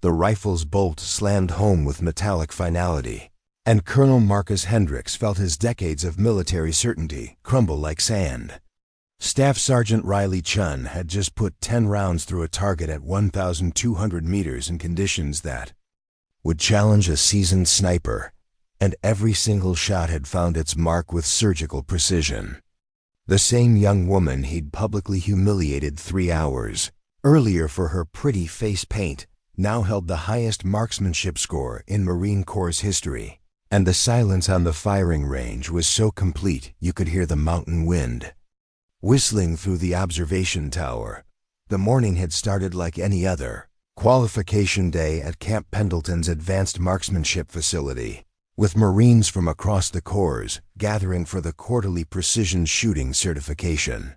The rifle's bolt slammed home with metallic finality, and Colonel Marcus Hendricks felt his decades of military certainty crumble like sand. Staff Sergeant Riley Chen had just put 10 rounds through a target at 1,200 meters in conditions that would challenge a seasoned sniper, and every single shot had found its mark with surgical precision. The same young woman he'd publicly humiliated 3 hours earlier for her pretty face paint now held the highest marksmanship score in Marine Corps history, and the silence on the firing range was so complete you could hear the mountain wind whistling through the observation tower. The morning had started like any other qualification day at Camp Pendleton's Advanced Marksmanship Facility, with Marines from across the Corps gathering for the quarterly precision shooting certification.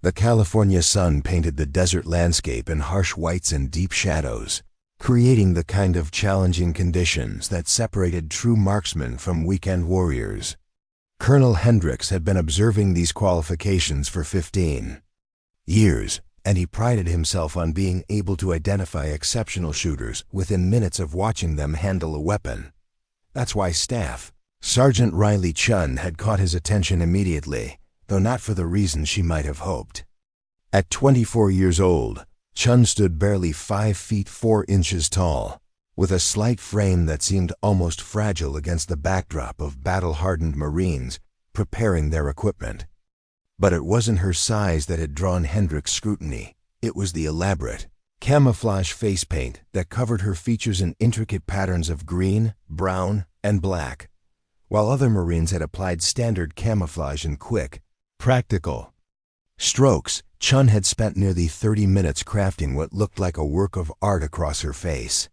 The California sun painted the desert landscape in harsh whites and deep shadows, creating the kind of challenging conditions that separated true marksmen from weekend warriors. Colonel Hendricks had been observing these qualifications for 15 years, and he prided himself on being able to identify exceptional shooters within minutes of watching them handle a weapon. That's why Staff Sergeant Riley Chen had caught his attention immediately, though not for the reason she might have hoped. At 24 years old, Chen stood barely 5 feet 4 inches tall, with a slight frame that seemed almost fragile against the backdrop of battle-hardened Marines preparing their equipment. But it wasn't her size that had drawn Hendricks' scrutiny. It was the elaborate camouflage face paint that covered her features in intricate patterns of green, brown, and black. While other Marines had applied standard camouflage in quick, practical strokes, Chen had spent nearly 30 minutes crafting what looked like a work of art across her face.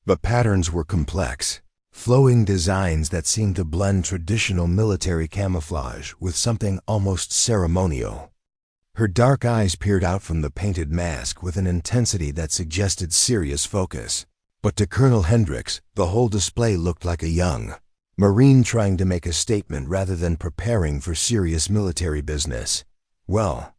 The patterns were complex, flowing designs that seemed to blend traditional military camouflage with something almost ceremonial. Her dark eyes peered out from the painted mask with an intensity that suggested serious focus. But to Colonel Hendricks, the whole display looked like a young Marine trying to make a statement rather than preparing for serious military business. Well,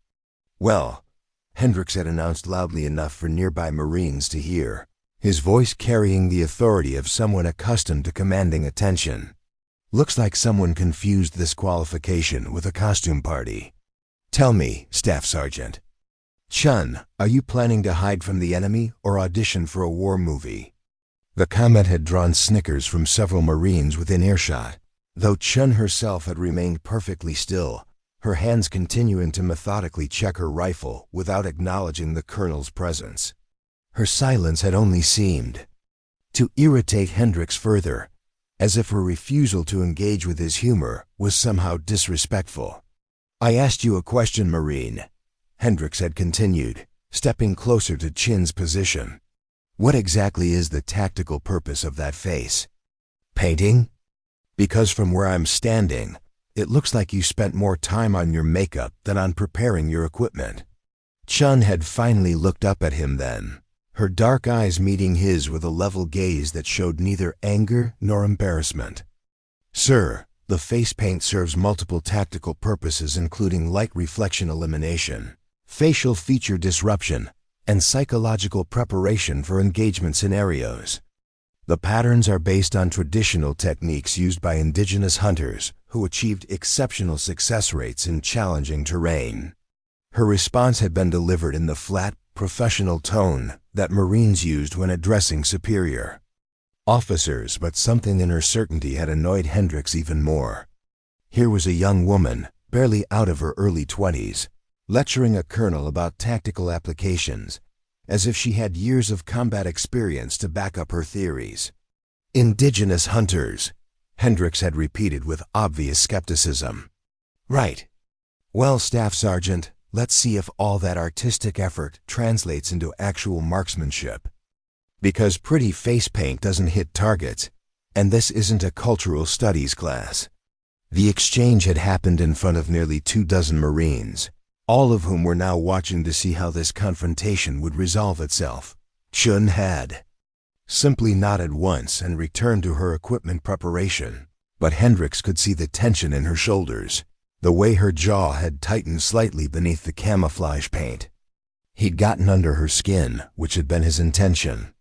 Hendricks had announced loudly enough for nearby Marines to hear, his voice carrying the authority of someone accustomed to commanding attention. Looks like someone confused this qualification with a costume party. Tell me, Staff Sergeant Chen, are you planning to hide from the enemy or audition for a war movie? The comment had drawn snickers from several Marines within earshot, though Chen herself had remained perfectly still, her hands continuing to methodically check her rifle without acknowledging the colonel's presence. Her silence had only seemed to irritate Hendricks further, as if her refusal to engage with his humor was somehow disrespectful. I asked you a question, Marine, Hendricks had continued, stepping closer to Chen's position. What exactly is the tactical purpose of that face? Painting? Because from where I'm standing, it looks like you spent more time on your makeup than on preparing your equipment. Chen had finally looked up at him then, her dark eyes meeting his with a level gaze that showed neither anger nor embarrassment. Sir, the face paint serves multiple tactical purposes including light reflection elimination, facial feature disruption, and psychological preparation for engagement scenarios. The patterns are based on traditional techniques used by indigenous hunters who achieved exceptional success rates in challenging terrain. Her response had been delivered in the flat, professional tone that Marines used when addressing superior officers, but something in her certainty had annoyed Hendricks even more. Here was a young woman, barely out of her early 20s, lecturing a colonel about tactical applications, as if she had years of combat experience to back up her theories. Indigenous hunters, Hendricks had repeated with obvious skepticism. Right. Well, Staff Sergeant, let's see if all that artistic effort translates into actual marksmanship. Because pretty face paint doesn't hit targets, and this isn't a cultural studies class. The exchange had happened in front of nearly 24 Marines, all of whom were now watching to see how this confrontation would resolve itself. Chen had simply nodded once and returned to her equipment preparation, but Hendricks could see the tension in her shoulders, the way her jaw had tightened slightly beneath the camouflage paint. He'd gotten under her skin, which had been his intention.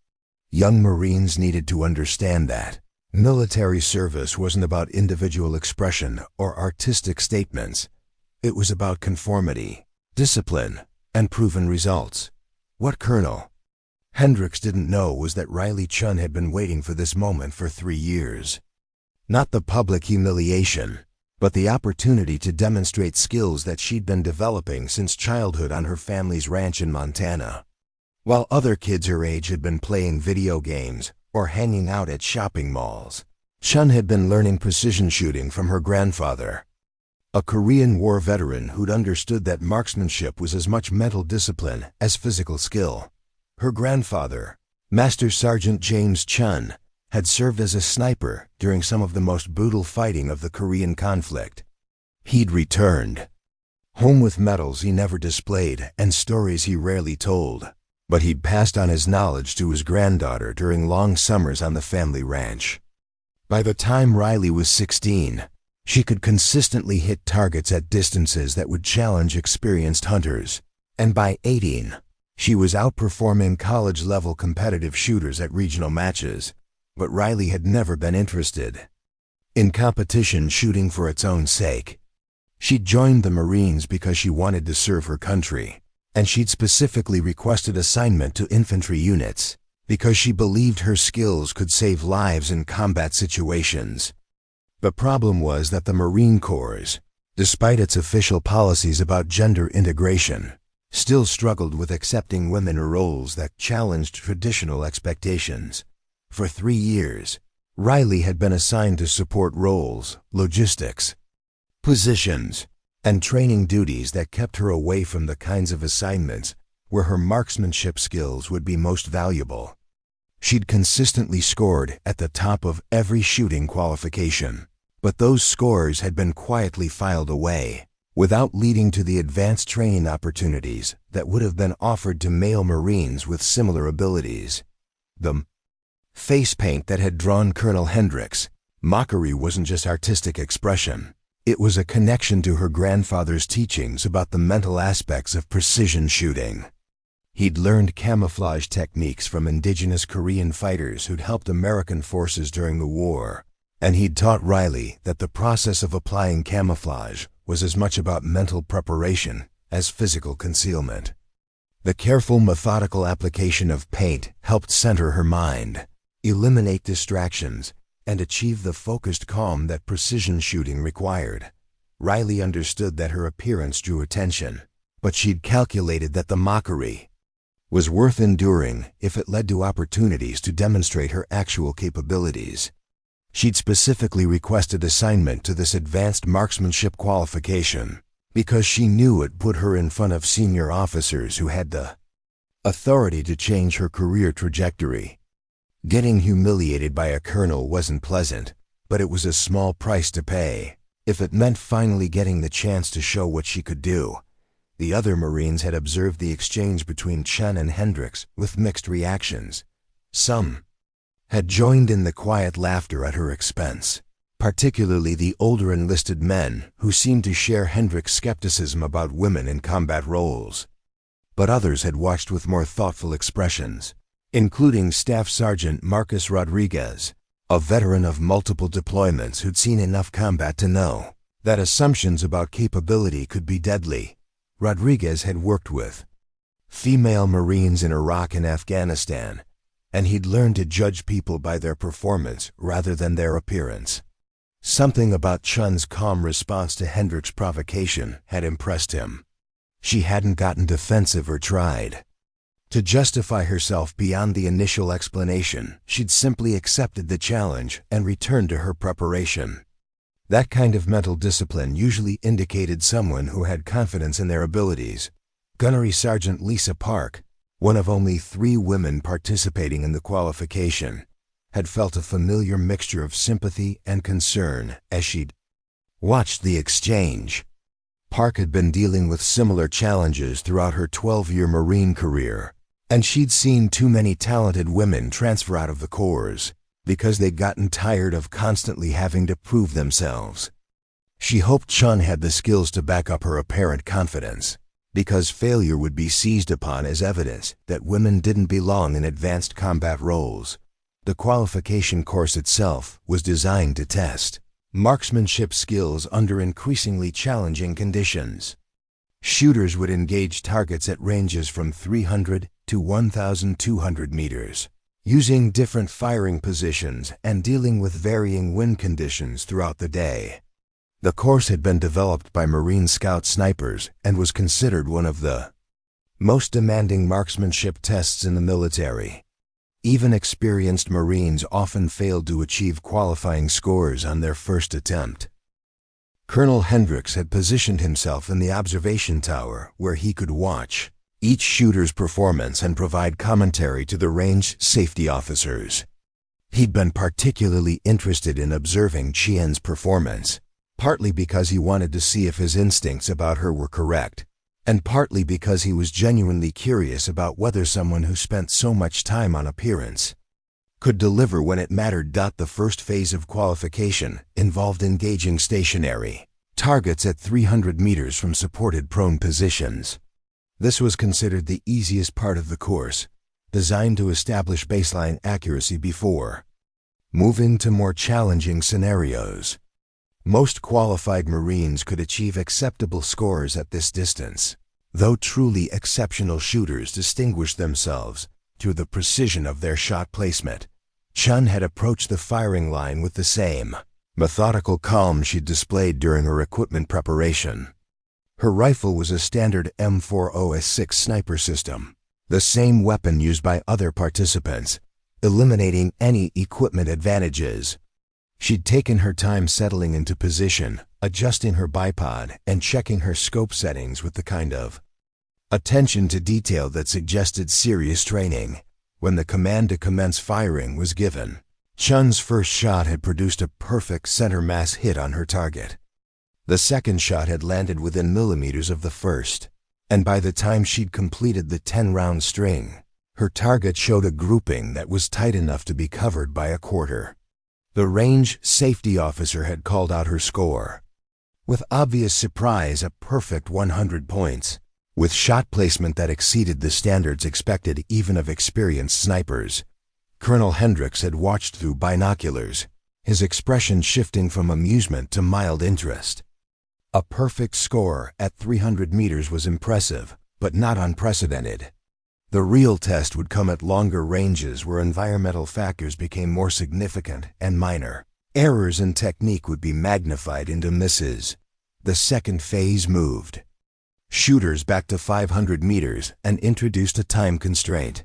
Young Marines needed to understand that military service wasn't about individual expression or artistic statements. It was about conformity, discipline, and proven results. What Colonel Hendricks didn't know was that Riley Chen had been waiting for this moment for 3 years. Not the public humiliation, but the opportunity to demonstrate skills that she'd been developing since childhood on her family's ranch in Montana. While other kids her age had been playing video games or hanging out at shopping malls, Chen had been learning precision shooting from her grandfather, a Korean War veteran who'd understood that marksmanship was as much mental discipline as physical skill. Her grandfather, Master Sergeant James Chen, had served as a sniper during some of the most brutal fighting of the Korean conflict. He'd returned home with medals he never displayed and stories he rarely told, but he'd passed on his knowledge to his granddaughter during long summers on the family ranch. By the time Riley was 16, she could consistently hit targets at distances that would challenge experienced hunters, and by 18, she was outperforming college-level competitive shooters at regional matches. But Riley had never been interested in competition shooting for its own sake. She'd joined the Marines because she wanted to serve her country, and she'd specifically requested assignment to infantry units because she believed her skills could save lives in combat situations. The problem was that the Marine Corps, despite its official policies about gender integration, still struggled with accepting women roles that challenged traditional expectations. For 3 years, Riley had been assigned to support roles, logistics, positions, and training duties that kept her away from the kinds of assignments where her marksmanship skills would be most valuable. She'd consistently scored at the top of every shooting qualification, but those scores had been quietly filed away, without leading to the advanced training opportunities that would have been offered to male Marines with similar abilities. The face paint that had drawn Colonel Hendricks' mockery wasn't just artistic expression. It was a connection to her grandfather's teachings about the mental aspects of precision shooting. He'd learned camouflage techniques from indigenous Korean fighters who'd helped American forces during the war, and he'd taught Riley that the process of applying camouflage was as much about mental preparation as physical concealment. The careful, methodical application of paint helped center her mind, eliminate distractions, and achieve the focused calm that precision shooting required. Riley understood that her appearance drew attention, but she'd calculated that the mockery was worth enduring if it led to opportunities to demonstrate her actual capabilities. She'd specifically requested assignment to this advanced marksmanship qualification because she knew it put her in front of senior officers who had the authority to change her career trajectory. Getting humiliated by a colonel wasn't pleasant, but it was a small price to pay if it meant finally getting the chance to show what she could do. The other Marines had observed the exchange between Chen and Hendricks with mixed reactions. Some had joined in the quiet laughter at her expense, particularly the older enlisted men who seemed to share Hendricks' skepticism about women in combat roles. But others had watched with more thoughtful expressions, including Staff Sergeant Marcus Rodriguez, a veteran of multiple deployments who'd seen enough combat to know that assumptions about capability could be deadly. Rodriguez had worked with female Marines in Iraq and Afghanistan, and he'd learned to judge people by their performance rather than their appearance. Something about Chun's calm response to Hendricks' provocation had impressed him. She hadn't gotten defensive or tried to justify herself beyond the initial explanation. She'd simply accepted the challenge and returned to her preparation. That kind of mental discipline usually indicated someone who had confidence in their abilities. Gunnery Sergeant Lisa Park, one of only 3 women participating in the qualification, had felt a familiar mixture of sympathy and concern as she'd watched the exchange. Park had been dealing with similar challenges throughout her 12-year Marine career, and she'd seen too many talented women transfer out of the Corps because they'd gotten tired of constantly having to prove themselves. She hoped Chun had the skills to back up her apparent confidence. because failure would be seized upon as evidence that women didn't belong in advanced combat roles. The qualification course itself was designed to test marksmanship skills under increasingly challenging conditions. Shooters would engage targets at ranges from 300 to 1,200 meters, using different firing positions and dealing with varying wind conditions throughout the day. The course had been developed by Marine Scout snipers and was considered one of the most demanding marksmanship tests in the military. Even experienced Marines often failed to achieve qualifying scores on their first attempt. Colonel Hendricks had positioned himself in the observation tower where he could watch each shooter's performance and provide commentary to the range safety officers. He'd been particularly interested in observing Qian's performance, partly because he wanted to see if his instincts about her were correct, and partly because he was genuinely curious about whether someone who spent so much time on appearance could deliver when it mattered. The first phase of qualification involved engaging stationary targets at 300 meters from supported prone positions. This was considered the easiest part of the course, designed to establish baseline accuracy before moving to more challenging scenarios. Most qualified Marines could achieve acceptable scores at this distance, though truly exceptional shooters distinguished themselves through the precision of their shot placement. Chen had approached the firing line with the same methodical calm she'd displayed during her equipment preparation. Her rifle was a standard M40S6 sniper system, the same weapon used by other participants, eliminating any equipment advantages. She'd taken her time settling into position, adjusting her bipod, and checking her scope settings with the kind of attention to detail that suggested serious training. When the command to commence firing was given, Chen's first shot had produced a perfect center mass hit on her target. The second shot had landed within millimeters of the first, and by the time she'd completed the 10-round string, her target showed a grouping that was tight enough to be covered by a quarter. The range safety officer had called out her score. With obvious surprise, a perfect 100 points, with shot placement that exceeded the standards expected even of experienced snipers. Colonel Hendricks had watched through binoculars, his expression shifting from amusement to mild interest. A perfect score at 300 meters was impressive, but not unprecedented. The real test would come at longer ranges where environmental factors became more significant and minor errors in technique would be magnified into misses. The second phase moved shooters back to 500 meters and introduced a time constraint.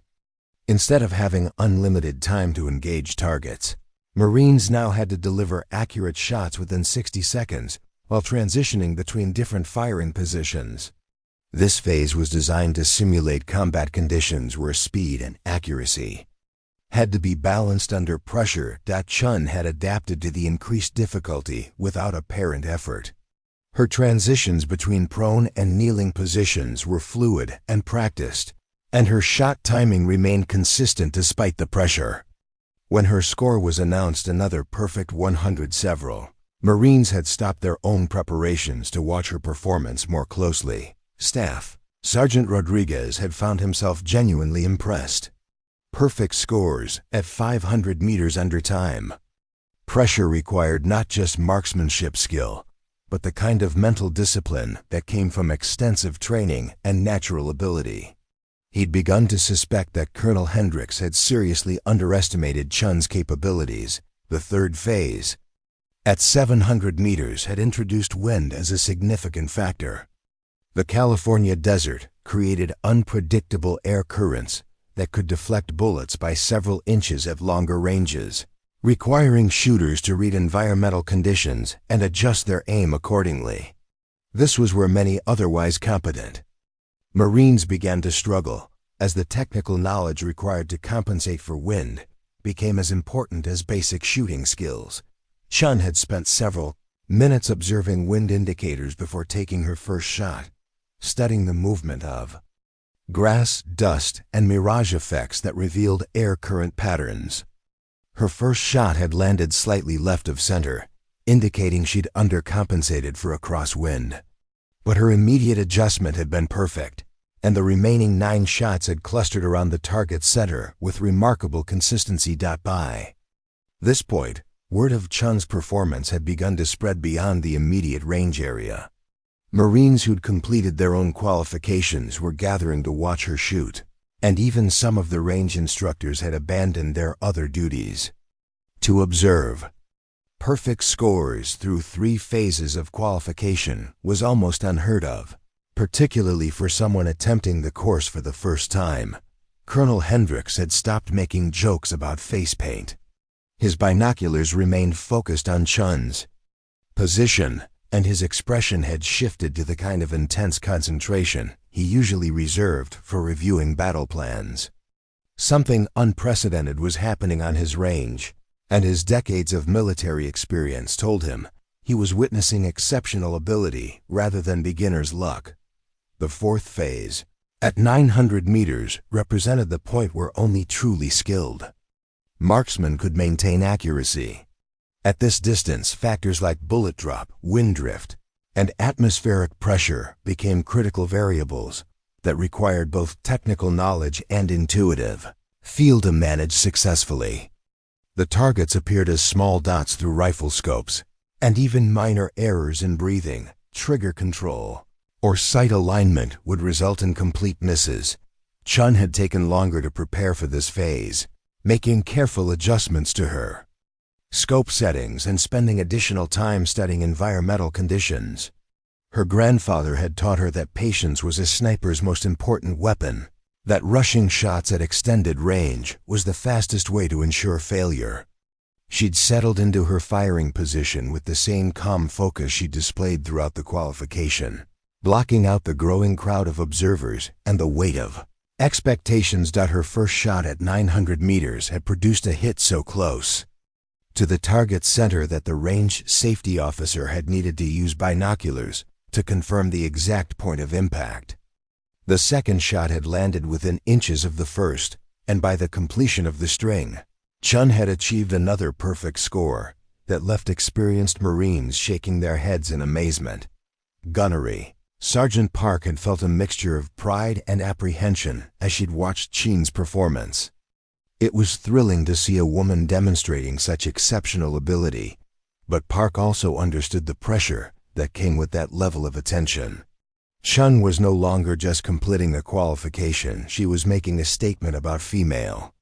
Instead of having unlimited time to engage targets, Marines now had to deliver accurate shots within 60 seconds while transitioning between different firing positions. This phase was designed to simulate combat conditions where speed and accuracy had to be balanced under pressure. Chen had adapted to the increased difficulty without apparent effort. Her transitions between prone and kneeling positions were fluid and practiced, and her shot timing remained consistent despite the pressure. When her score was announced, another perfect 100, several Marines had stopped their own preparations to watch her performance more closely. Staff Sergeant Rodriguez had found himself genuinely impressed. Perfect scores at 500 meters under time. Pressure required not just marksmanship skill, but the kind of mental discipline that came from extensive training and natural ability. He'd begun to suspect that Colonel Hendricks had seriously underestimated Chen's capabilities. The third phase, at 700 meters, had introduced wind as a significant factor. The California desert created unpredictable air currents that could deflect bullets by several inches at longer ranges, requiring shooters to read environmental conditions and adjust their aim accordingly. This was where many otherwise competent Marines began to struggle, as the technical knowledge required to compensate for wind became as important as basic shooting skills. Chen had spent several minutes observing wind indicators before taking her first shot, studying the movement of grass, dust, and mirage effects that revealed air current patterns. Her first shot had landed slightly left of center, indicating she'd undercompensated for a crosswind. But her immediate adjustment had been perfect, and the remaining 9 shots had clustered around the target's center with remarkable consistency. By this point, word of Chun's performance had begun to spread beyond the immediate range area. Marines who'd completed their own qualifications were gathering to watch her shoot, and even some of the range instructors had abandoned their other duties to observe. Perfect scores through 3 phases of qualification was almost unheard of, particularly for someone attempting the course for the first time. Colonel Hendricks had stopped making jokes about face paint. His binoculars remained focused on Chun's position, and his expression had shifted to the kind of intense concentration he usually reserved for reviewing battle plans. Something unprecedented was happening on his range, and his decades of military experience told him he was witnessing exceptional ability rather than beginner's luck. The 4th phase, at 900 meters, represented the point where only truly skilled marksmen could maintain accuracy. At this distance, factors like bullet drop, wind drift, and atmospheric pressure became critical variables that required both technical knowledge and intuitive feel to manage successfully. The targets appeared as small dots through rifle scopes, and even minor errors in breathing, trigger control, or sight alignment would result in complete misses. Chun had taken longer to prepare for this phase, making careful adjustments to her scope settings and spending additional time studying environmental conditions. Her grandfather had taught her that patience was a sniper's most important weapon, that rushing shots at extended range was the fastest way to ensure failure. She'd settled into her firing position with the same calm focus she displayed throughout the qualification, blocking out the growing crowd of observers and the weight of expectations. Her first shot at 900 meters had produced a hit so close to the target's center that the range safety officer had needed to use binoculars to confirm the exact point of impact. The second shot had landed within inches of the first, and by the completion of the string, Chun had achieved another perfect score that left experienced Marines shaking their heads in amazement. Gunnery. Sergeant Park had felt a mixture of pride and apprehension as she'd watched Chen's performance. It was thrilling to see a woman demonstrating such exceptional ability, but Park also understood the pressure that came with that level of attention. Chun was no longer just completing a qualification, she was making a statement about female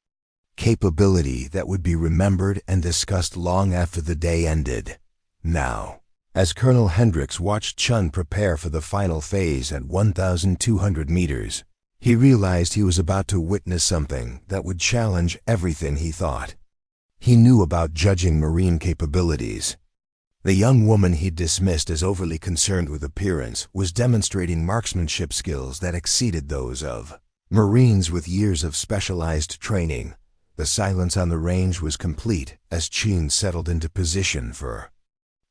capability that would be remembered and discussed long after the day ended. Now, as Colonel Hendricks watched Chun prepare for the final phase at 1,200 meters, he realized he was about to witness something that would challenge everything he thought he knew about judging Marine capabilities. The young woman he'd dismissed as overly concerned with appearance was demonstrating marksmanship skills that exceeded those of Marines with years of specialized training. The silence on the range was complete as Chen settled into position for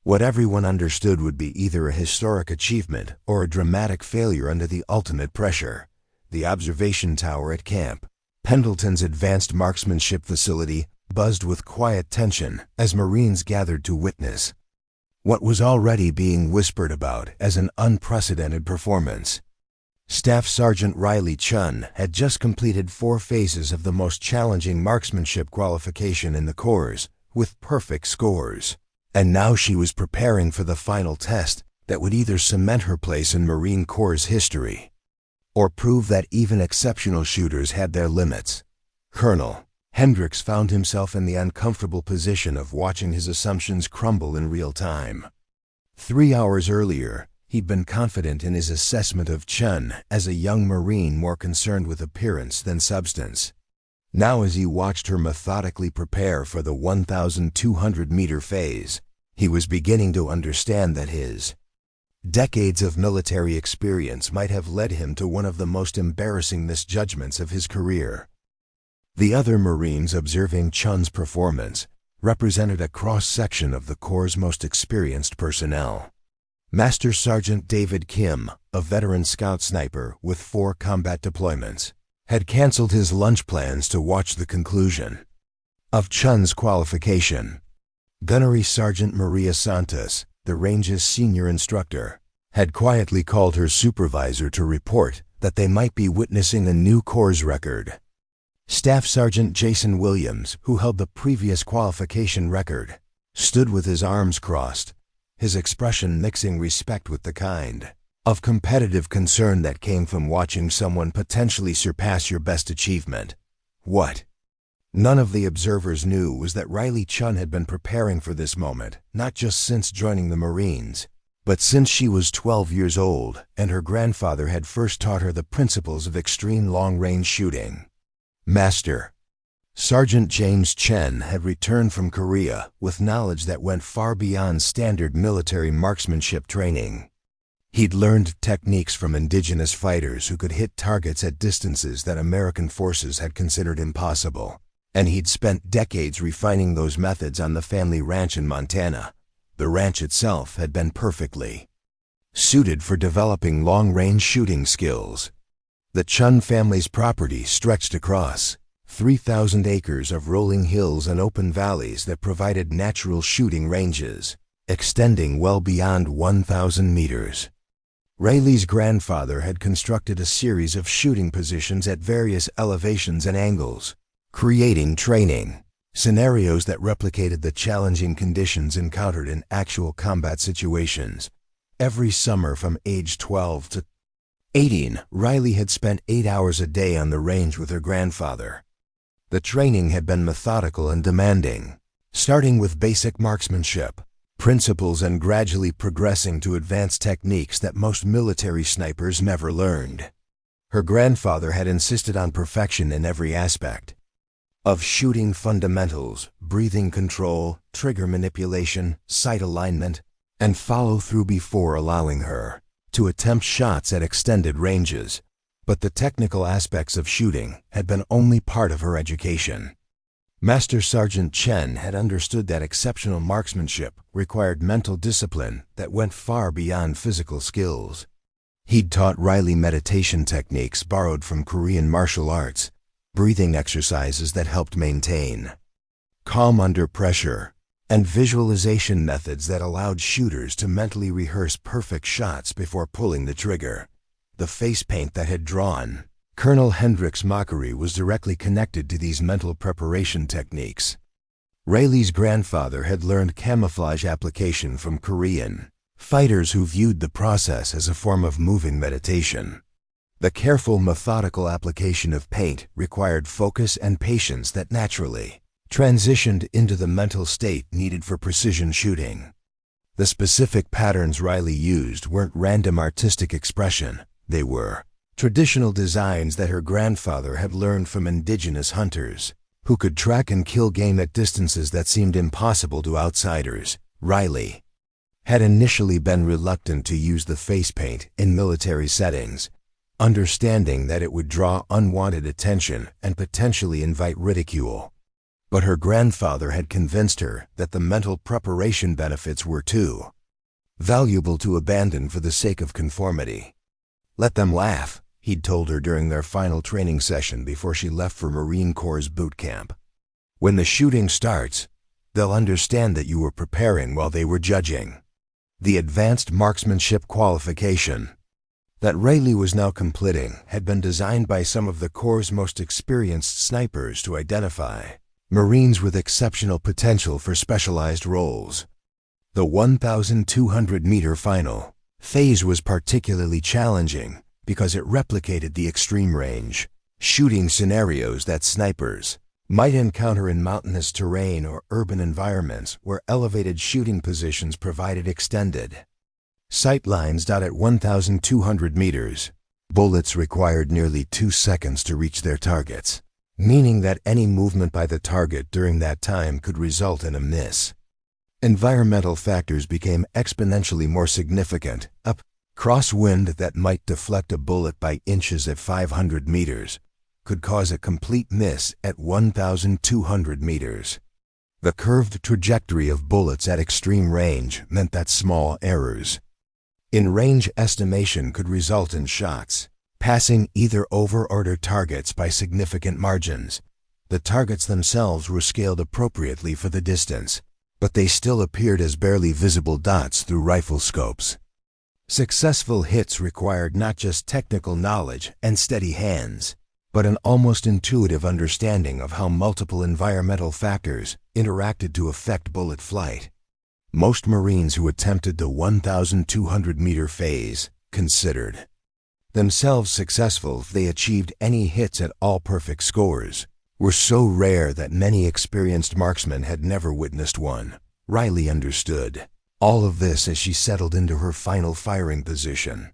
what everyone understood would be either a historic achievement or a dramatic failure under the ultimate pressure. The observation tower at Camp Pendleton's advanced marksmanship facility buzzed with quiet tension as Marines gathered to witness what was already being whispered about as an unprecedented performance. Staff Sergeant Riley Chen had just completed 4 phases of the most challenging marksmanship qualification in the Corps, with perfect scores, and now she was preparing for the final test that would either cement her place in Marine Corps history or prove that even exceptional shooters had their limits. Colonel Hendricks found himself in the uncomfortable position of watching his assumptions crumble in real time. 3 hours earlier, he'd been confident in his assessment of Chen as a young Marine more concerned with appearance than substance. Now, as he watched her methodically prepare for the 1,200-meter phase, he was beginning to understand that his decades of military experience might have led him to one of the most embarrassing misjudgments of his career. The other Marines observing Chun's performance represented a cross-section of the Corps' most experienced personnel. Master Sergeant David Kim, a veteran scout sniper with 4 combat deployments, had canceled his lunch plans to watch the conclusion of Chun's qualification. Gunnery Sergeant Maria Santos, the range's senior instructor, had quietly called her supervisor to report that they might be witnessing a new course record. Staff Sergeant Jason Williams, who held the previous qualification record, stood with his arms crossed, his expression mixing respect with the kind of competitive concern that came from watching someone potentially surpass your best achievement. What none of the observers knew was that Riley Chen had been preparing for this moment, not just since joining the Marines, but since she was 12 years old and her grandfather had first taught her the principles of extreme long-range shooting. Master Sergeant James Chen had returned from Korea with knowledge that went far beyond standard military marksmanship training. He'd learned techniques from indigenous fighters who could hit targets at distances that American forces had considered impossible, and he'd spent decades refining those methods on the family ranch in Montana. The ranch itself had been perfectly suited for developing long-range shooting skills. The Chen family's property stretched across 3,000 acres of rolling hills and open valleys that provided natural shooting ranges, extending well beyond 1,000 meters. Riley's grandfather had constructed a series of shooting positions at various elevations and angles, creating training scenarios that replicated the challenging conditions encountered in actual combat situations. Every summer from age 12 to 18, Riley had spent 8 hours a day on the range with her grandfather. The training had been methodical and demanding, starting with basic marksmanship principles and gradually progressing to advanced techniques that most military snipers never learned. Her grandfather had insisted on perfection in every aspect of shooting fundamentals, breathing control, trigger manipulation, sight alignment, and follow-through before allowing her to attempt shots at extended ranges. But the technical aspects of shooting had been only part of her education. Master Sergeant Chen had understood that exceptional marksmanship required mental discipline that went far beyond physical skills. He'd taught Riley meditation techniques borrowed from Korean martial arts, breathing exercises that helped maintain calm under pressure, and visualization methods that allowed shooters to mentally rehearse perfect shots before pulling the trigger. The face paint that had drawn Colonel Hendricks' mockery was directly connected to these mental preparation techniques. Riley's grandfather had learned camouflage application from Korean fighters who viewed the process as a form of moving meditation. The careful, methodical application of paint required focus and patience that naturally transitioned into the mental state needed for precision shooting. The specific patterns Riley used weren't random artistic expression. They were traditional designs that her grandfather had learned from indigenous hunters, who could track and kill game at distances that seemed impossible to outsiders. Riley had initially been reluctant to use the face paint in military settings, understanding that it would draw unwanted attention and potentially invite ridicule. But her grandfather had convinced her that the mental preparation benefits were too valuable to abandon for the sake of conformity. "Let them laugh," he'd told her during their final training session before she left for Marine Corps boot camp. "When the shooting starts, they'll understand that you were preparing while they were judging." The advanced marksmanship qualification that Riley was now completing had been designed by some of the Corps' most experienced snipers to identify Marines with exceptional potential for specialized roles. The 1,200-meter final phase was particularly challenging because it replicated the extreme range shooting scenarios that snipers might encounter in mountainous terrain or urban environments where elevated shooting positions provided extended sight lines. At 1,200 meters, bullets required nearly 2 seconds to reach their targets, meaning that any movement by the target during that time could result in a miss. Environmental factors became exponentially more significant. A crosswind that might deflect a bullet by inches at 500 meters could cause a complete miss at 1,200 meters. The curved trajectory of bullets at extreme range meant that small errors in range estimation could result in shots passing either over or under targets by significant margins. The targets themselves were scaled appropriately for the distance, but they still appeared as barely visible dots through rifle scopes. Successful hits required not just technical knowledge and steady hands, but an almost intuitive understanding of how multiple environmental factors interacted to affect bullet flight. Most Marines who attempted the 1,200-meter phase considered themselves successful if they achieved any hits at all. Perfect scores were so rare that many experienced marksmen had never witnessed one. Riley understood all of this as she settled into her final firing position.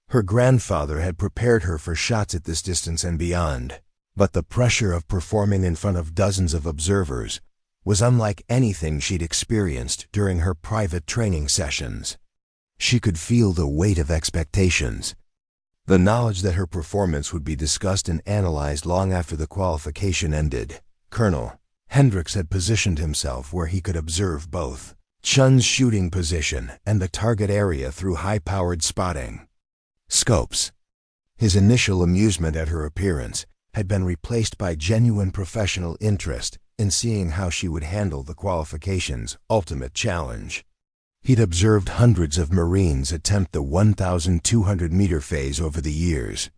Her grandfather had prepared her for shots at this distance and beyond, but the pressure of performing in front of dozens of observers was unlike anything she'd experienced during her private training sessions. She could feel the weight of expectations, the knowledge that her performance would be discussed and analyzed long after the qualification ended. Colonel Hendricks had positioned himself where he could observe both Chen's shooting position and the target area through high-powered spotting scopes. His initial amusement at her appearance had been replaced by genuine professional interest in seeing how she would handle the qualification's ultimate challenge. He'd observed hundreds of Marines attempt the 1,200-meter phase over the years,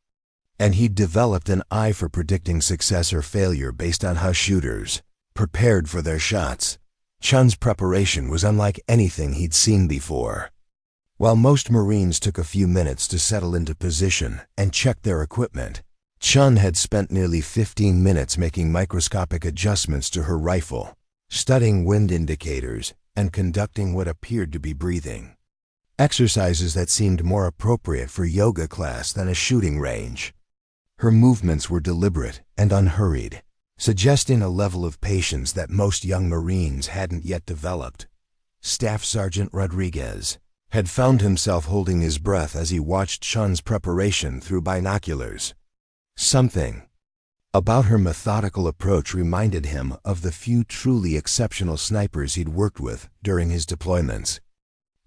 and he'd developed an eye for predicting success or failure based on how shooters prepared for their shots. Chen's preparation was unlike anything he'd seen before. While most Marines took a few minutes to settle into position and check their equipment, Chen had spent nearly 15 minutes making microscopic adjustments to her rifle, studying wind indicators, and conducting what appeared to be breathing exercises that seemed more appropriate for yoga class than a shooting range. Her movements were deliberate and unhurried, suggesting a level of patience that most young Marines hadn't yet developed. Staff Sergeant Rodriguez had found himself holding his breath as he watched Chen's preparation through binoculars. Something about her methodical approach reminded him of the few truly exceptional snipers he'd worked with during his deployments.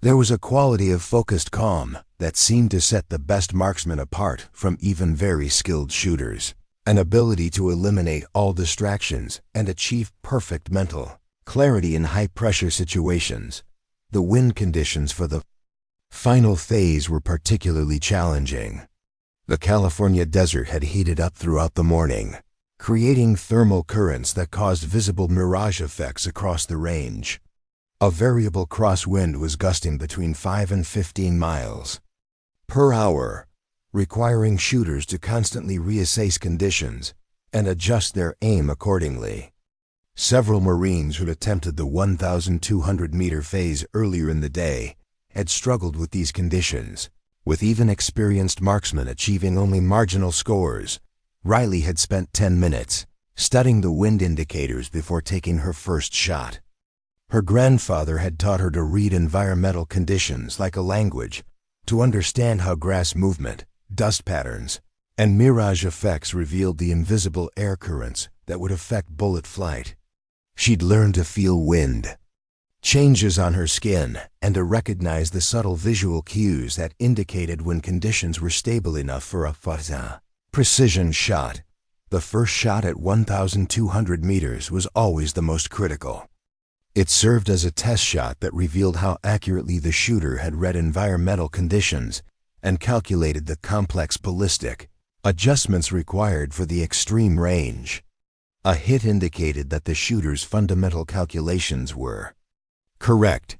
There was a quality of focused calm that seemed to set the best marksmen apart from even very skilled shooters, an ability to eliminate all distractions and achieve perfect mental clarity in high-pressure situations. The wind conditions for the final phase were particularly challenging. The California desert had heated up throughout the morning, creating thermal currents that caused visible mirage effects across the range. A variable crosswind was gusting between 5 and 15 miles per hour, requiring shooters to constantly reassess conditions and adjust their aim accordingly. Several Marines who'd attempted the 1,200-meter phase earlier in the day had struggled with these conditions, with even experienced marksmen achieving only marginal scores. Riley had spent 10 minutes studying the wind indicators before taking her first shot. Her grandfather had taught her to read environmental conditions like a language, to understand how grass movement, dust patterns, and mirage effects revealed the invisible air currents that would affect bullet flight. She'd learned to feel wind changes on her skin and to recognize the subtle visual cues that indicated when conditions were stable enough for a precision shot. The first shot at 1,200 meters was always the most critical. It served as a test shot that revealed how accurately the shooter had read environmental conditions and calculated the complex ballistic adjustments required for the extreme range. A hit indicated that the shooter's fundamental calculations were correct.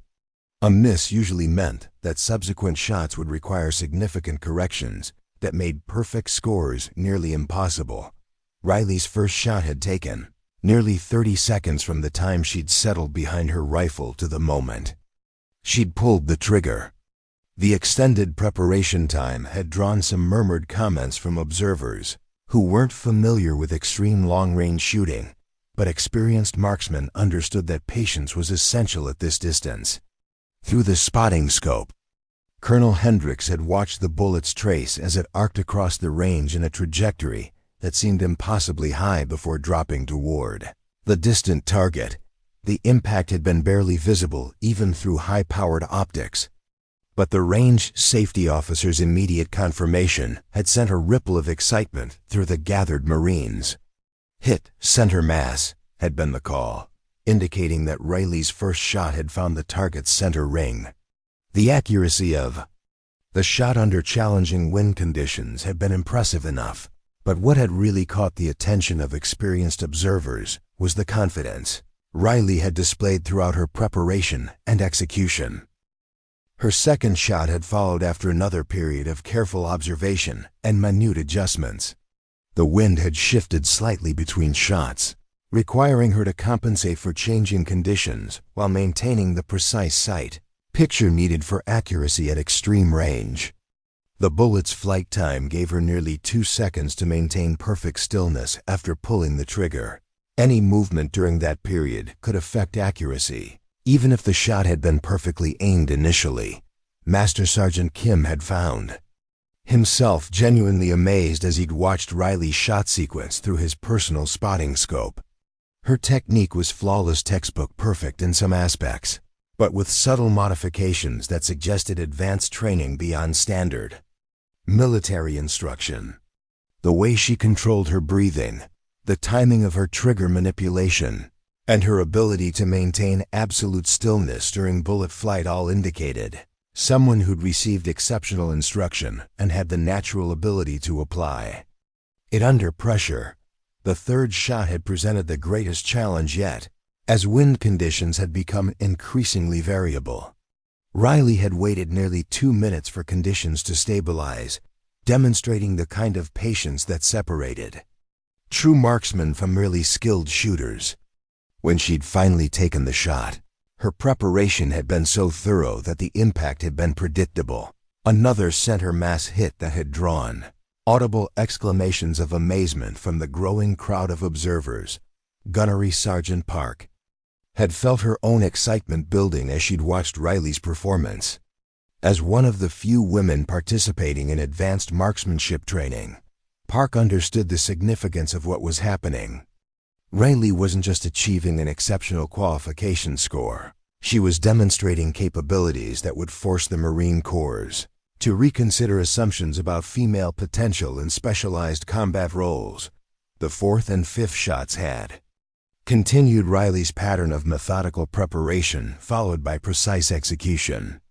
A miss usually meant that subsequent shots would require significant corrections that made perfect scores nearly impossible. Riley's first shot had taken nearly 30 seconds from the time she'd settled behind her rifle to the moment she'd pulled the trigger. The extended preparation time had drawn some murmured comments from observers who weren't familiar with extreme long-range shooting, but experienced marksmen understood that patience was essential at this distance. Through the spotting scope, Colonel Hendricks had watched the bullet's trace as it arced across the range in a trajectory that seemed impossibly high before dropping toward the distant target. The impact had been barely visible even through high-powered optics, but the range safety officer's immediate confirmation had sent a ripple of excitement through the gathered Marines. "Hit center mass," had been the call, indicating that Riley's first shot had found the target's center ring. The accuracy of The shot under challenging wind conditions had been impressive enough, but what had really caught the attention of experienced observers was the confidence Riley had displayed throughout her preparation and execution. Her second shot had followed after another period of careful observation and minute adjustments. The wind had shifted slightly between shots, requiring her to compensate for changing conditions while maintaining the precise sight picture needed for accuracy at extreme range. The bullet's flight time gave her nearly 2 seconds to maintain perfect stillness after pulling the trigger. Any movement during that period could affect accuracy, even if the shot had been perfectly aimed initially, Master Sergeant Kim had found himself genuinely amazed as he'd watched Riley's shot sequence through his personal spotting scope. Her technique was flawless, textbook perfect in some aspects, but with subtle modifications that suggested advanced training beyond standard military instruction. The way she controlled her breathing, the timing of her trigger manipulation, and her ability to maintain absolute stillness during bullet flight all indicated someone who'd received exceptional instruction and had the natural ability to apply it under pressure. The third shot had presented the greatest challenge yet, as wind conditions had become increasingly variable. Riley had waited nearly 2 minutes for conditions to stabilize, demonstrating the kind of patience that separated true marksmen from merely skilled shooters. When she'd finally taken the shot, her preparation had been so thorough that the impact had been predictable. Another center mass hit that had drawn audible exclamations of amazement from the growing crowd of observers. Gunnery Sergeant Park had felt her own excitement building as she'd watched Riley's performance. As one of the few women participating in advanced marksmanship training, Park understood the significance of what was happening. Riley wasn't just achieving an exceptional qualification score. She was demonstrating capabilities that would force the Marine Corps to reconsider assumptions about female potential in specialized combat roles. The fourth and fifth shots had continued Riley's pattern of methodical preparation followed by precise execution.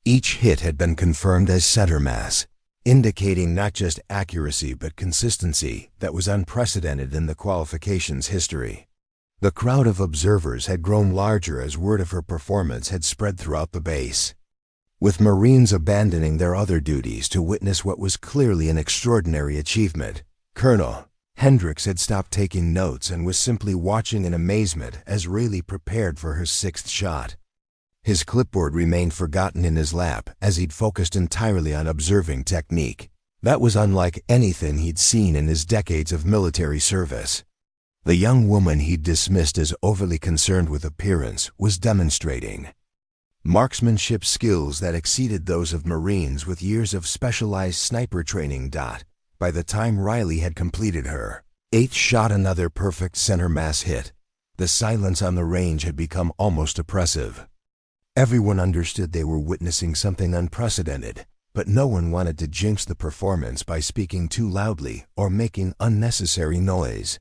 Each hit had been confirmed as center mass, indicating not just accuracy but consistency that was unprecedented in the qualifications history. The crowd of observers had grown larger as word of her performance had spread throughout the base, with Marines abandoning their other duties to witness what was clearly an extraordinary achievement. Colonel Hendricks had stopped taking notes and was simply watching in amazement as Riley prepared for her sixth shot. His clipboard remained forgotten in his lap as he'd focused entirely on observing technique. That was unlike anything he'd seen in his decades of military service. The young woman he'd dismissed as overly concerned with appearance was demonstrating marksmanship skills that exceeded those of Marines with years of specialized sniper training. By the time Riley had completed her eighth shot, another perfect center mass hit, the silence on the range had become almost oppressive. Everyone understood they were witnessing something unprecedented, but no one wanted to jinx the performance by speaking too loudly or making unnecessary noise.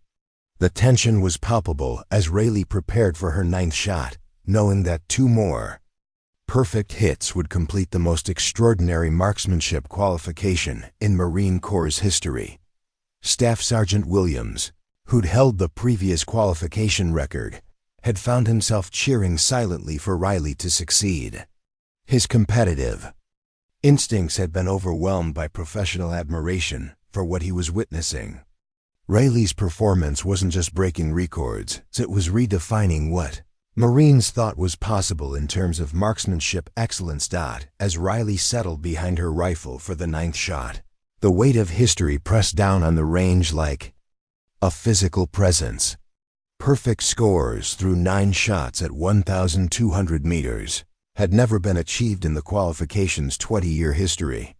The tension was palpable as Riley prepared for her ninth shot, knowing that 2 more perfect hits would complete the most extraordinary marksmanship qualification in Marine Corps history. Staff Sergeant Williams, who'd held the previous qualification record, had found himself cheering silently for Riley to succeed. His competitive instincts had been overwhelmed by professional admiration for what he was witnessing. Riley's performance wasn't just breaking records, it was redefining what Marines thought was possible in terms of marksmanship excellence. As Riley settled behind her rifle for the ninth shot, the weight of history pressed down on the range like a physical presence. Perfect scores through 9 shots at 1,200 meters had never been achieved in the qualification's 20-year history.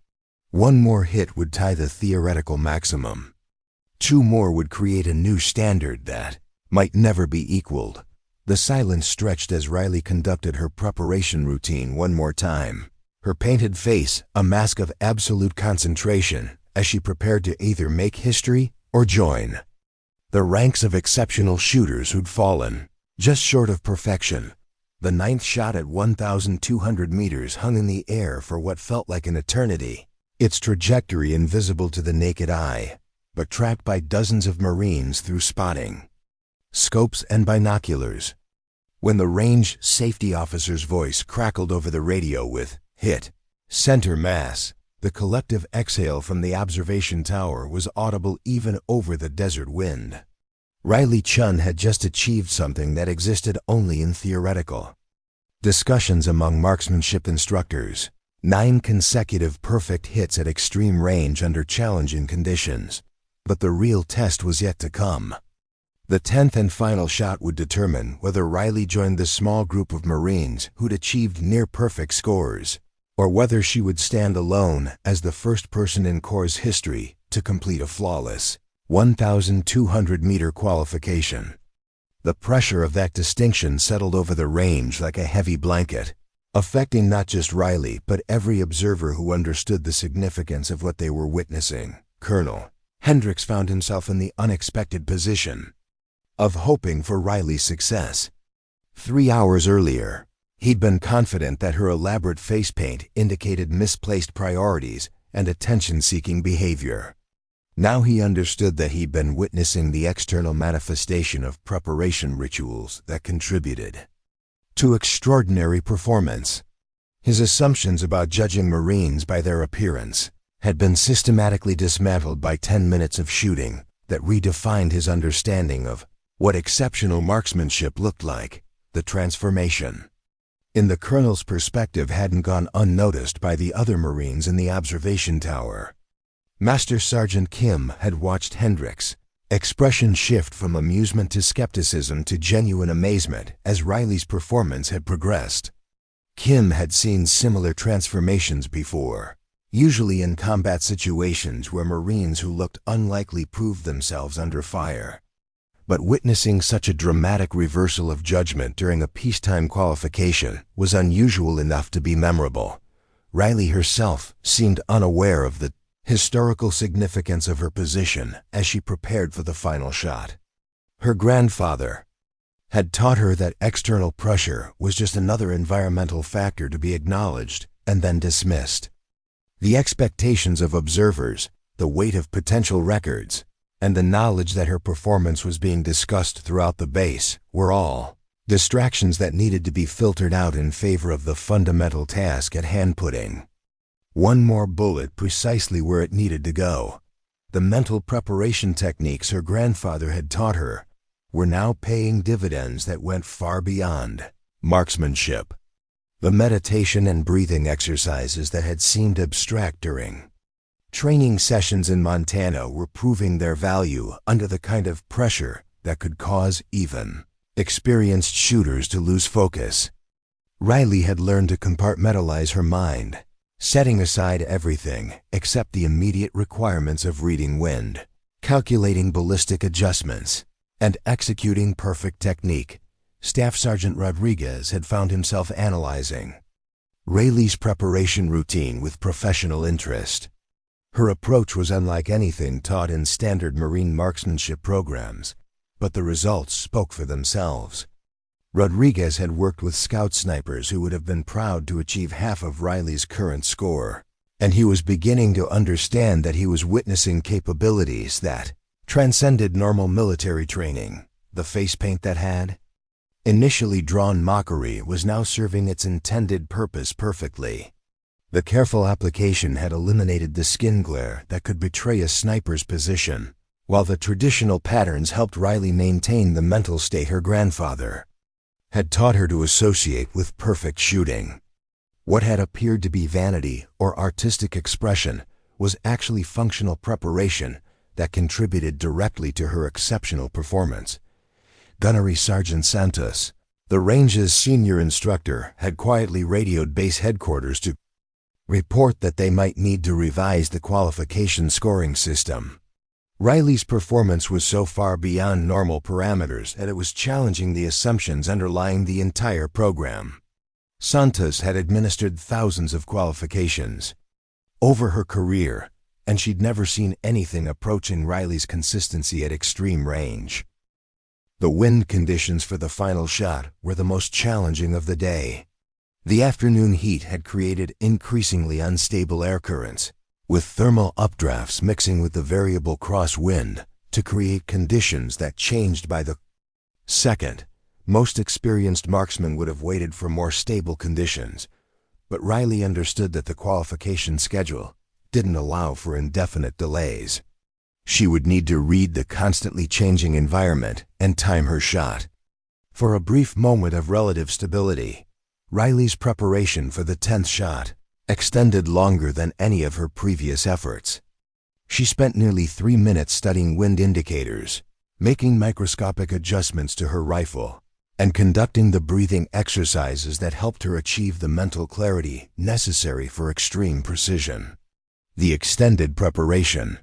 1 more hit would tie the theoretical maximum. 2 more would create a new standard that might never be equaled. The silence stretched as Riley conducted her preparation routine one more time, her painted face a mask of absolute concentration as she prepared to either make history or join the ranks of exceptional shooters who'd fallen just short of perfection. The ninth shot at 1,200 meters hung in the air for what felt like an eternity, its trajectory invisible to the naked eye, but tracked by dozens of Marines through spotting, scopes, and binoculars. When the range safety officer's voice crackled over the radio with "hit, center mass," the collective exhale from the observation tower was audible even over the desert wind. Riley Chen had just achieved something that existed only in theoretical discussions among marksmanship instructors. 9 consecutive perfect hits at extreme range under challenging conditions. But the real test was yet to come. The 10th and final shot would determine whether Riley joined the small group of Marines who'd achieved near-perfect scores, or whether she would stand alone as the first person in Corps' history to complete a flawless 1,200-meter qualification. The pressure of that distinction settled over the range like a heavy blanket, affecting not just Riley but every observer who understood the significance of what they were witnessing. Colonel Hendricks found himself in the unexpected position of hoping for Riley's success. 3 hours earlier, he'd been confident that her elaborate face paint indicated misplaced priorities and attention-seeking behavior. Now he understood that he'd been witnessing the external manifestation of preparation rituals that contributed to extraordinary performance. His assumptions about judging Marines by their appearance had been systematically dismantled by 10 minutes of shooting that redefined his understanding of what exceptional marksmanship looked like. The transformation in the colonel's perspective hadn't gone unnoticed by the other Marines in the observation tower. Master Sergeant Kim had watched Hendricks' expression shift from amusement to skepticism to genuine amazement as Riley's performance had progressed. Kim had seen similar transformations before, usually in combat situations where Marines who looked unlikely proved themselves under fire. But witnessing such a dramatic reversal of judgment during a peacetime qualification was unusual enough to be memorable. Riley herself seemed unaware of the historical significance of her position as she prepared for the final shot. Her grandfather had taught her that external pressure was just another environmental factor to be acknowledged and then dismissed. The expectations of observers, the weight of potential records, and the knowledge that her performance was being discussed throughout the base were all distractions that needed to be filtered out in favor of the fundamental task at hand, putting one more bullet precisely where it needed to go. The mental preparation techniques her grandfather had taught her were now paying dividends that went far beyond marksmanship. The meditation and breathing exercises that had seemed abstract during training sessions in Montana were proving their value under the kind of pressure that could cause even experienced shooters to lose focus. Riley had learned to compartmentalize her mind, setting aside everything except the immediate requirements of reading wind, calculating ballistic adjustments, and executing perfect technique. Staff Sergeant Rodriguez had found himself analyzing Riley's preparation routine with professional interest. Her approach was unlike anything taught in standard Marine marksmanship programs, but the results spoke for themselves. Rodriguez had worked with scout snipers who would have been proud to achieve half of Riley's current score, and he was beginning to understand that he was witnessing capabilities that transcended normal military training. The face paint that had initially drawn mockery was now serving its intended purpose perfectly. The careful application had eliminated the skin glare that could betray a sniper's position, while the traditional patterns helped Riley maintain the mental state her grandfather had taught her to associate with perfect shooting. What had appeared to be vanity or artistic expression was actually functional preparation that contributed directly to her exceptional performance. Gunnery Sergeant Santos, the range's senior instructor, had quietly radioed base headquarters to report that they might need to revise the qualification scoring system. Riley's performance was so far beyond normal parameters that it was challenging the assumptions underlying the entire program. Santos had administered thousands of qualifications over her career, and she'd never seen anything approaching Riley's consistency at extreme range. The wind conditions for the final shot were the most challenging of the day. The afternoon heat had created increasingly unstable air currents, with thermal updrafts mixing with the variable crosswind to create conditions that changed by the second. Most experienced marksmen would have waited for more stable conditions, but Riley understood that the qualification schedule didn't allow for indefinite delays. She would need to read the constantly changing environment and time her shot. For a brief moment of relative stability, Riley's preparation for the 10th shot extended longer than any of her previous efforts. She spent nearly 3 minutes studying wind indicators, making microscopic adjustments to her rifle, and conducting the breathing exercises that helped her achieve the mental clarity necessary for extreme precision. The extended preparation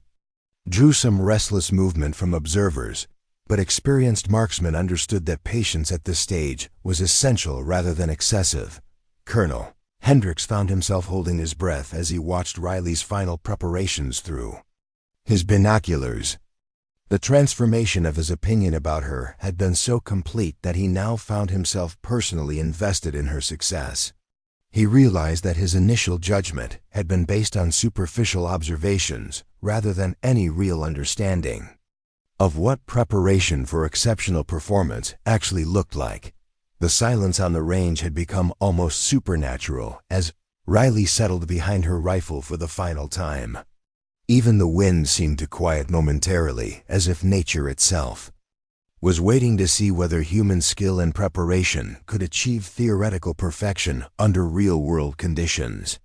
drew some restless movement from observers, but experienced marksmen understood that patience at this stage was essential rather than excessive. Colonel Hendricks found himself holding his breath as he watched Riley's final preparations through his binoculars. The transformation of his opinion about her had been so complete that he now found himself personally invested in her success. He realized that his initial judgment had been based on superficial observations rather than any real understanding of what preparation for exceptional performance actually looked like. The silence on the range had become almost supernatural as Riley settled behind her rifle for the final time. Even the wind seemed to quiet momentarily, as if nature itself was waiting to see whether human skill and preparation could achieve theoretical perfection under real-world conditions.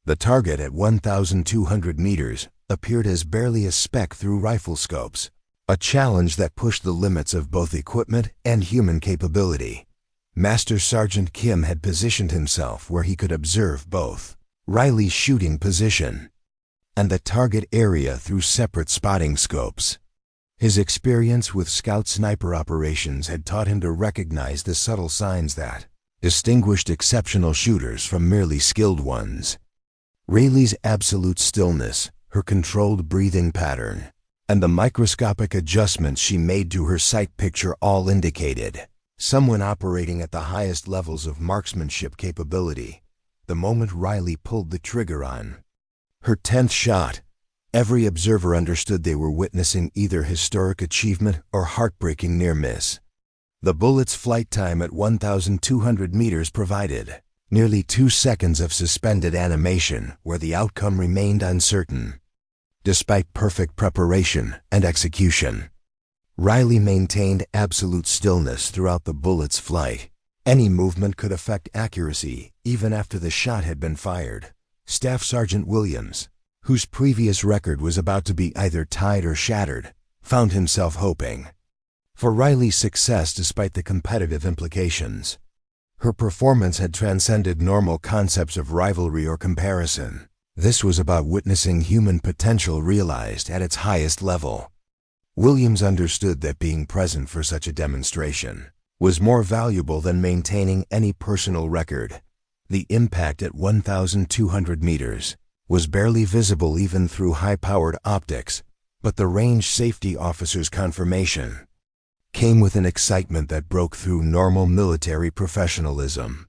The target at 1,200 meters appeared as barely a speck through rifle scopes, a challenge that pushed the limits of both equipment and human capability. Master Sergeant Kim had positioned himself where he could observe both Riley's shooting position and the target area through separate spotting scopes. His experience with scout sniper operations had taught him to recognize the subtle signs that distinguished exceptional shooters from merely skilled ones. Riley's absolute stillness, her controlled breathing pattern, and the microscopic adjustments she made to her sight picture all indicated someone operating at the highest levels of marksmanship capability. The moment Riley pulled the trigger on her 10th shot, every observer understood they were witnessing either historic achievement or heartbreaking near miss. The bullet's flight time at 1,200 meters provided nearly 2 seconds of suspended animation where the outcome remained uncertain. Despite perfect preparation and execution, Riley maintained absolute stillness throughout the bullet's flight. Any movement could affect accuracy even after the shot had been fired. Staff Sergeant Williams, whose previous record was about to be either tied or shattered, found himself hoping for Riley's success despite the competitive implications. Her performance had transcended normal concepts of rivalry or comparison. This was about witnessing human potential realized at its highest level. Williams understood that being present for such a demonstration was more valuable than maintaining any personal record. The impact at 1,200 meters was barely visible even through high-powered optics, but the range safety officer's confirmation came with an excitement that broke through normal military professionalism.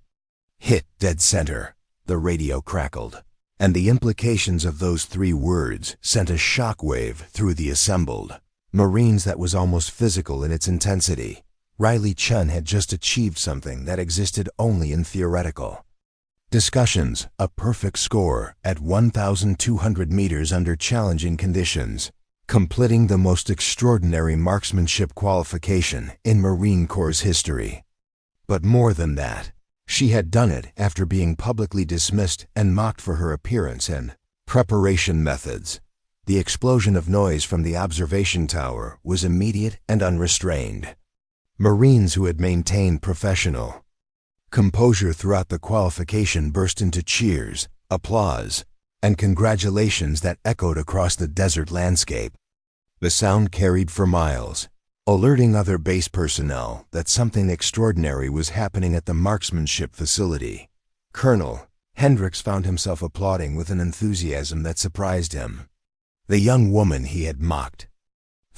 Hit dead center, the radio crackled, and the implications of those 3 words sent a shockwave through the assembled Marines that was almost physical in its intensity. Riley Chen had just achieved something that existed only in theoretical discussions, a perfect score at 1,200 meters under challenging conditions, completing the most extraordinary marksmanship qualification in Marine Corps history. But more than that, she had done it after being publicly dismissed and mocked for her appearance and preparation methods. The explosion of noise from the observation tower was immediate and unrestrained. Marines who had maintained professional composure throughout the qualification burst into cheers, applause, and congratulations that echoed across the desert landscape. The sound carried for miles, alerting other base personnel that something extraordinary was happening at the marksmanship facility. Colonel Hendricks found himself applauding with an enthusiasm that surprised him. The young woman he had mocked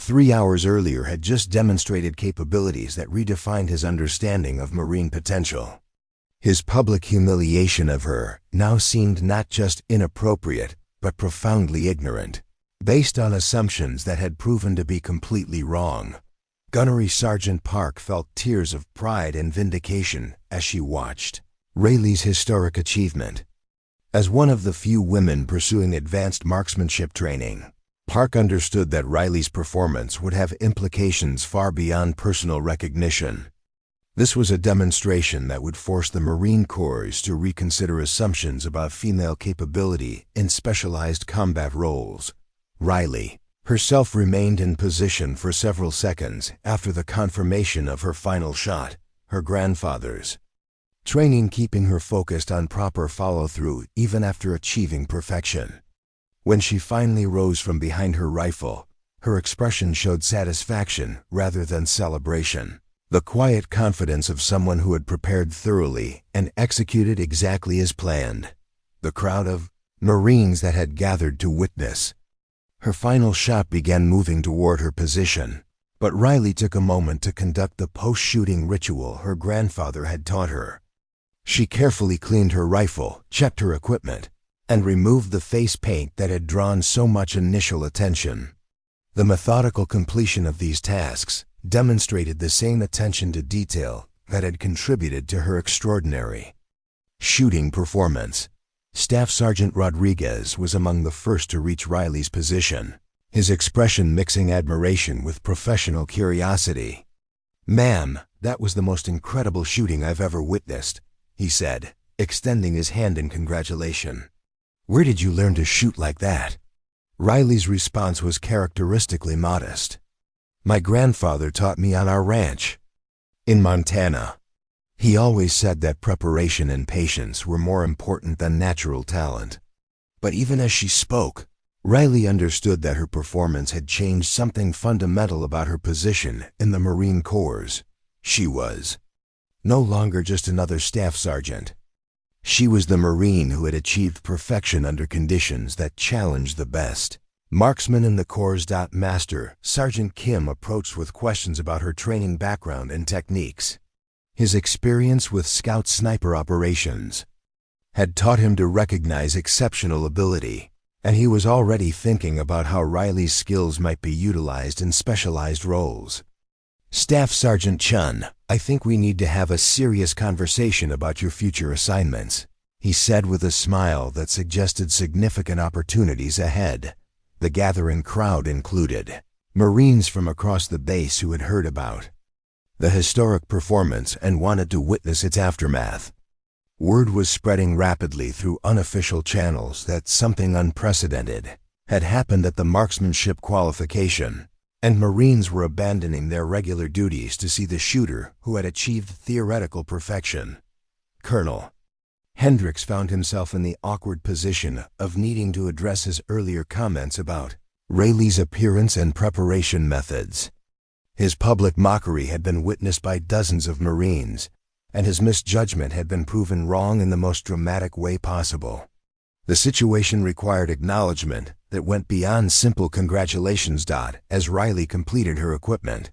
3 hours earlier had just demonstrated capabilities that redefined his understanding of Marine potential. His public humiliation of her now seemed not just inappropriate, but profoundly ignorant, based on assumptions that had proven to be completely wrong. Gunnery Sergeant Park felt tears of pride and vindication as she watched Riley's historic achievement. As one of the few women pursuing advanced marksmanship training, Park understood that Riley's performance would have implications far beyond personal recognition. This was a demonstration that would force the Marine Corps to reconsider assumptions about female capability in specialized combat roles. Riley herself remained in position for several seconds after the confirmation of her final shot, her grandfather's. Training keeping her focused on proper follow-through even after achieving perfection. When she finally rose from behind her rifle, her expression showed satisfaction rather than celebration. The quiet confidence of someone who had prepared thoroughly and executed exactly as planned. The crowd of Marines that had gathered to witness her final shot began moving toward her position, but Riley took a moment to conduct the post-shooting ritual her grandfather had taught her. She carefully cleaned her rifle, checked her equipment, and removed the face paint that had drawn so much initial attention. The methodical completion of these tasks demonstrated the same attention to detail that had contributed to her extraordinary shooting performance. Staff Sergeant Rodriguez was among the first to reach Riley's position, his expression mixing admiration with professional curiosity. "Ma'am, that was the most incredible shooting I've ever witnessed," he said, extending his hand in congratulation. "Where did you learn to shoot like that?" Riley's response was characteristically modest. "My grandfather taught me on our ranch in Montana. He always said that preparation and patience were more important than natural talent." But even as she spoke, Riley understood that her performance had changed something fundamental about her position in the Marine Corps. She was no longer just another staff sergeant. She was the Marine who had achieved perfection under conditions that challenged the best. Marksman in the Corps. Master Sergeant Kim approached with questions about her training background and techniques. His experience with scout sniper operations had taught him to recognize exceptional ability, and he was already thinking about how Riley's skills might be utilized in specialized roles. "Staff Sergeant Chen, I think we need to have a serious conversation about your future assignments," he said with a smile that suggested significant opportunities ahead. The gathering crowd included Marines from across the base who had heard about the historic performance and wanted to witness its aftermath. Word was spreading rapidly through unofficial channels that something unprecedented had happened at the marksmanship qualification, and Marines were abandoning their regular duties to see the shooter who had achieved theoretical perfection. Colonel Hendricks found himself in the awkward position of needing to address his earlier comments about Riley's appearance and preparation methods. His public mockery had been witnessed by dozens of Marines, and his misjudgment had been proven wrong in the most dramatic way possible. The situation required acknowledgement that went beyond simple congratulations. As Riley completed her equipment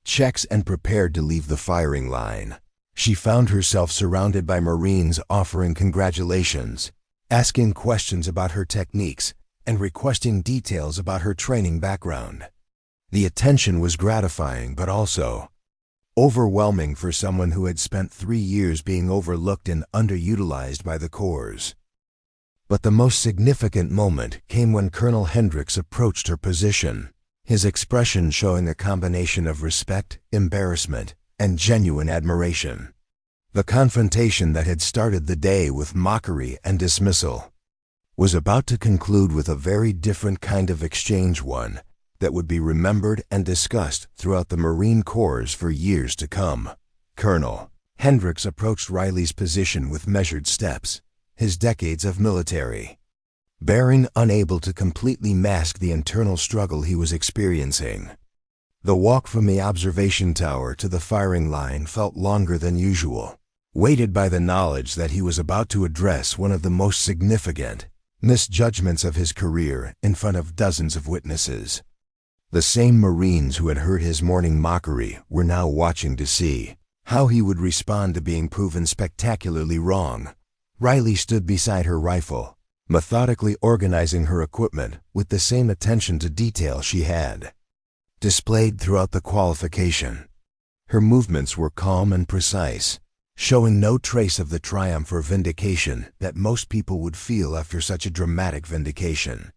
checks and prepared to leave the firing line, she found herself surrounded by Marines offering congratulations, asking questions about her techniques, and requesting details about her training background. The attention was gratifying but also overwhelming for someone who had spent 3 years being overlooked and underutilized by the Corps. But the most significant moment came when Colonel Hendricks approached her position, his expression showing a combination of respect, embarrassment, and genuine admiration. The confrontation that had started the day with mockery and dismissal was about to conclude with a very different kind of exchange, one that would be remembered and discussed throughout the Marine Corps for years to come. Colonel Hendricks approached Riley's position with measured steps, his decades of military bearing unable to completely mask the internal struggle he was experiencing. The walk from the observation tower to the firing line felt longer than usual, weighted by the knowledge that he was about to address one of the most significant misjudgments of his career in front of dozens of witnesses. The same Marines who had heard his morning mockery were now watching to see how he would respond to being proven spectacularly wrong. Riley stood beside her rifle, methodically organizing her equipment with the same attention to detail she had displayed throughout the qualification. Her movements were calm and precise, showing no trace of the triumph or vindication that most people would feel after such a dramatic vindication.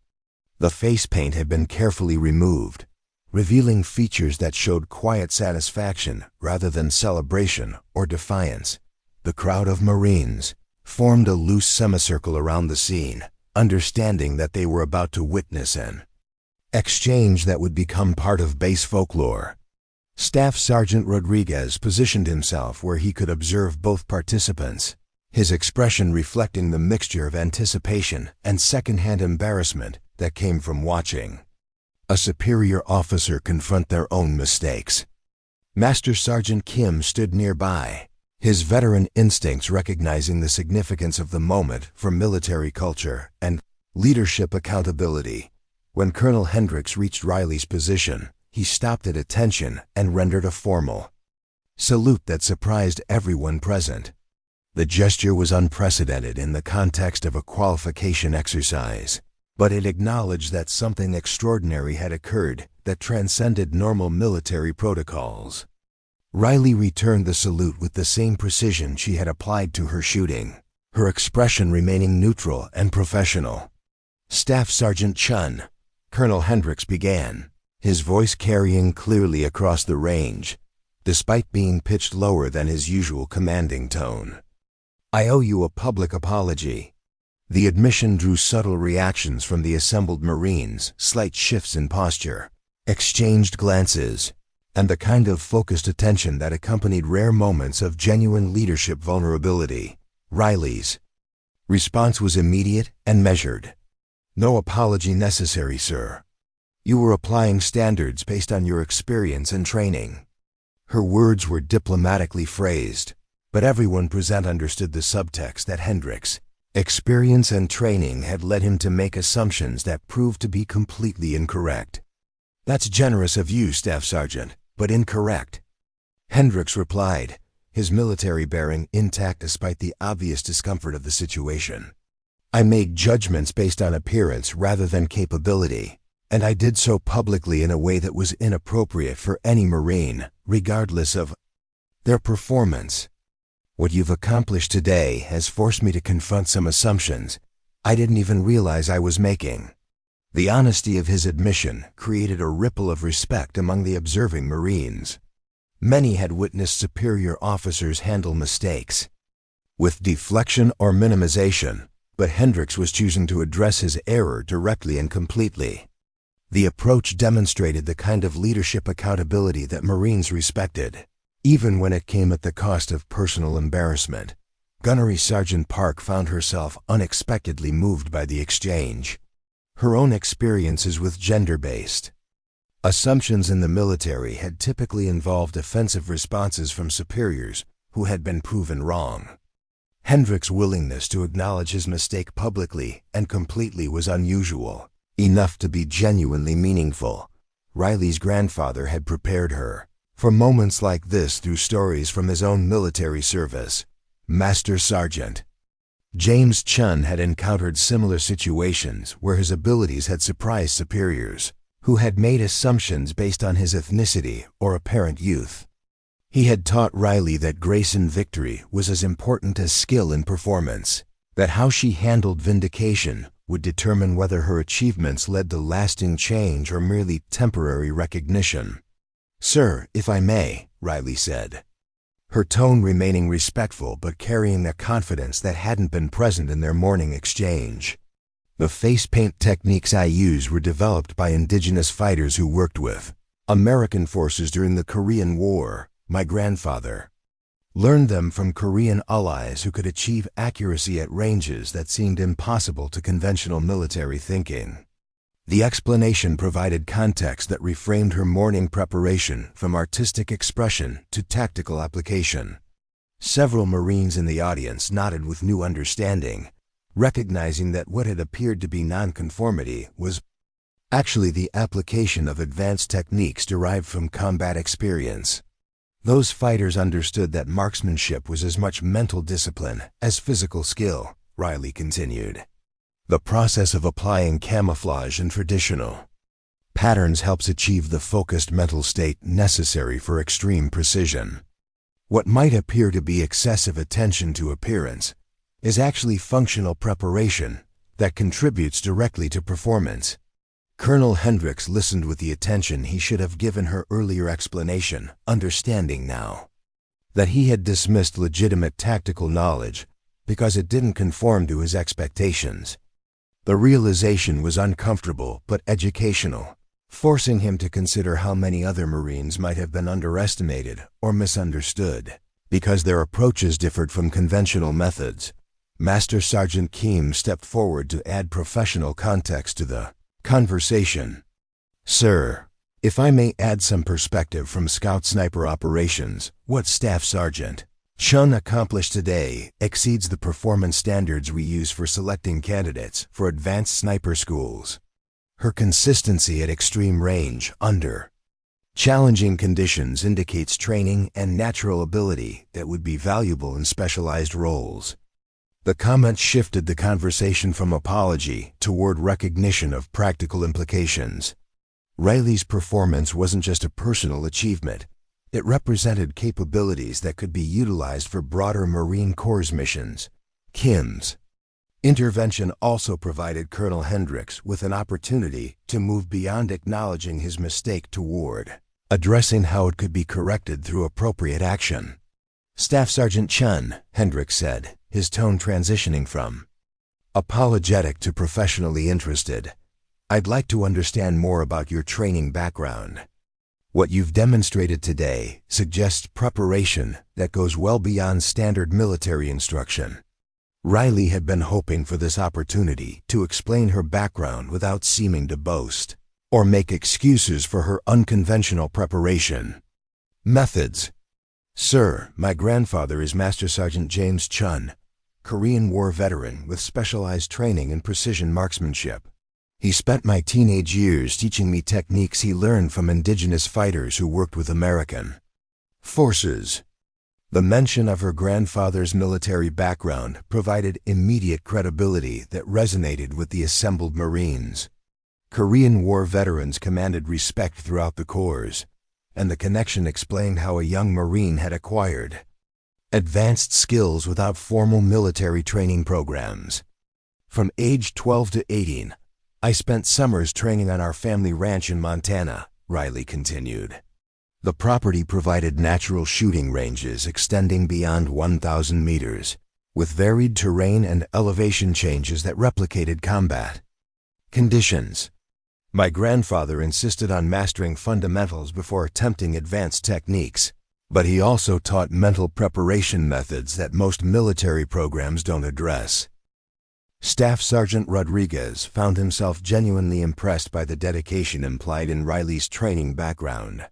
The face paint had been carefully removed, revealing features that showed quiet satisfaction rather than celebration or defiance. The crowd of Marines formed a loose semicircle around the scene, understanding that they were about to witness an exchange that would become part of base folklore. Staff Sergeant Rodriguez positioned himself where he could observe both participants, his expression reflecting the mixture of anticipation and secondhand embarrassment that came from watching a superior officer confront their own mistakes. Master Sergeant Kim stood nearby, his veteran instincts recognizing the significance of the moment for military culture and leadership accountability. When Colonel Hendricks reached Riley's position, he stopped at attention and rendered a formal salute that surprised everyone present. The gesture was unprecedented in the context of a qualification exercise, but it acknowledged that something extraordinary had occurred that transcended normal military protocols. Riley returned the salute with the same precision she had applied to her shooting, her expression remaining neutral and professional. "Staff Sergeant Chen," Colonel Hendricks began, his voice carrying clearly across the range, despite being pitched lower than his usual commanding tone. "I owe you a public apology." The admission drew subtle reactions from the assembled Marines, slight shifts in posture, exchanged glances, and the kind of focused attention that accompanied rare moments of genuine leadership vulnerability. Riley's response was immediate and measured. "No apology necessary, sir. You were applying standards based on your experience and training." Her words were diplomatically phrased, but everyone present understood the subtext that Hendricks' experience and training had led him to make assumptions that proved to be completely incorrect. "That's generous of you, Staff Sergeant, but incorrect," Hendricks replied, his military bearing intact despite the obvious discomfort of the situation. "I made judgments based on appearance rather than capability, and I did so publicly in a way that was inappropriate for any Marine, regardless of their performance. What you've accomplished today has forced me to confront some assumptions I didn't even realize I was making." The honesty of his admission created a ripple of respect among the observing Marines. Many had witnessed superior officers handle mistakes with deflection or minimization, but Hendricks was choosing to address his error directly and completely. The approach demonstrated the kind of leadership accountability that Marines respected, even when it came at the cost of personal embarrassment. Gunnery Sergeant Park found herself unexpectedly moved by the exchange. Her own experiences with gender-based assumptions in the military had typically involved offensive responses from superiors who had been proven wrong. Hendricks' willingness to acknowledge his mistake publicly and completely was unusual, enough to be genuinely meaningful. Riley's grandfather had prepared her for moments like this through stories from his own military service. Master Sergeant James Chen had encountered similar situations where his abilities had surprised superiors who had made assumptions based on his ethnicity or apparent youth. He had taught Riley that grace in victory was as important as skill in performance, that how she handled vindication would determine whether her achievements led to lasting change or merely temporary recognition. "Sir, if I may," Riley said, her tone remaining respectful but carrying a confidence that hadn't been present in their morning exchange. "The face paint techniques I use were developed by indigenous fighters who worked with American forces during the Korean War. My grandfather learned them from Korean allies who could achieve accuracy at ranges that seemed impossible to conventional military thinking." The explanation provided context that reframed her morning preparation from artistic expression to tactical application. Several Marines in the audience nodded with new understanding, recognizing that what had appeared to be nonconformity was actually the application of advanced techniques derived from combat experience. Those fighters understood that marksmanship was as much mental discipline as physical skill, Riley continued. The process of applying camouflage and traditional patterns helps achieve the focused mental state necessary for extreme precision. What might appear to be excessive attention to appearance is actually functional preparation that contributes directly to performance. Colonel Hendricks listened with the attention he should have given her earlier explanation, understanding now that he had dismissed legitimate tactical knowledge because it didn't conform to his expectations. The realization was uncomfortable but educational, forcing him to consider how many other Marines might have been underestimated or misunderstood because their approaches differed from conventional methods. Master Sergeant Keem stepped forward to add professional context to the conversation. Sir, if I may add some perspective from Scout Sniper operations, what Staff Sergeant Chen accomplished today exceeds the performance standards we use for selecting candidates for advanced sniper schools. Her consistency at extreme range under challenging conditions indicates training and natural ability that would be valuable in specialized roles. The comment shifted the conversation from apology toward recognition of practical implications. Riley's performance wasn't just a personal achievement. It represented capabilities that could be utilized for broader Marine Corps missions. Kim's intervention also provided Colonel Hendricks with an opportunity to move beyond acknowledging his mistake toward addressing how it could be corrected through appropriate action. Staff Sergeant Chen, Hendricks said, his tone transitioning from apologetic to professionally interested. I'd like to understand more about your training background. What you've demonstrated today suggests preparation that goes well beyond standard military instruction. Riley had been hoping for this opportunity to explain her background without seeming to boast or make excuses for her unconventional preparation. Methods. Sir, my grandfather is Master Sergeant James Chun, Korean War veteran with specialized training in precision marksmanship. He spent my teenage years teaching me techniques he learned from indigenous fighters who worked with American forces. The mention of her grandfather's military background provided immediate credibility that resonated with the assembled Marines. Korean War veterans commanded respect throughout the Corps, and the connection explained how a young Marine had acquired advanced skills without formal military training programs. From age 12 to 18, I spent summers training on our family ranch in Montana, Riley continued. The property provided natural shooting ranges extending beyond 1,000 meters, with varied terrain and elevation changes that replicated combat conditions. My grandfather insisted on mastering fundamentals before attempting advanced techniques, but he also taught mental preparation methods that most military programs don't address. Staff Sergeant Rodriguez found himself genuinely impressed by the dedication implied in Riley's training background.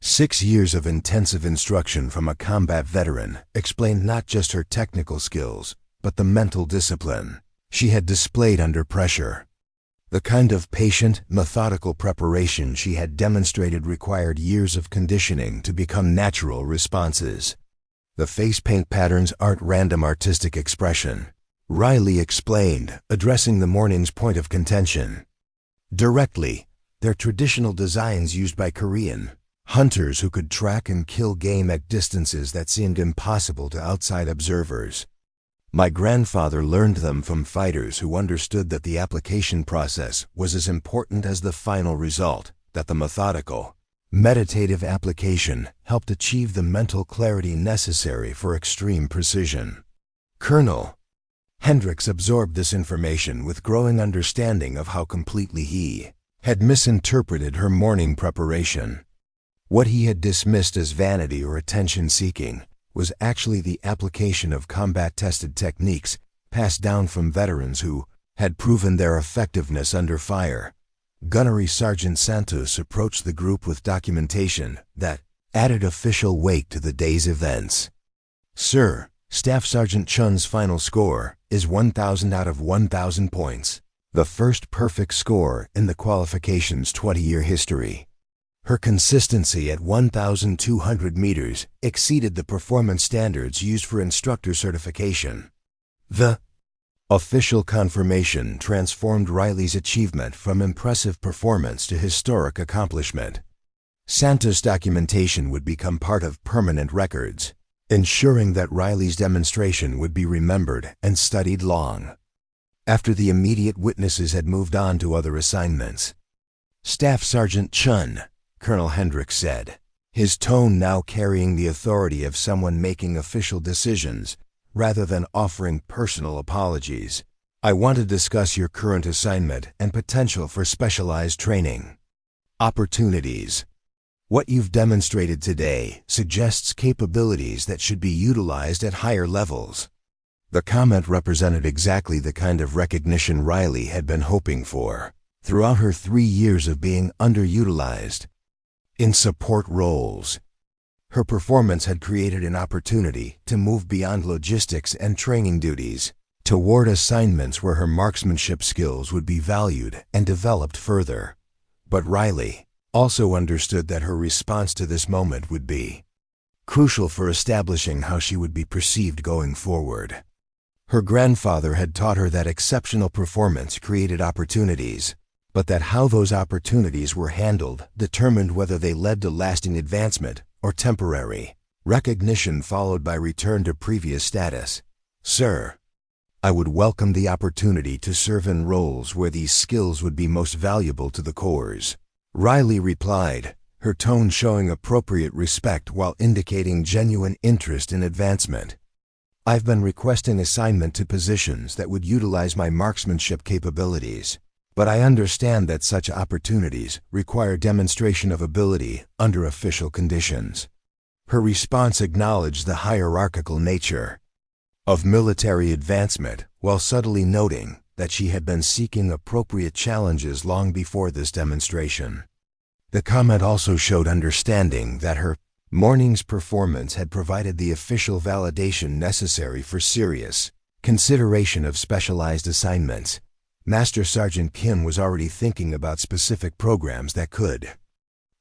6 years of intensive instruction from a combat veteran explained not just her technical skills, but the mental discipline she had displayed under pressure. The kind of patient, methodical preparation she had demonstrated required years of conditioning to become natural responses. The face paint patterns aren't random artistic expression, Riley explained, addressing the morning's point of contention. Directly, they're traditional designs used by Korean hunters who could track and kill game at distances that seemed impossible to outside observers. My grandfather learned them from fighters who understood that the application process was as important as the final result, that the methodical, meditative application helped achieve the mental clarity necessary for extreme precision. Colonel Hendricks absorbed this information with growing understanding of how completely he had misinterpreted her morning preparation. What he had dismissed as vanity or attention-seeking was actually the application of combat-tested techniques passed down from veterans who had proven their effectiveness under fire. Gunnery Sergeant Santos approached the group with documentation that added official weight to the day's events. Sir, Staff Sergeant Chun's final score is 1,000 out of 1,000 points. the first perfect score in the qualification's 20-year history. Her consistency at 1,200 meters exceeded the performance standards used for instructor certification. The official confirmation transformed Riley's achievement from impressive performance to historic accomplishment. Santa's documentation would become part of permanent records, ensuring that Riley's demonstration would be remembered and studied long after the immediate witnesses had moved on to other assignments. Staff Sergeant Chen, Colonel Hendricks said, his tone now carrying the authority of someone making official decisions rather than offering personal apologies. I want to discuss your current assignment and potential for specialized training opportunities. What you've demonstrated today suggests capabilities that should be utilized at higher levels. The comment represented exactly the kind of recognition Riley had been hoping for throughout her 3 years of being underutilized in support roles. Her performance had created an opportunity to move beyond logistics and training duties toward assignments where her marksmanship skills would be valued and developed further. But Riley also understood that her response to this moment would be crucial for establishing how she would be perceived going forward. Her grandfather had taught her that exceptional performance created opportunities, but that how those opportunities were handled determined whether they led to lasting advancement or temporary recognition followed by return to previous status. Sir, I would welcome the opportunity to serve in roles where these skills would be most valuable to the Corps. Riley replied, her tone showing appropriate respect while indicating genuine interest in advancement. I've been requesting assignment to positions that would utilize my marksmanship capabilities, but I understand that such opportunities require demonstration of ability under official conditions. Her response acknowledged the hierarchical nature of military advancement while subtly noting that she had been seeking appropriate challenges long before this demonstration. The comment also showed understanding that her morning's performance had provided the official validation necessary for serious consideration of specialized assignments. Master Sergeant Kim was already thinking about specific programs that could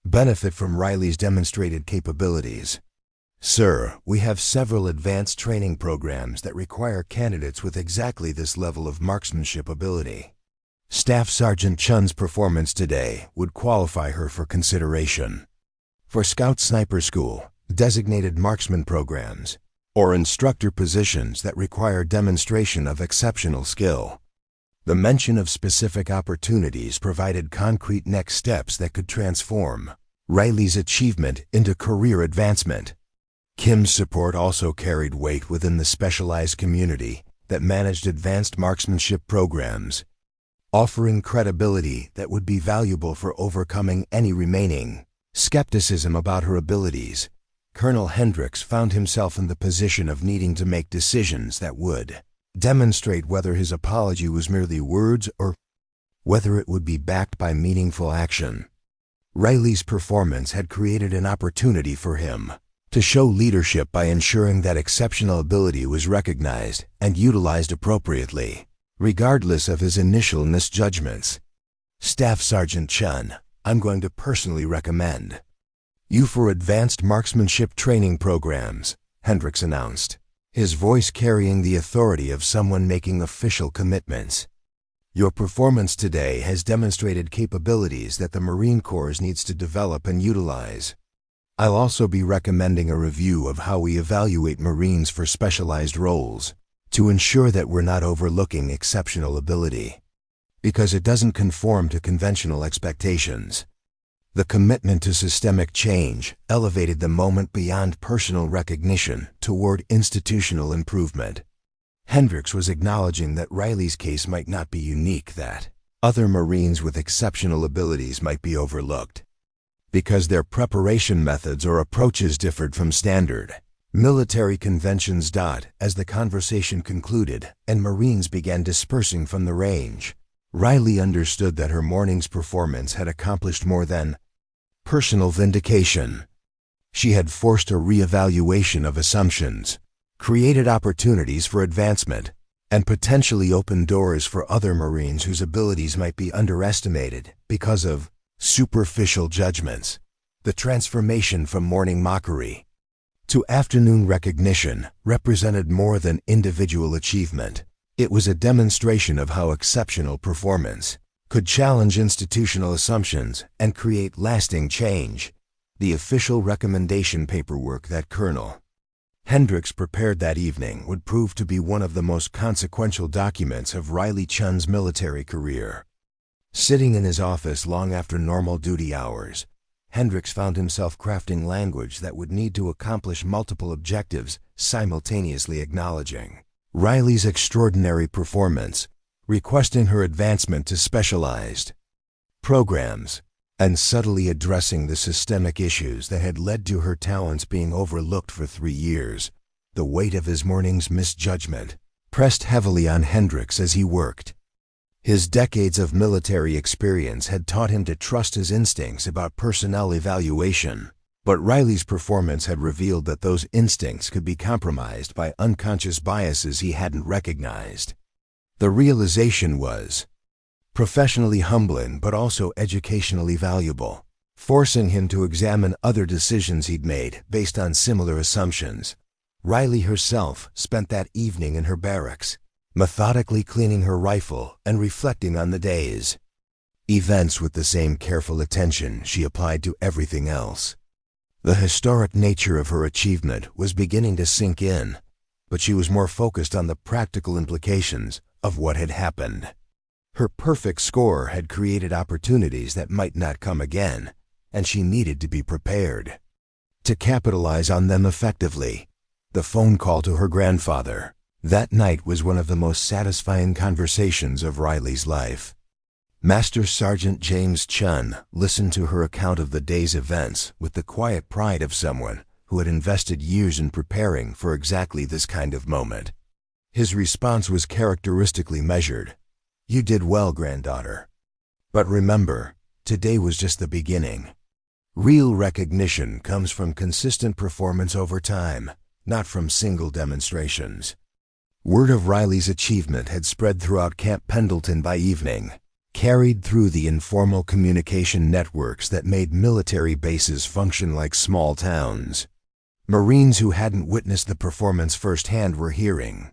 benefit from Riley's demonstrated capabilities. Sir, we have several advanced training programs that require candidates with exactly this level of marksmanship ability. Staff Sergeant Chen's performance today would qualify her for consideration for Scout Sniper School, designated marksman programs, or instructor positions that require demonstration of exceptional skill. The mention of specific opportunities provided concrete next steps that could transform Riley's achievement into career advancement. Kim's support also carried weight within the specialized community that managed advanced marksmanship programs, offering credibility that would be valuable for overcoming any remaining skepticism about her abilities. Colonel Hendricks found himself in the position of needing to make decisions that would demonstrate whether his apology was merely words or whether it would be backed by meaningful action. Riley's performance had created an opportunity for him to show leadership by ensuring that exceptional ability was recognized and utilized appropriately, regardless of his initial misjudgments. Staff Sergeant Chen, I'm going to personally recommend you for advanced marksmanship training programs, Hendricks announced, his voice carrying the authority of someone making official commitments. Your performance today has demonstrated capabilities that the Marine Corps needs to develop and utilize. I'll also be recommending a review of how we evaluate Marines for specialized roles to ensure that we're not overlooking exceptional ability because it doesn't conform to conventional expectations. The commitment to systemic change elevated the moment beyond personal recognition toward institutional improvement. Hendricks was acknowledging that Riley's case might not be unique, that other Marines with exceptional abilities might be overlooked because their preparation methods or approaches differed from standard military conventions. As the conversation concluded and Marines began dispersing from the range, Riley understood that her morning's performance had accomplished more than personal vindication. She had forced a reevaluation of assumptions, created opportunities for advancement, and potentially open doors for other Marines whose abilities might be underestimated because of superficial judgments. The transformation from morning mockery to afternoon recognition represented more than individual achievement. It was a demonstration of how exceptional performance could challenge institutional assumptions and create lasting change. The official recommendation paperwork that Colonel Hendricks prepared that evening would prove to be one of the most consequential documents of Riley Chen's military career. Sitting in his office long after normal duty hours, Hendricks found himself crafting language that would need to accomplish multiple objectives, simultaneously acknowledging Riley's extraordinary performance, requesting her advancement to specialized programs, and subtly addressing the systemic issues that had led to her talents being overlooked for 3 years. The weight of his morning's misjudgment pressed heavily on Hendricks as he worked. His decades of military experience had taught him to trust his instincts about personnel evaluation, but Riley's performance had revealed that those instincts could be compromised by unconscious biases he hadn't recognized. The realization was professionally humbling but also educationally valuable, forcing him to examine other decisions he'd made based on similar assumptions. Riley herself spent that evening in her barracks, methodically cleaning her rifle and reflecting on the day's events with the same careful attention she applied to everything else. The historic nature of her achievement was beginning to sink in, but she was more focused on the practical implications of what had happened. Her perfect score had created opportunities that might not come again, and she needed to be prepared to capitalize on them effectively. The phone call to her grandfather that night was one of the most satisfying conversations of Riley's life. Master Sergeant James Chen listened to her account of the day's events with the quiet pride of someone who had invested years in preparing for exactly this kind of moment. His response was characteristically measured. "You did well, granddaughter. But remember, today was just the beginning. Real recognition comes from consistent performance over time, not from single demonstrations." Word of Riley's achievement had spread throughout Camp Pendleton by evening, carried through the informal communication networks that made military bases function like small towns. Marines who hadn't witnessed the performance firsthand were hearing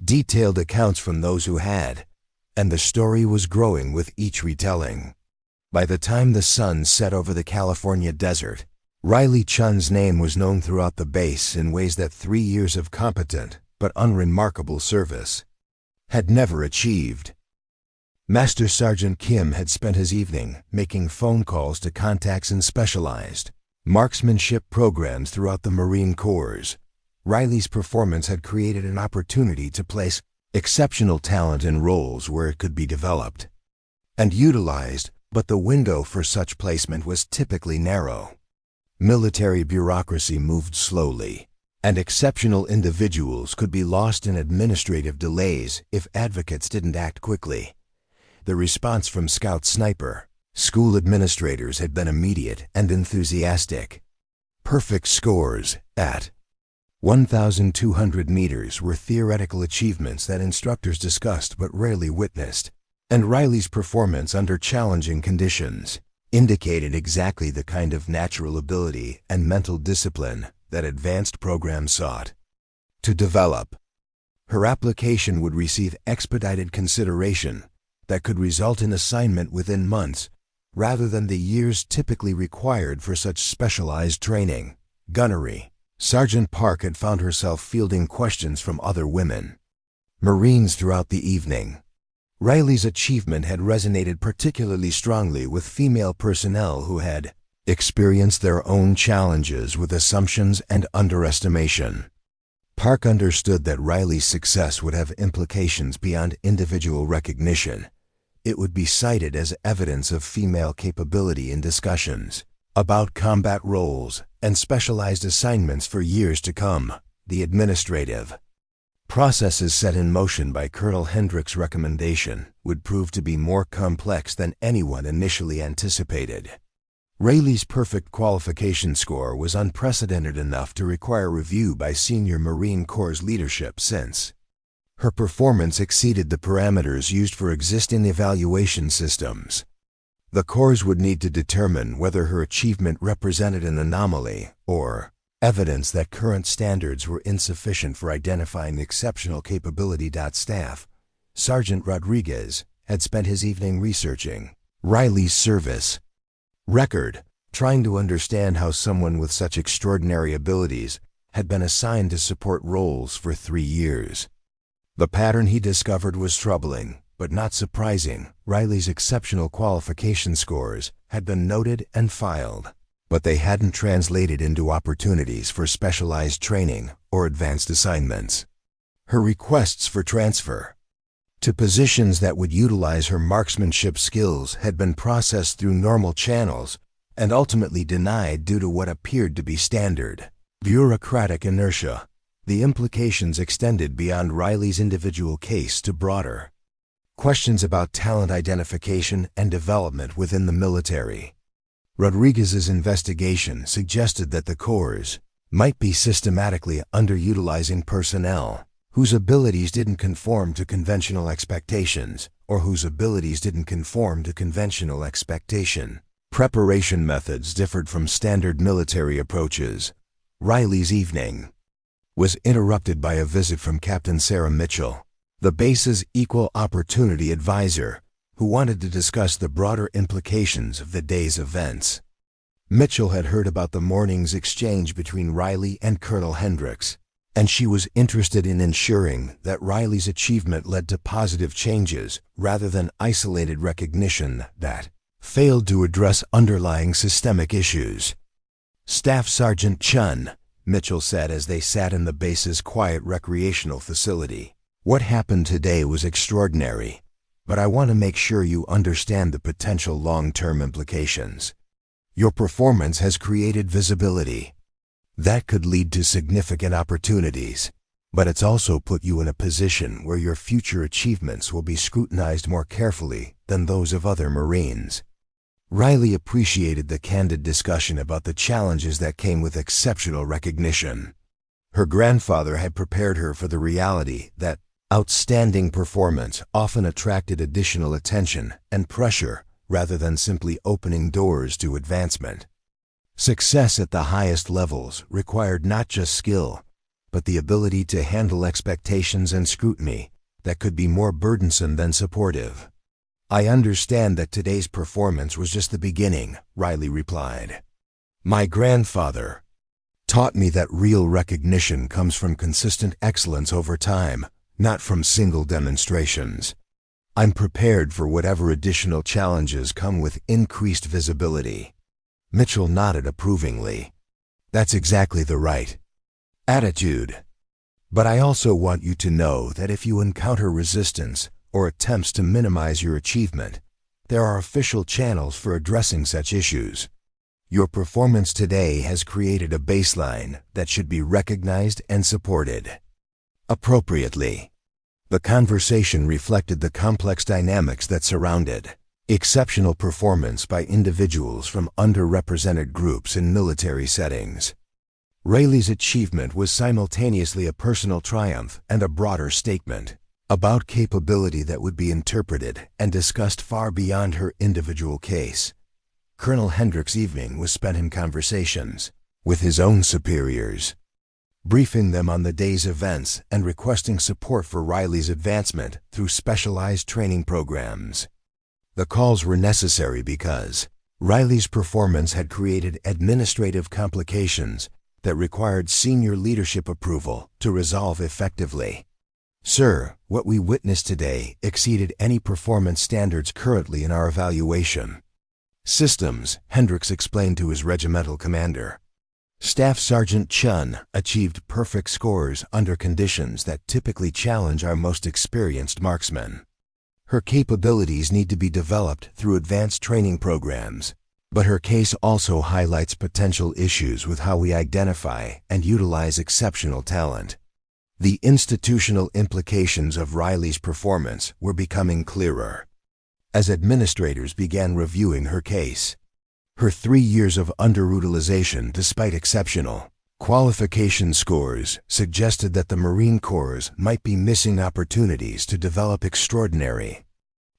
detailed accounts from those who had, and the story was growing with each retelling. By the time the sun set over the California desert, Riley Chen's name was known throughout the base in ways that 3 years of competent but unremarkable service had never achieved. Master Sergeant Kim had spent his evening making phone calls to contacts in specialized marksmanship programs throughout the Marine Corps. Riley's performance had created an opportunity to place exceptional talent in roles where it could be developed and utilized, but the window for such placement was typically narrow. Military bureaucracy moved slowly, and exceptional individuals could be lost in administrative delays if advocates didn't act quickly. The response from Scout Sniper school administrators had been immediate and enthusiastic. Perfect scores at 1,200 meters were theoretical achievements that instructors discussed but rarely witnessed, and Riley's performance under challenging conditions indicated exactly the kind of natural ability and mental discipline that advanced programs sought to develop. Her application would receive expedited consideration that could result in assignment within months, rather than the years typically required for such specialized training. Gunnery. Sergeant Park had found herself fielding questions from other women Marines throughout the evening. Riley's achievement had resonated particularly strongly with female personnel who had experienced their own challenges with assumptions and underestimation. Park understood that Riley's success would have implications beyond individual recognition. It would be cited as evidence of female capability in discussions about combat roles and specialized assignments for years to come. The administrative processes set in motion by Colonel Hendricks' recommendation would prove to be more complex than anyone initially anticipated. Riley's perfect qualification score was unprecedented enough to require review by senior Marine Corps leadership since Her performance exceeded the parameters used for existing evaluation systems. The Corps would need to determine whether her achievement represented an anomaly or evidence that current standards were insufficient for identifying exceptional capability. Staff Sergeant Rodriguez had spent his evening researching Riley's service record, trying to understand how someone with such extraordinary abilities had been assigned to support roles for 3 years. The pattern he discovered was troubling, but not surprising. Riley's exceptional qualification scores had been noted and filed, but they hadn't translated into opportunities for specialized training or advanced assignments. Her requests for transfer to positions that would utilize her marksmanship skills had been processed through normal channels and ultimately denied due to what appeared to be standard bureaucratic inertia. The implications extended beyond Riley's individual case to broader questions about talent identification and development within the military. Rodriguez's investigation suggested that the Corps might be systematically underutilizing personnel whose abilities didn't conform to conventional expectations, or whose abilities didn't conform to conventional expectation. Preparation methods differed from standard military approaches. Riley's evening was interrupted by a visit from Captain Sarah Mitchell, the base's equal opportunity advisor, who wanted to discuss the broader implications of the day's events. Mitchell had heard about the morning's exchange between Riley and Colonel Hendricks, and she was interested in ensuring that Riley's achievement led to positive changes rather than isolated recognition that failed to address underlying systemic issues. Staff Sergeant Chen, Mitchell said as they sat in the base's quiet recreational facility, "What happened today was extraordinary, but I want to make sure you understand the potential long-term implications. Your performance has created visibility. That could lead to significant opportunities, but it's also put you in a position where your future achievements will be scrutinized more carefully than those of other Marines." Riley appreciated the candid discussion about the challenges that came with exceptional recognition. Her grandfather had prepared her for the reality that outstanding performance often attracted additional attention and pressure rather than simply opening doors to advancement. Success at the highest levels required not just skill, but the ability to handle expectations and scrutiny that could be more burdensome than supportive. "I understand that today's performance was just the beginning," Riley replied. "My grandfather taught me that real recognition comes from consistent excellence over time, not from single demonstrations. I'm prepared for whatever additional challenges come with increased visibility." Mitchell nodded approvingly. "That's exactly the right attitude. But I also want you to know that if you encounter resistance or attempts to minimize your achievement, there are official channels for addressing such issues. Your performance today has created a baseline that should be recognized and supported appropriately." The conversation reflected the complex dynamics that surrounded exceptional performance by individuals from underrepresented groups in military settings. Riley's achievement was simultaneously a personal triumph and a broader statement about capability that would be interpreted and discussed far beyond her individual case. Colonel Hendricks' evening was spent in conversations with his own superiors, briefing them on the day's events and requesting support for Riley's advancement through specialized training programs. The calls were necessary because Riley's performance had created administrative complications that required senior leadership approval to resolve effectively. "Sir, what we witnessed today exceeded any performance standards currently in our evaluation systems," Hendricks explained to his regimental commander. "Staff Sergeant Chen achieved perfect scores under conditions that typically challenge our most experienced marksmen. Her capabilities need to be developed through advanced training programs, but her case also highlights potential issues with how we identify and utilize exceptional talent." The institutional implications of Riley's performance were becoming clearer as administrators began reviewing her case. Her 3 years of underutilization, despite exceptional Qualification scores suggested that the Marine Corps might be missing opportunities to develop extraordinary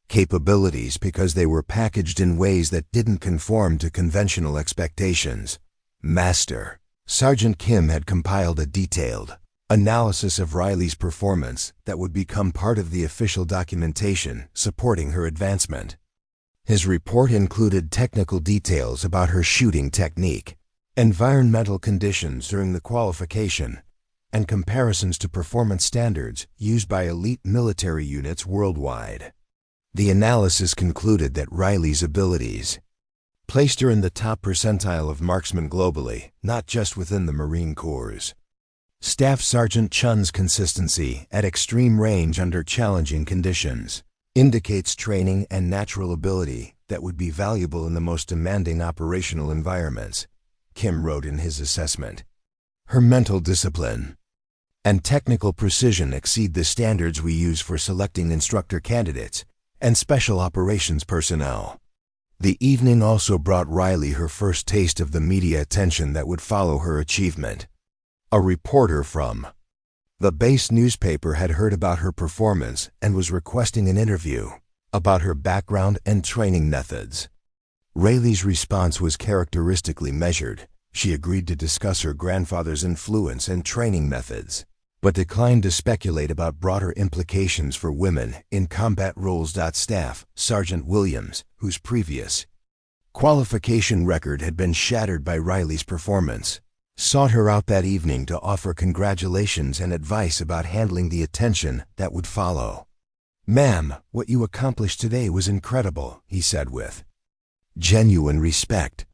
capabilities because they were packaged in ways that didn't conform to conventional expectations. Master Sergeant Kim had compiled a detailed analysis of Riley's performance that would become part of the official documentation supporting her advancement. His report included technical details about her shooting technique, environmental conditions during the qualification, and comparisons to performance standards used by elite military units worldwide. The analysis concluded that Riley's abilities placed her in the top percentile of marksmen globally, not just within the Marine Corps. Staff Sergeant Chen's consistency at extreme range under challenging conditions indicates training and natural ability that would be valuable in the most demanding operational environments, Kim wrote in his assessment. Her mental discipline and technical precision exceed the standards we use for selecting instructor candidates and special operations personnel. The evening also brought Riley her first taste of the media attention that would follow her achievement. A reporter from the base newspaper had heard about her performance and was requesting an interview about her background and training methods. Riley's response was characteristically measured. She agreed to discuss her grandfather's influence and training methods, but declined to speculate about broader implications for women in combat roles. Staff Sergeant Williams, whose previous qualification record had been shattered by Riley's performance, sought her out that evening to offer congratulations and advice about handling the attention that would follow. "Ma'am, what you accomplished today was incredible," he said with genuine respect.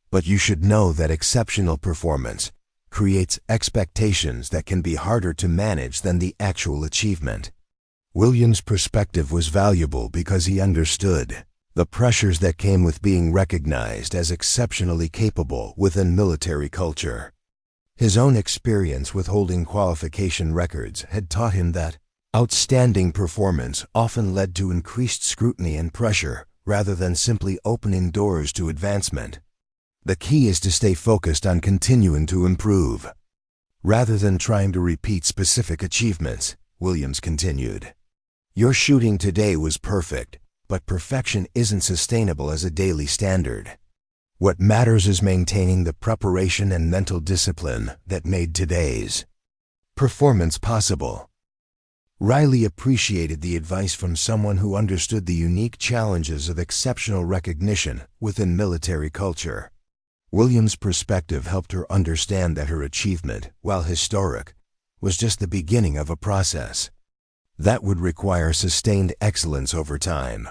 "But you should know that exceptional performance creates expectations that can be harder to manage than the actual achievement." Williams' perspective was valuable because he understood the pressures that came with being recognized as exceptionally capable within military culture. His own experience with holding qualification records had taught him that outstanding performance often led to increased scrutiny and pressure rather than simply opening doors to advancement. The key is to stay focused on continuing to improve, rather than trying to repeat specific achievements, Williams continued. "Your shooting today was perfect, but perfection isn't sustainable as a daily standard. What matters is maintaining the preparation and mental discipline that made today's performance possible." Riley appreciated the advice from someone who understood the unique challenges of exceptional recognition within military culture. Williams' perspective helped her understand that her achievement, while historic, was just the beginning of a process that would require sustained excellence over time.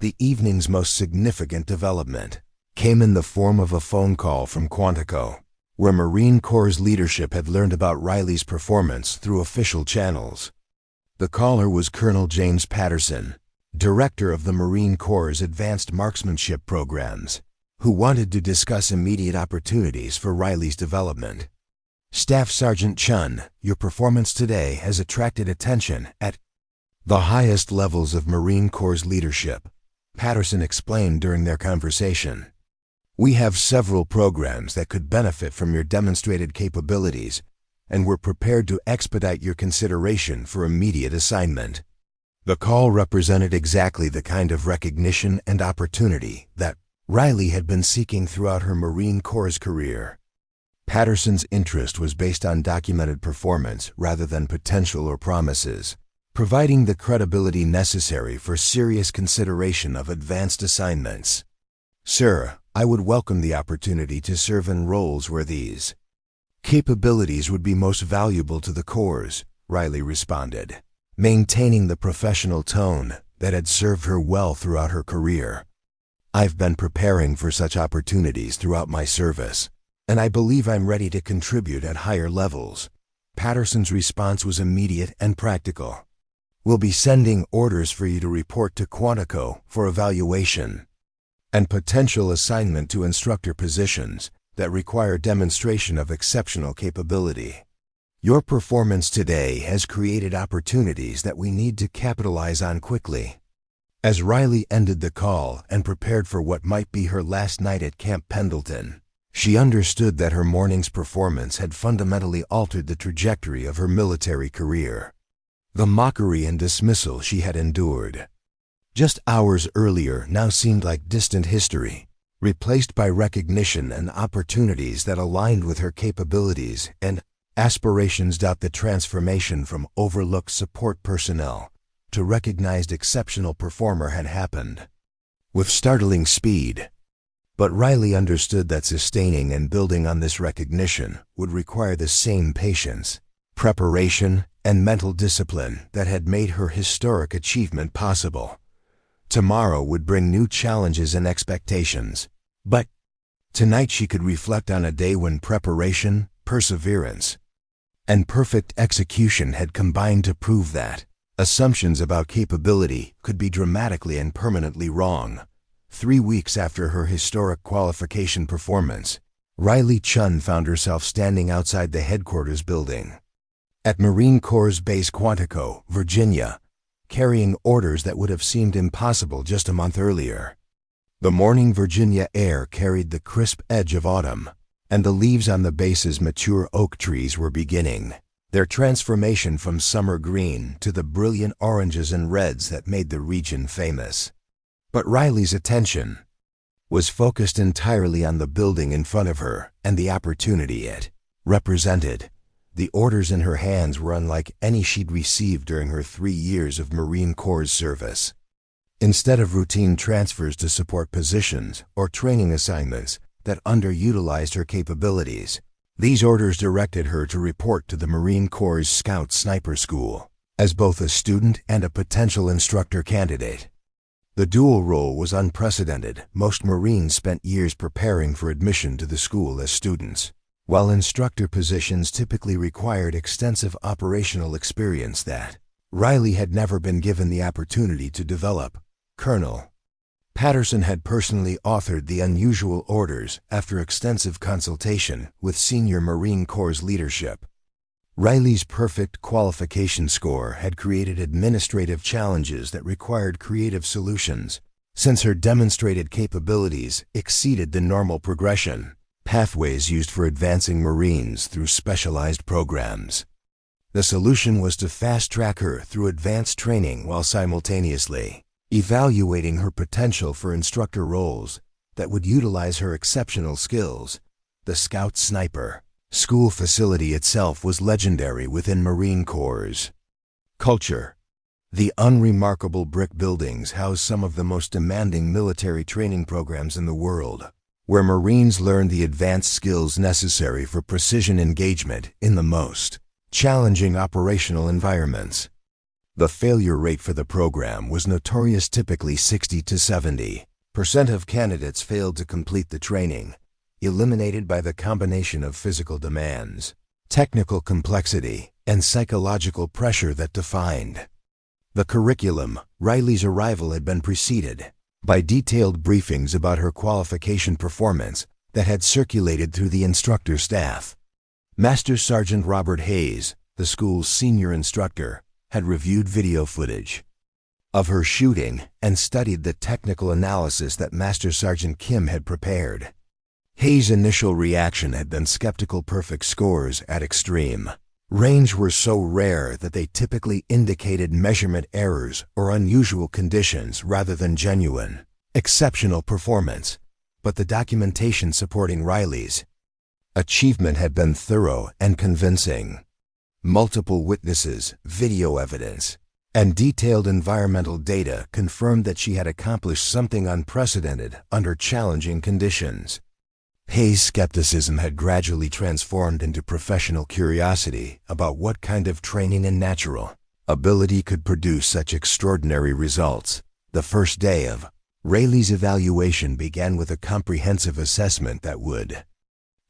The evening's most significant development came in the form of a phone call from Quantico, where Marine Corps leadership had learned about Riley's performance through official channels. The caller was Colonel James Patterson, director of the Marine Corps' Advanced Marksmanship programs, who wanted to discuss immediate opportunities for Riley's development. "Staff Sergeant Chen, your performance today has attracted attention at the highest levels of Marine Corps leadership," Patterson explained during their conversation. "We have several programs that could benefit from your demonstrated capabilities, and we're prepared to expedite your consideration for immediate assignment." The call represented exactly the kind of recognition and opportunity that Riley had been seeking throughout her Marine Corps career. Patterson's interest was based on documented performance rather than potential or promises, providing the credibility necessary for serious consideration of advanced assignments. "Sir, I would welcome the opportunity to serve in roles where these capabilities would be most valuable to the Corps," Riley responded, maintaining the professional tone that had served her well throughout her career. "I've been preparing for such opportunities throughout my service, and I believe I'm ready to contribute at higher levels." Patterson's response was immediate and practical. "We'll be sending orders for you to report to Quantico for evaluation and potential assignment to instructor positions that require demonstration of exceptional capability. Your performance today has created opportunities that we need to capitalize on quickly." As Riley ended the call and prepared for what might be her last night at Camp Pendleton, She understood that her morning's performance had fundamentally altered the trajectory of her military career. The mockery and dismissal she had endured just hours earlier now seemed like distant history, replaced by recognition and opportunities that aligned with her capabilities and aspirations. The transformation from overlooked support personnel to recognized exceptional performer had happened with startling speed. But Riley understood that sustaining and building on this recognition would require the same patience, preparation, and mental discipline that had made her historic achievement possible. Tomorrow would bring new challenges and expectations, but tonight she could reflect on a day when preparation, perseverance, and perfect execution had combined to prove that assumptions about capability could be dramatically and permanently wrong. 3 weeks after her historic qualification performance, Riley Chen found herself standing outside the headquarters building at Marine Corps Base Quantico, Virginia, carrying orders that would have seemed impossible just a month earlier. The morning Virginia air carried the crisp edge of autumn, and the leaves on the base's mature oak trees were beginning their transformation from summer green to the brilliant oranges and reds that made the region famous. But Riley's attention was focused entirely on the building in front of her and the opportunity it represented. The orders in her hands were unlike any she'd received during her 3 years of Marine Corps service. Instead of routine transfers to support positions or training assignments that underutilized her capabilities, these orders directed her to report to the Marine Corps Scout Sniper School as both a student and a potential instructor candidate. The dual role was unprecedented. Most Marines spent years preparing for admission to the school as students, while instructor positions typically required extensive operational experience that Riley had never been given the opportunity to develop. Colonel Patterson had personally authored the unusual orders after extensive consultation with senior Marine Corps leadership. Riley's perfect qualification score had created administrative challenges that required creative solutions, since her demonstrated capabilities exceeded the normal progression pathways used for advancing Marines through specialized programs. The solution was to fast-track her through advanced training while simultaneously evaluating her potential for instructor roles that would utilize her exceptional skills. The Scout Sniper School facility itself was legendary within Marine Corps culture. The unremarkable brick buildings housed some of the most demanding military training programs in the world, where Marines learned the advanced skills necessary for precision engagement in the most challenging operational environments. The failure rate for the program was notorious. Typically 60 to 70% of candidates failed to complete the training, eliminated by the combination of physical demands, technical complexity, and psychological pressure that defined the curriculum. Riley's arrival had been preceded by detailed briefings about her qualification performance that had circulated through the instructor staff. Master Sergeant Robert Hayes, the school's senior instructor, had reviewed video footage of her shooting and studied the technical analysis that Master Sergeant Kim had prepared. Hayes' initial reaction had been skeptical. Perfect scores at extreme range were so rare that they typically indicated measurement errors or unusual conditions rather than genuine, exceptional performance. But the documentation supporting Riley's achievement had been thorough and convincing. Multiple witnesses, video evidence, and detailed environmental data confirmed that she had accomplished something unprecedented under challenging conditions. Hayes' skepticism had gradually transformed into professional curiosity about what kind of training and natural ability could produce such extraordinary results. The first day of Riley's evaluation began with a comprehensive assessment that would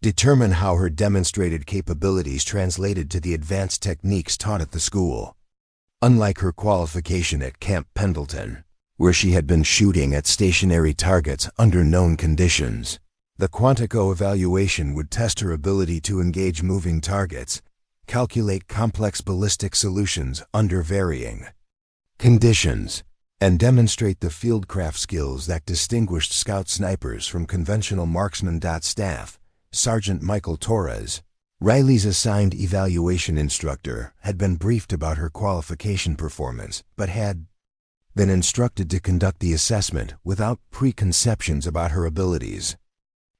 determine how her demonstrated capabilities translated to the advanced techniques taught at the school. Unlike her qualification at Camp Pendleton, where she had been shooting at stationary targets under known conditions, the Quantico evaluation would test her ability to engage moving targets, calculate complex ballistic solutions under varying conditions, and demonstrate the fieldcraft skills that distinguished scout snipers from conventional marksmen. Staff Sergeant Michael Torres, Riley's assigned evaluation instructor, had been briefed about her qualification performance, but had been instructed to conduct the assessment without preconceptions about her abilities.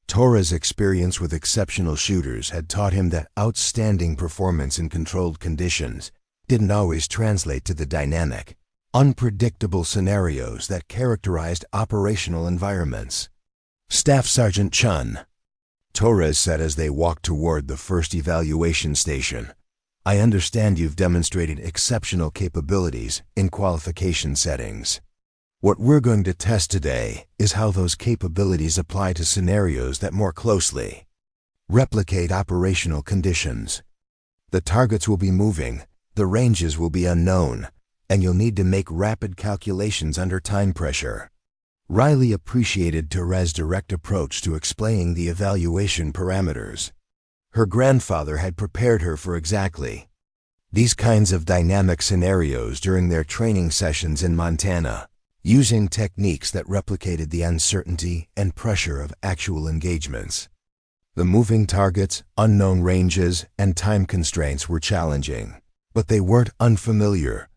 Torres' experience with exceptional shooters had taught him that outstanding performance in controlled conditions didn't always translate to the dynamic, unpredictable scenarios that characterized operational environments. Staff Sergeant Chen, Torres said as they walked toward the first evaluation station, "I understand you've demonstrated exceptional capabilities in qualification settings. What we're going to test today is how those capabilities apply to scenarios that more closely replicate operational conditions. The targets will be moving, the ranges will be unknown, and you'll need to make rapid calculations under time pressure." Riley appreciated Torres' direct approach to explaining the evaluation parameters. Her grandfather had prepared her for exactly these kinds of dynamic scenarios during their training sessions in Montana, using techniques that replicated the uncertainty and pressure of actual engagements. The moving targets, unknown ranges, and time constraints were challenging, but they weren't unfamiliar.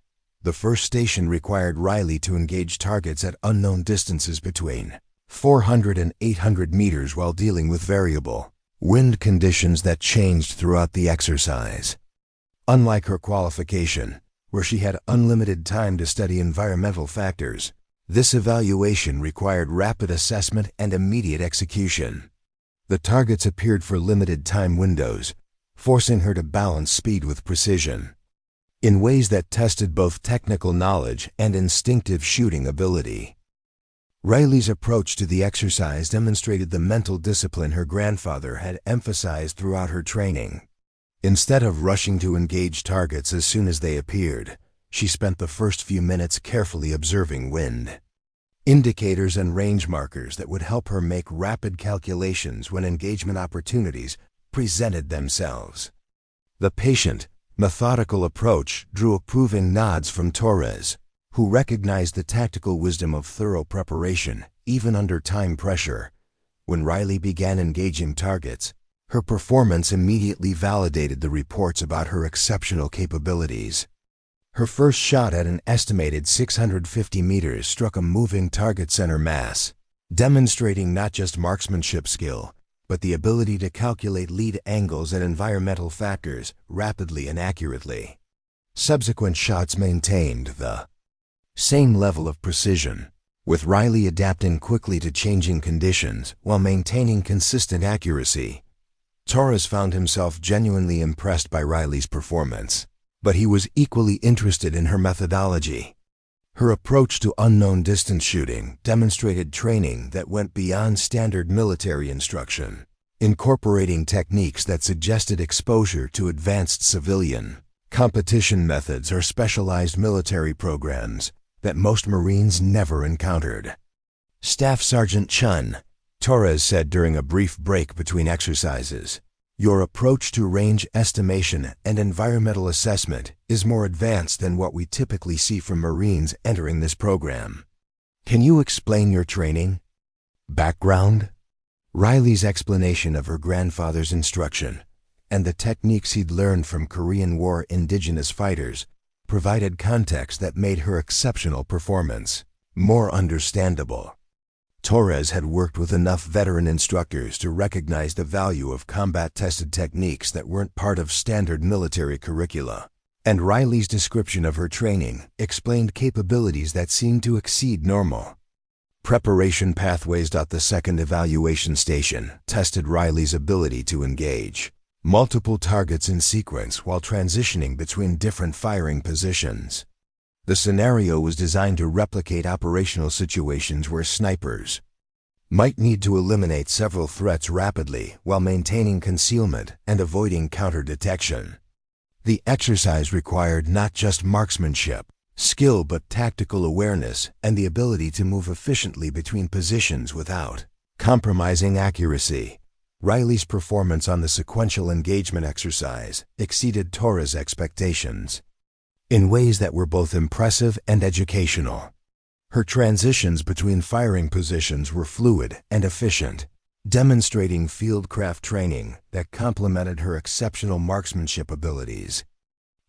The first station required Riley to engage targets at unknown distances between 400 and 800 meters while dealing with variable wind conditions that changed throughout the exercise. Unlike her qualification, where she had unlimited time to study environmental factors, this evaluation required rapid assessment and immediate execution. The targets appeared for limited time windows, forcing her to balance speed with precision in ways that tested both technical knowledge and instinctive shooting ability. Riley's approach to the exercise demonstrated the mental discipline her grandfather had emphasized throughout her training. Instead of rushing to engage targets as soon as they appeared, she spent the first few minutes carefully observing wind indicators and range markers that would help her make rapid calculations when engagement opportunities presented themselves. The patient, methodical approach drew approving nods from Torres, who recognized the tactical wisdom of thorough preparation, even under time pressure. When Riley began engaging targets, her performance immediately validated the reports about her exceptional capabilities. Her first shot at an estimated 650 meters struck a moving target center mass, demonstrating not just marksmanship skill, but the ability to calculate lead angles and environmental factors rapidly and accurately. Subsequent shots maintained the same level of precision, with Riley adapting quickly to changing conditions while maintaining consistent accuracy. Torres found himself genuinely impressed by Riley's performance, but he was equally interested in her methodology. Her approach to unknown distance shooting demonstrated training that went beyond standard military instruction, incorporating techniques that suggested exposure to advanced civilian competition methods or specialized military programs that most Marines never encountered. Staff Sergeant Chen, Torres said during a brief break between exercises, "Your approach to range estimation and environmental assessment is more advanced than what we typically see from Marines entering this program. Can you explain your training background?" Riley's explanation of her grandfather's instruction and the techniques he'd learned from Korean War indigenous fighters provided context that made her exceptional performance more understandable. Torres had worked with enough veteran instructors to recognize the value of combat-tested techniques that weren't part of standard military curricula, and Riley's description of her training explained capabilities that seemed to exceed normal preparation pathways. The second evaluation station tested Riley's ability to engage multiple targets in sequence while transitioning between different firing positions. The scenario was designed to replicate operational situations where snipers might need to eliminate several threats rapidly while maintaining concealment and avoiding counter-detection. The exercise required not just marksmanship skill but tactical awareness and the ability to move efficiently between positions without compromising accuracy. Riley's performance on the sequential engagement exercise exceeded Torres' expectations in ways that were both impressive and educational. Her transitions between firing positions were fluid and efficient, demonstrating fieldcraft training that complemented her exceptional marksmanship abilities.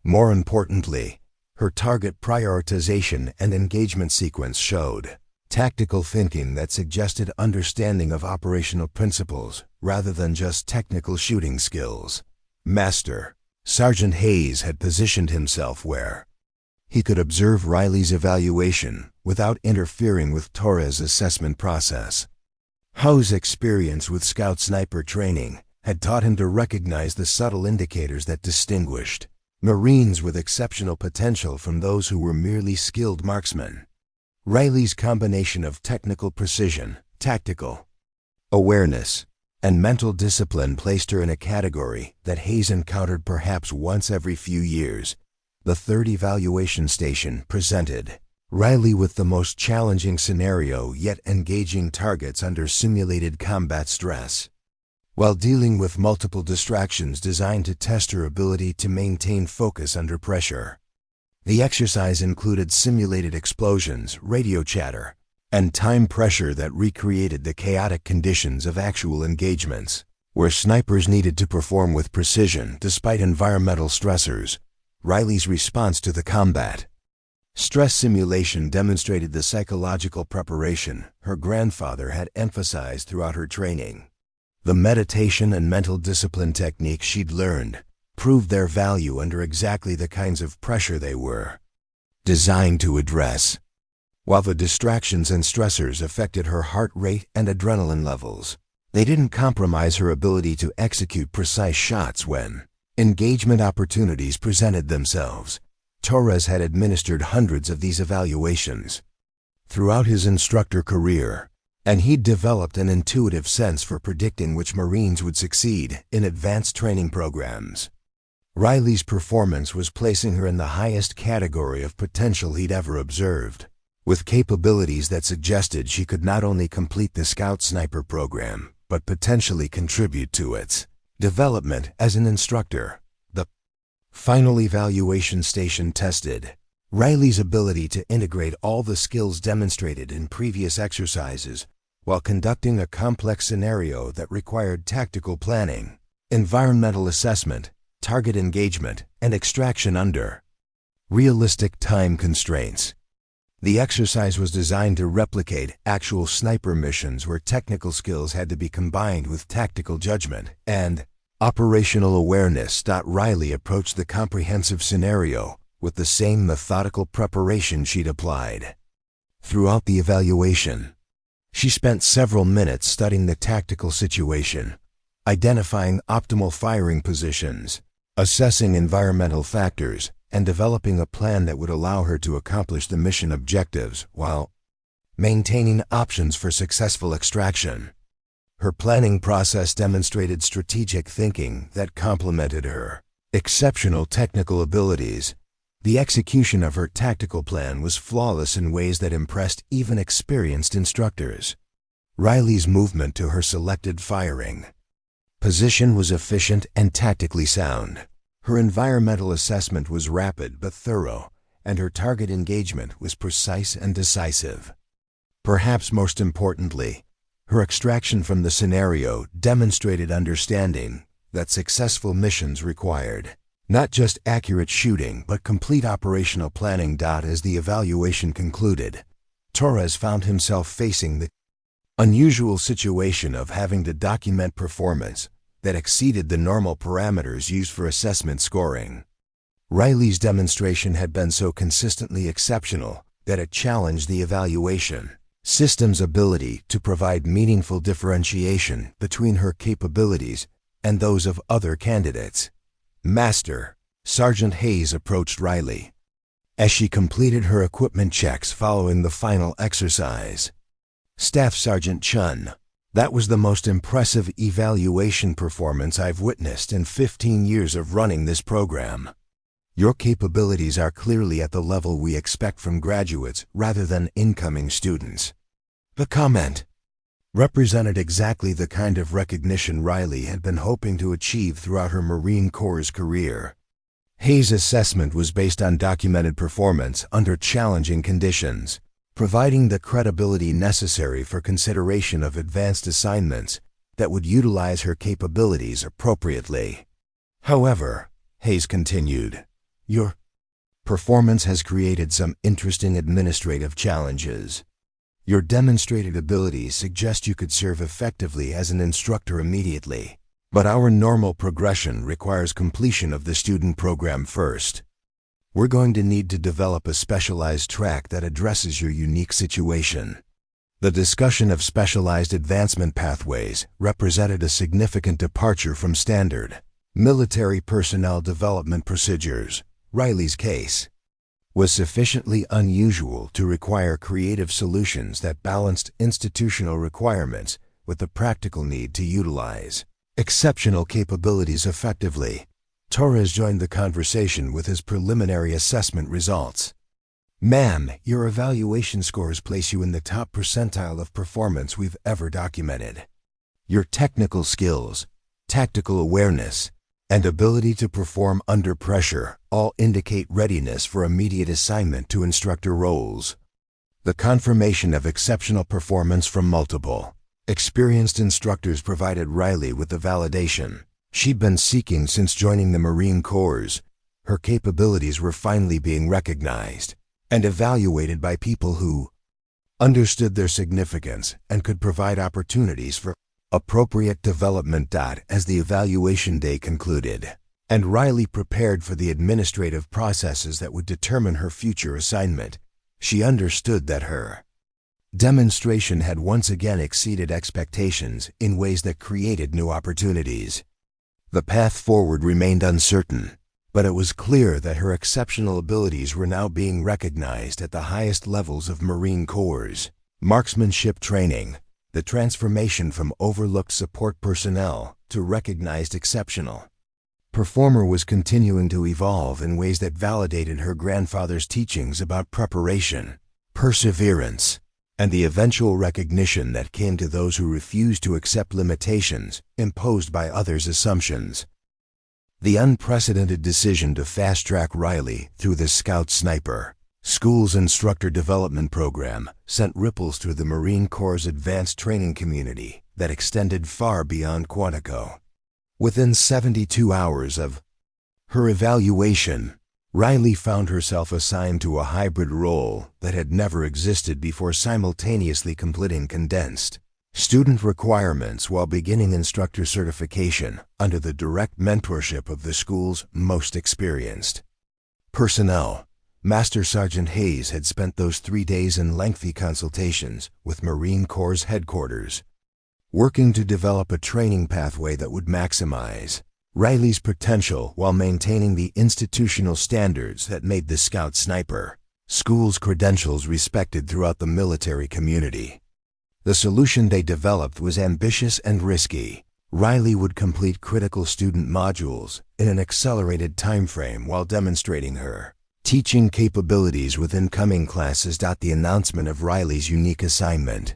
More importantly, her target prioritization and engagement sequence showed tactical thinking that suggested understanding of operational principles rather than just technical shooting skills. Master Sergeant Hayes had positioned himself where he could observe Riley's evaluation without interfering with Torres' assessment process. Howe's experience with scout sniper training had taught him to recognize the subtle indicators that distinguished Marines with exceptional potential from those who were merely skilled marksmen. Riley's combination of technical precision, tactical awareness, and mental discipline placed her in a category that Hayes encountered perhaps once every few years. The third evaluation station presented Riley with the most challenging scenario yet engaging targets under simulated combat stress. While dealing with multiple distractions designed to test her ability to maintain focus under pressure. The exercise included simulated explosions, radio chatter, and time pressure that recreated the chaotic conditions of actual engagements, where snipers needed to perform with precision despite environmental stressors. Riley's response to the combat stress simulation demonstrated the psychological preparation her grandfather had emphasized throughout her training. The meditation and mental discipline techniques she'd learned proved their value under exactly the kinds of pressure they were designed to address. While the distractions and stressors affected her heart rate and adrenaline levels, they didn't compromise her ability to execute precise shots when engagement opportunities presented themselves. Torres had administered hundreds of these evaluations throughout his instructor career, and he'd developed an intuitive sense for predicting which Marines would succeed in advanced training programs. Riley's performance was placing her in the highest category of potential he'd ever observed, with capabilities that suggested she could not only complete the Scout Sniper program, but potentially contribute to its development as an instructor. The final evaluation station tested Riley's ability to integrate all the skills demonstrated in previous exercises while conducting a complex scenario that required tactical planning, environmental assessment, target engagement, and extraction under realistic time constraints. The exercise was designed to replicate actual sniper missions where technical skills had to be combined with tactical judgment and operational awareness. Riley approached the comprehensive scenario with the same methodical preparation she'd applied throughout the evaluation. She spent several minutes studying the tactical situation, identifying optimal firing positions, assessing environmental factors, and developing a plan that would allow her to accomplish the mission objectives while maintaining options for successful extraction. Her planning process demonstrated strategic thinking that complemented her exceptional technical abilities. The execution of her tactical plan was flawless in ways that impressed even experienced instructors. Riley's movement to her selected firing position was efficient and tactically sound. Her environmental assessment was rapid but thorough, and her target engagement was precise and decisive. Perhaps most importantly, her extraction from the scenario demonstrated understanding that successful missions required not just accurate shooting but complete operational planning. As the evaluation concluded, Torres found himself facing the unusual situation of having to document performance that exceeded the normal parameters used for assessment scoring. Riley's demonstration had been so consistently exceptional that it challenged the evaluation system's ability to provide meaningful differentiation between her capabilities and those of other candidates. Master Sergeant Hayes approached Riley as she completed her equipment checks following the final exercise. Staff Sergeant Chen, that was the most impressive evaluation performance I've witnessed in 15 years of running this program. Your capabilities are clearly at the level we expect from graduates rather than incoming students. The comment represented exactly the kind of recognition Riley had been hoping to achieve throughout her Marine Corps career. Hayes' assessment was based on documented performance under challenging conditions, providing the credibility necessary for consideration of advanced assignments. that would utilize her capabilities appropriately. However, Hayes continued, your performance has created some interesting administrative challenges. Your demonstrated abilities suggest you could serve effectively as an instructor immediately, but our normal progression requires completion of the student program first. We're going to need to develop a specialized track that addresses your unique situation. The discussion of specialized advancement pathways represented a significant departure from standard military personnel development procedures. Riley's case was sufficiently unusual to require creative solutions that balanced institutional requirements with the practical need to utilize exceptional capabilities effectively. Torres joined the conversation with his preliminary assessment results. Ma'am, your evaluation scores place you in the top percentile of performance we've ever documented. Your technical skills, tactical awareness, and ability to perform under pressure all indicate readiness for immediate assignment to instructor roles. The confirmation of exceptional performance from multiple experienced instructors provided Riley with the validation she'd been seeking since joining the Marine Corps. Her capabilities were finally being recognized and evaluated by people who understood their significance and could provide opportunities for appropriate development. As the evaluation day concluded, and Riley prepared for the administrative processes that would determine her future assignment, she understood that her demonstration had once again exceeded expectations in ways that created new opportunities. The path forward remained uncertain, but it was clear that her exceptional abilities were now being recognized at the highest levels of Marine Corps marksmanship training. The transformation from overlooked support personnel to recognized exceptional performer was continuing to evolve in ways that validated her grandfather's teachings about preparation, perseverance, and the eventual recognition that came to those who refused to accept limitations imposed by others' assumptions. The unprecedented decision to fast-track Riley through the Scout Sniper School's instructor development program sent ripples through the Marine Corps' advanced training community that extended far beyond Quantico. Within 72 hours of her evaluation, Riley found herself assigned to a hybrid role that had never existed before, simultaneously completing condensed student requirements while beginning instructor certification under the direct mentorship of the school's most experienced personnel. Master Sergeant Hayes had spent those 3 days in lengthy consultations with Marine Corps headquarters, working to develop a training pathway that would maximize Riley's potential while maintaining the institutional standards that made the Scout Sniper School's credentials respected throughout the military community. The solution they developed was ambitious and risky. Riley would complete critical student modules in an accelerated timeframe while demonstrating her teaching capabilities with incoming classes. The announcement of Riley's unique assignment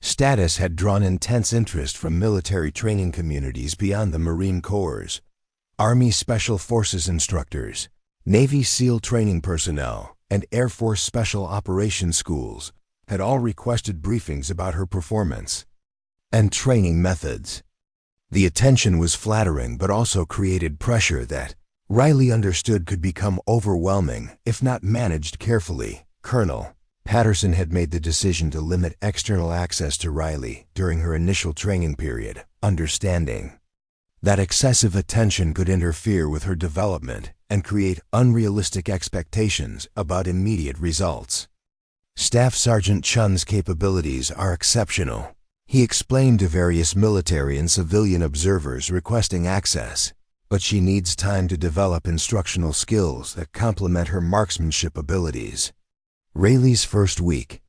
status had drawn intense interest from military training communities beyond the Marine Corps. Army Special Forces instructors, Navy SEAL training personnel, and Air Force Special Operations schools had all requested briefings about her performance and training methods. The attention was flattering but also created pressure that Riley understood could become overwhelming if not managed carefully. Colonel Patterson had made the decision to limit external access to Riley during her initial training period, understanding that excessive attention could interfere with her development and create unrealistic expectations about immediate results. Staff Sergeant Chen's capabilities are exceptional, he explained to various military and civilian observers requesting access, but she needs time to develop instructional skills that complement her marksmanship abilities. Riley's first week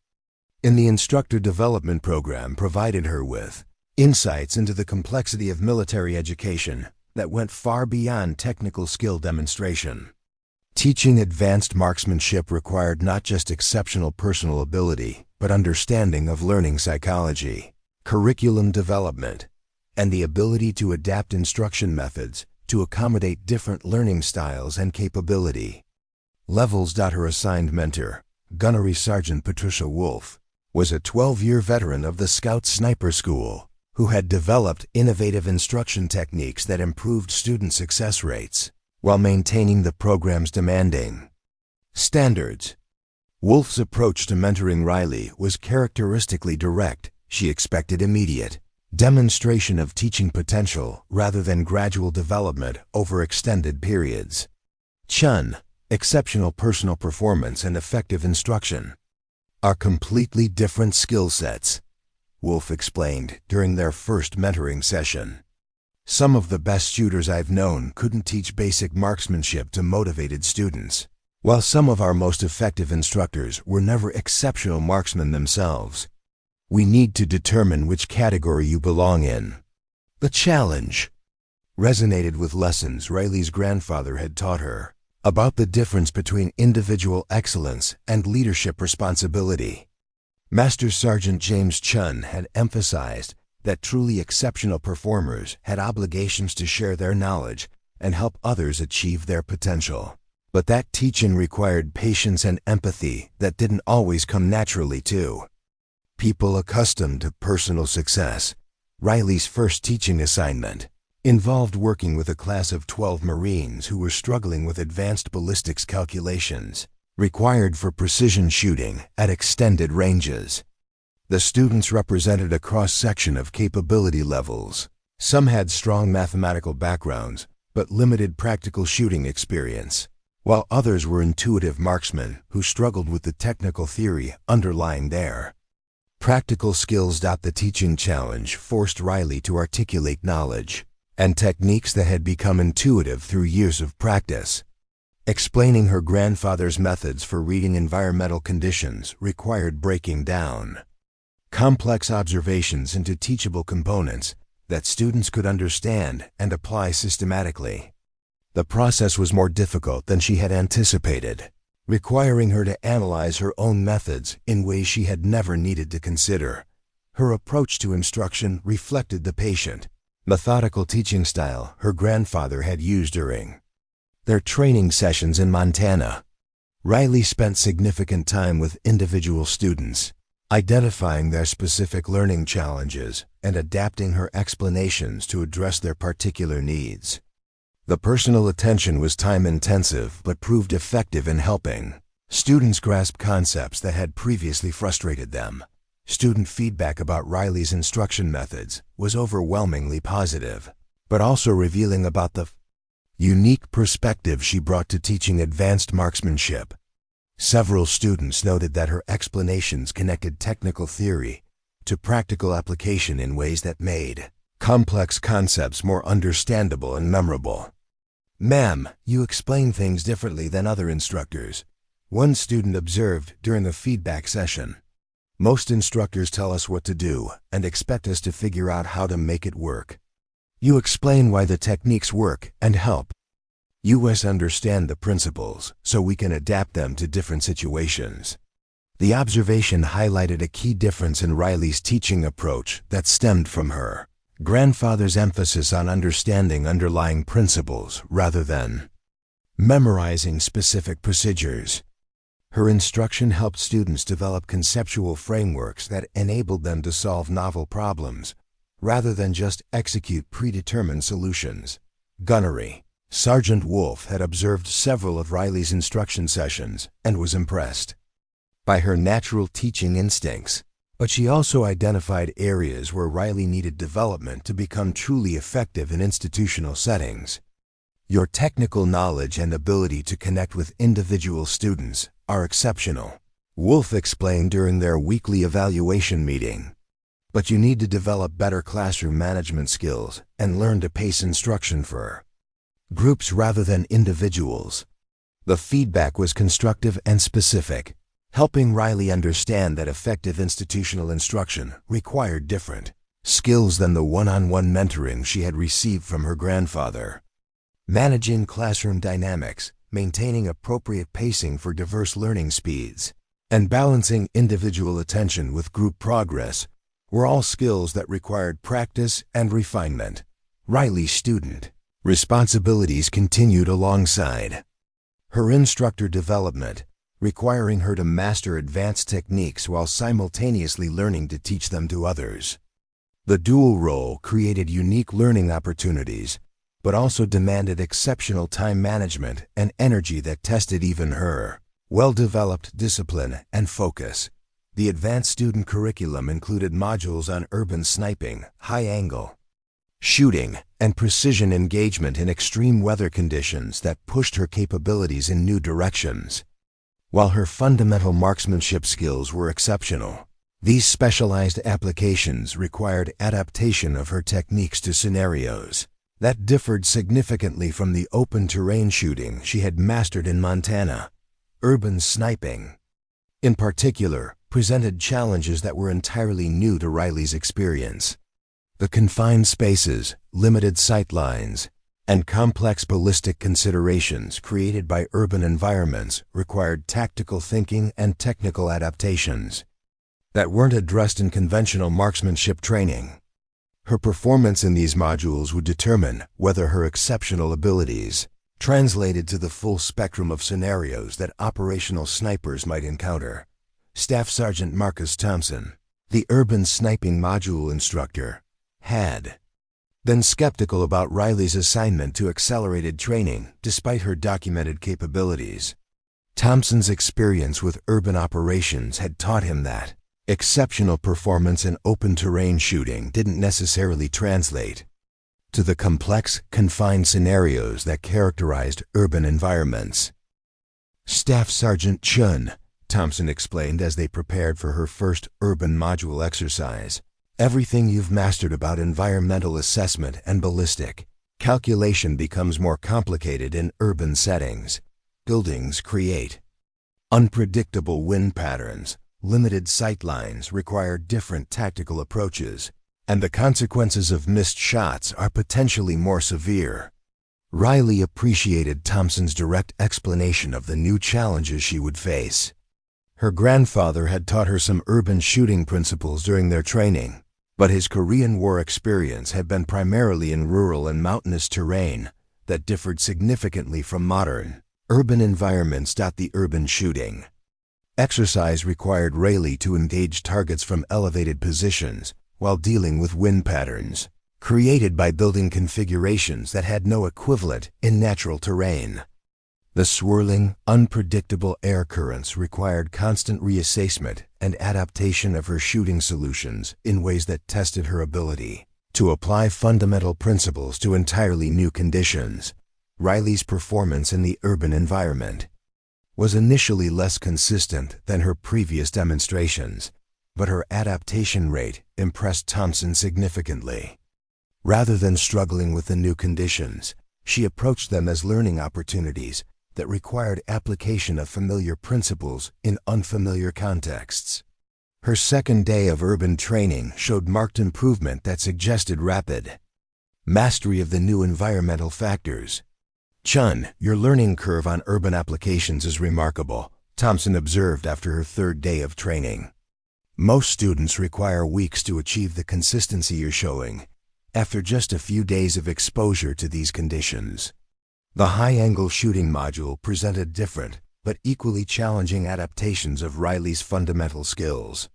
in the instructor development program provided her with insights into the complexity of military education that went far beyond technical skill demonstration. Teaching advanced marksmanship required not just exceptional personal ability, but understanding of learning psychology, curriculum development, and the ability to adapt instruction methods to accommodate different learning styles and capability levels. Her assigned mentor, Gunnery Sergeant Patricia Wolf, was a 12-year veteran of the Scout Sniper School who had developed innovative instruction techniques that improved student success rates while maintaining the program's demanding standards. Wolf's approach to mentoring Riley was characteristically direct. She expected immediate demonstration of teaching potential rather than gradual development over extended periods. Chen, exceptional personal performance and effective instruction are completely different skill sets, Wolf explained during their first mentoring session. Some of the best shooters I've known couldn't teach basic marksmanship to motivated students, while some of our most effective instructors were never exceptional marksmen themselves. We need to determine which category you belong in. The challenge resonated with lessons Riley's grandfather had taught her about the difference between individual excellence and leadership responsibility. Master Sergeant James Chen had emphasized that truly exceptional performers had obligations to share their knowledge and help others achieve their potential. But that teaching required patience and empathy that didn't always come naturally to people accustomed to personal success. Riley's first teaching assignment involved working with a class of 12 Marines who were struggling with advanced ballistics calculations required for precision shooting at extended ranges. The students represented a cross-section of capability levels. Some had strong mathematical backgrounds, but limited practical shooting experience, while others were intuitive marksmen who struggled with the technical theory underlying their practical skills. The teaching challenge forced Riley to articulate knowledge and techniques that had become intuitive through years of practice. Explaining her grandfather's methods for reading environmental conditions required breaking down complex observations into teachable components that students could understand and apply systematically. The process was more difficult than she had anticipated, requiring her to analyze her own methods in ways she had never needed to consider. Her approach to instruction reflected the patient, methodical teaching style her grandfather had used during their training sessions in Montana. Riley spent significant time with individual students, identifying their specific learning challenges and adapting her explanations to address their particular needs. The personal attention was time-intensive but proved effective in helping students grasp concepts that had previously frustrated them. Student feedback about Riley's instruction methods was overwhelmingly positive, but also revealing about the unique perspective she brought to teaching advanced marksmanship. Several students noted that her explanations connected technical theory to practical application in ways that made complex concepts more understandable and memorable. "Ma'am, you explain things differently than other instructors," one student observed during a feedback session. "Most instructors tell us what to do and expect us to figure out how to make it work. You explain why the techniques work and help us understand the principles so we can adapt them to different situations." The observation highlighted a key difference in Riley's teaching approach that stemmed from her grandfather's emphasis on understanding underlying principles rather than memorizing specific procedures. Her instruction helped students develop conceptual frameworks that enabled them to solve novel problems rather than just execute predetermined solutions. Gunnery. Sergeant Wolf had observed several of Riley's instruction sessions and was impressed by her natural teaching instincts, but she also identified areas where Riley needed development to become truly effective in institutional settings. "Your technical knowledge and ability to connect with individual students are exceptional," Wolf explained during their weekly evaluation meeting. "But you need to develop better classroom management skills and learn to pace instruction for groups rather than individuals." The feedback was constructive and specific, helping Riley understand that effective institutional instruction required different skills than the one-on-one mentoring she had received from her grandfather. Managing classroom dynamics, maintaining appropriate pacing for diverse learning speeds, and balancing individual attention with group progress were all skills that required practice and refinement. Riley's student responsibilities continued alongside her instructor development, requiring her to master advanced techniques while simultaneously learning to teach them to others. The dual role created unique learning opportunities, but also demanded exceptional time management and energy that tested even her well-developed discipline and focus. The advanced student curriculum included modules on urban sniping, high-angle shooting, and precision engagement in extreme weather conditions that pushed her capabilities in new directions. While her fundamental marksmanship skills were exceptional, these specialized applications required adaptation of her techniques to scenarios that differed significantly from the open terrain shooting she had mastered in Montana. Urban sniping, in particular, presented challenges that were entirely new to Riley's experience. The confined spaces, limited sight lines, and complex ballistic considerations created by urban environments required tactical thinking and technical adaptations that weren't addressed in conventional marksmanship training. Her performance in these modules would determine whether her exceptional abilities translated to the full spectrum of scenarios that operational snipers might encounter. Staff Sergeant Marcus Thompson, the urban sniping module instructor, had been skeptical about Riley's assignment to accelerated training despite her documented capabilities. Thompson's experience with urban operations had taught him that exceptional performance in open terrain shooting didn't necessarily translate to the complex, confined scenarios that characterized urban environments. Staff Sergeant Chen, Thompson explained as they prepared for her first urban module exercise, everything you've mastered about environmental assessment and ballistic calculation becomes more complicated in urban settings. Buildings create unpredictable wind patterns, limited sight lines require different tactical approaches, and the consequences of missed shots are potentially more severe. Riley appreciated Thompson's direct explanation of the new challenges she would face. Her grandfather had taught her some urban shooting principles during their training, but his Korean War experience had been primarily in rural and mountainous terrain that differed significantly from modern, urban environments. The urban shooting exercise required Riley to engage targets from elevated positions while dealing with wind patterns created by building configurations that had no equivalent in natural terrain. The swirling, unpredictable air currents required constant reassessment and adaptation of her shooting solutions in ways that tested her ability to apply fundamental principles to entirely new conditions. Riley's performance in the urban environment was initially less consistent than her previous demonstrations, but her adaptation rate impressed Thompson significantly. Rather than struggling with the new conditions, she approached them as learning opportunities that required application of familiar principles in unfamiliar contexts. Her second day of urban training showed marked improvement that suggested rapid mastery of the new environmental factors. "Chun, your learning curve on urban applications is remarkable," Thompson observed after her third day of training. "Most students require weeks to achieve the consistency you're showing after just a few days of exposure to these conditions." The high-angle shooting module presented different but equally challenging adaptations of Riley's fundamental skills.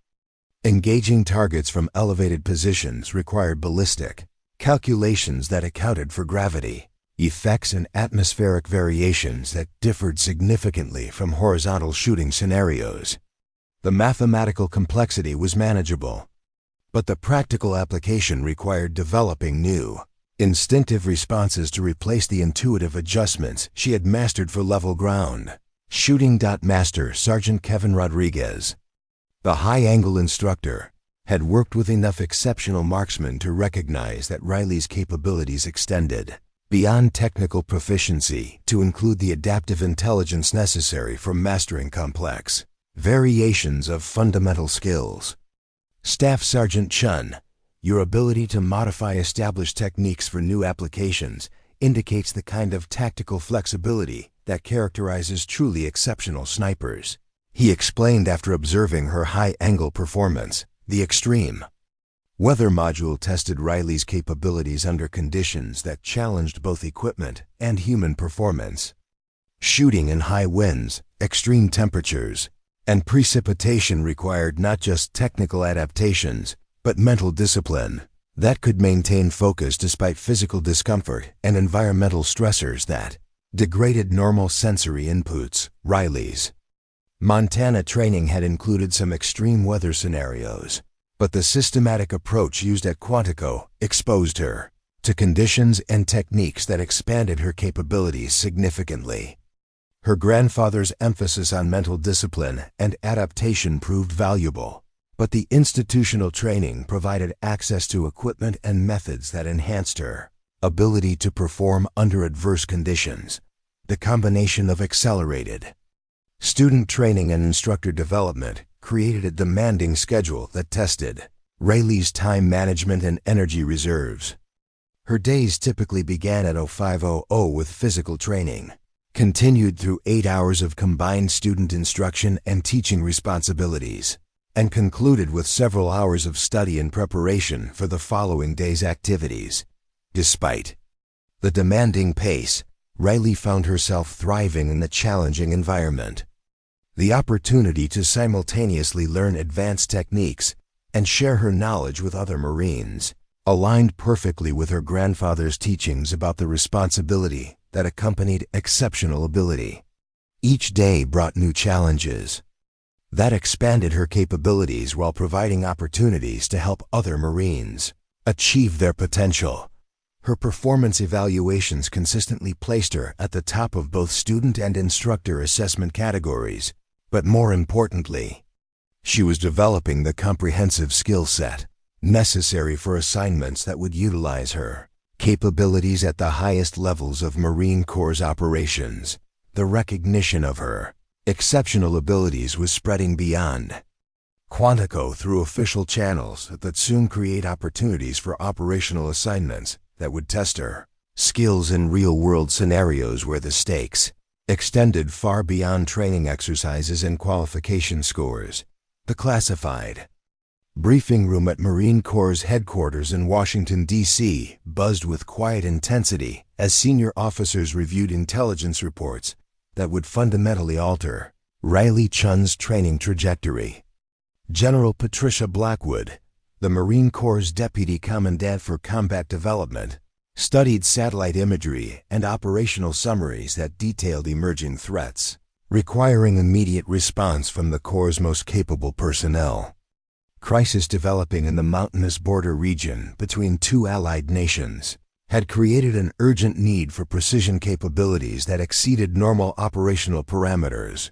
Engaging targets from elevated positions required ballistic calculations that accounted for gravity effects and atmospheric variations that differed significantly from horizontal shooting scenarios. The mathematical complexity was manageable, but the practical application required developing new, instinctive responses to replace the intuitive adjustments she had mastered for level ground shooting. Master Sergeant Kevin Rodriguez, the high-angle instructor, had worked with enough exceptional marksmen to recognize that Riley's capabilities extended beyond technical proficiency to include the adaptive intelligence necessary for mastering complex variations of fundamental skills. Staff Sergeant Chen, your ability to modify established techniques for new applications indicates the kind of tactical flexibility that characterizes truly exceptional snipers, he explained after observing her high-angle performance. The extreme weather module tested Riley's capabilities under conditions that challenged both equipment and human performance. Shooting in high winds, extreme temperatures, and precipitation required not just technical adaptations, but mental discipline. that could maintain focus despite physical discomfort and environmental stressors that degraded normal sensory inputs. Riley's Montana training had included some extreme weather scenarios, but the systematic approach used at Quantico exposed her to conditions and techniques that expanded her capabilities significantly. Her grandfather's emphasis on mental discipline and adaptation proved valuable, but the institutional training provided access to equipment and methods that enhanced her ability to perform under adverse conditions. The combination of accelerated student training and instructor development created a demanding schedule that tested Riley's time management and energy reserves. Her days typically began at 05:00 with physical training, continued through 8 hours of combined student instruction and teaching responsibilities, and concluded with several hours of study and preparation for the following day's activities. Despite the demanding pace, Riley found herself thriving in the challenging environment. The opportunity to simultaneously learn advanced techniques and share her knowledge with other Marines aligned perfectly with her grandfather's teachings about the responsibility that accompanied exceptional ability. Each day brought new challenges that expanded her capabilities while providing opportunities to help other Marines achieve their potential. Her performance evaluations consistently placed her at the top of both student and instructor assessment categories, but more importantly, she was developing the comprehensive skill set necessary for assignments that would utilize her capabilities at the highest levels of Marine Corps operations. The recognition of her exceptional abilities was spreading beyond Quantico through official channels that soon create opportunities for operational assignments that would test her skills in real-world scenarios where the stakes extended far beyond training exercises and qualification scores. The classified briefing room at Marine Corps headquarters in Washington, D.C. buzzed with quiet intensity as senior officers reviewed intelligence reports that would fundamentally alter Riley Chen's training trajectory. General Patricia Blackwood, the Marine Corps' Deputy Commandant for Combat Development, studied satellite imagery and operational summaries that detailed emerging threats, requiring immediate response from the Corps' most capable personnel. Crisis developing in the mountainous border region between two allied nations had created an urgent need for precision capabilities that exceeded normal operational parameters.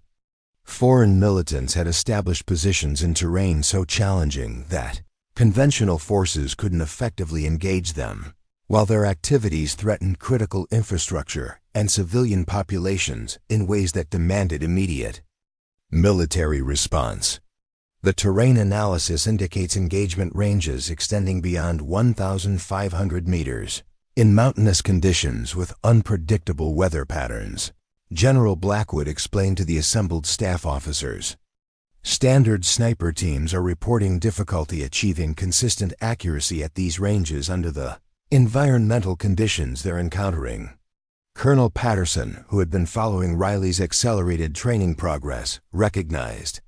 Foreign militants had established positions in terrain so challenging that conventional forces couldn't effectively engage them, while their activities threatened critical infrastructure and civilian populations in ways that demanded immediate military response. The terrain analysis indicates engagement ranges extending beyond 1,500 meters in mountainous conditions with unpredictable weather patterns. General Blackwood explained to the assembled staff officers. Standard sniper teams are reporting difficulty achieving consistent accuracy at these ranges under the environmental conditions they're encountering. Colonel Patterson, who had been following Riley's accelerated training progress, recognized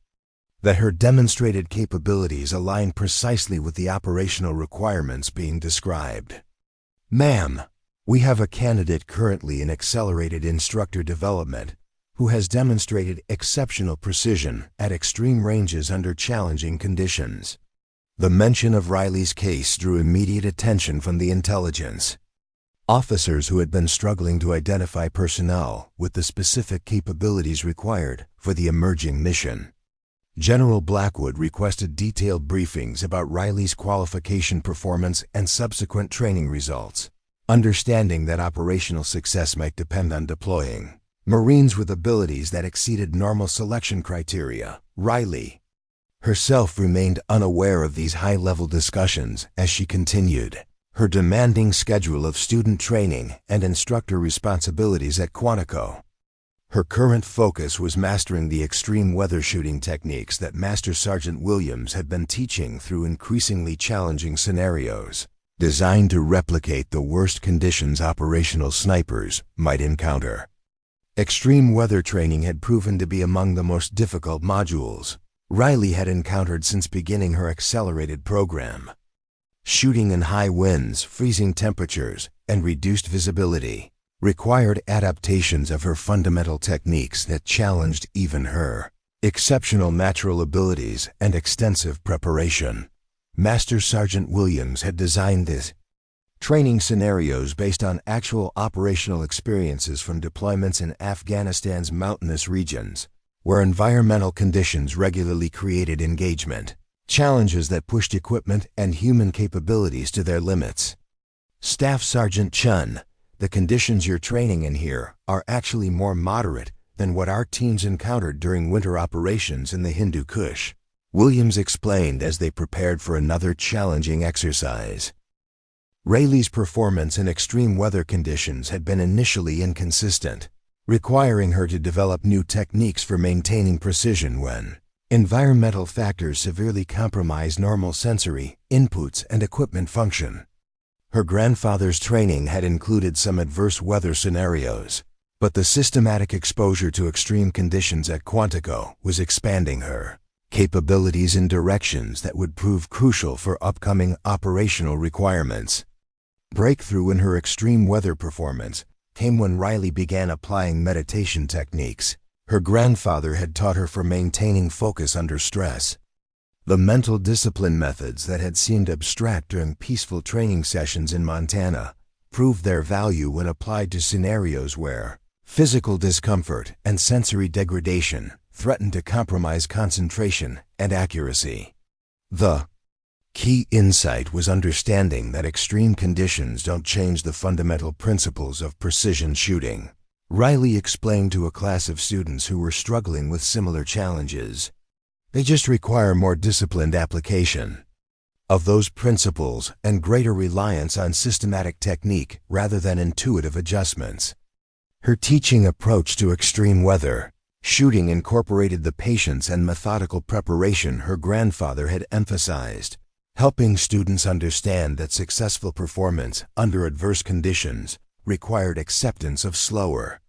that her demonstrated capabilities aligned precisely with the operational requirements being described. "Ma'am, we have a candidate currently in accelerated instructor development who has demonstrated exceptional precision at extreme ranges under challenging conditions." The mention of Riley's case drew immediate attention from the intelligence officers who had been struggling to identify personnel with the specific capabilities required for the emerging mission. General Blackwood requested detailed briefings about Riley's qualification performance and subsequent training results, understanding that operational success might depend on deploying Marines with abilities that exceeded normal selection criteria. Riley herself remained unaware of these high-level discussions as she continued her demanding schedule of student training and instructor responsibilities at Quantico. Her current focus was mastering the extreme weather shooting techniques that Master Sergeant Williams had been teaching through increasingly challenging scenarios, designed to replicate the worst conditions operational snipers might encounter. Extreme weather training had proven to be among the most difficult modules Riley had encountered since beginning her accelerated program. Shooting in high winds, freezing temperatures, and reduced visibility required adaptations of her fundamental techniques that challenged even her exceptional natural abilities and extensive preparation. Master Sergeant Williams had designed this training scenarios based on actual operational experiences from deployments in Afghanistan's mountainous regions, where environmental conditions regularly created engagement challenges that pushed equipment and human capabilities to their limits. Staff Sergeant Chen, the conditions you're training in here are actually more moderate than what our teams encountered during winter operations in the Hindu Kush, Williams explained as they prepared for another challenging exercise. Riley's performance in extreme weather conditions had been initially inconsistent, requiring her to develop new techniques for maintaining precision when environmental factors severely compromise normal sensory inputs and equipment function. Her grandfather's training had included some adverse weather scenarios, but the systematic exposure to extreme conditions at Quantico was expanding her capabilities in directions that would prove crucial for upcoming operational requirements. Breakthrough in her extreme weather performance came when Riley began applying meditation techniques her grandfather had taught her for maintaining focus under stress. The mental discipline methods that had seemed abstract during peaceful training sessions in Montana proved their value when applied to scenarios where physical discomfort and sensory degradation threatened to compromise concentration and accuracy. The key insight was understanding that extreme conditions don't change the fundamental principles of precision shooting. Riley explained to a class of students who were struggling with similar challenges. They just require more disciplined application of those principles and greater reliance on systematic technique rather than intuitive adjustments. Her teaching approach to extreme weather shooting incorporated the patience and methodical preparation her grandfather had emphasized, helping students understand that successful performance under adverse conditions required acceptance of slower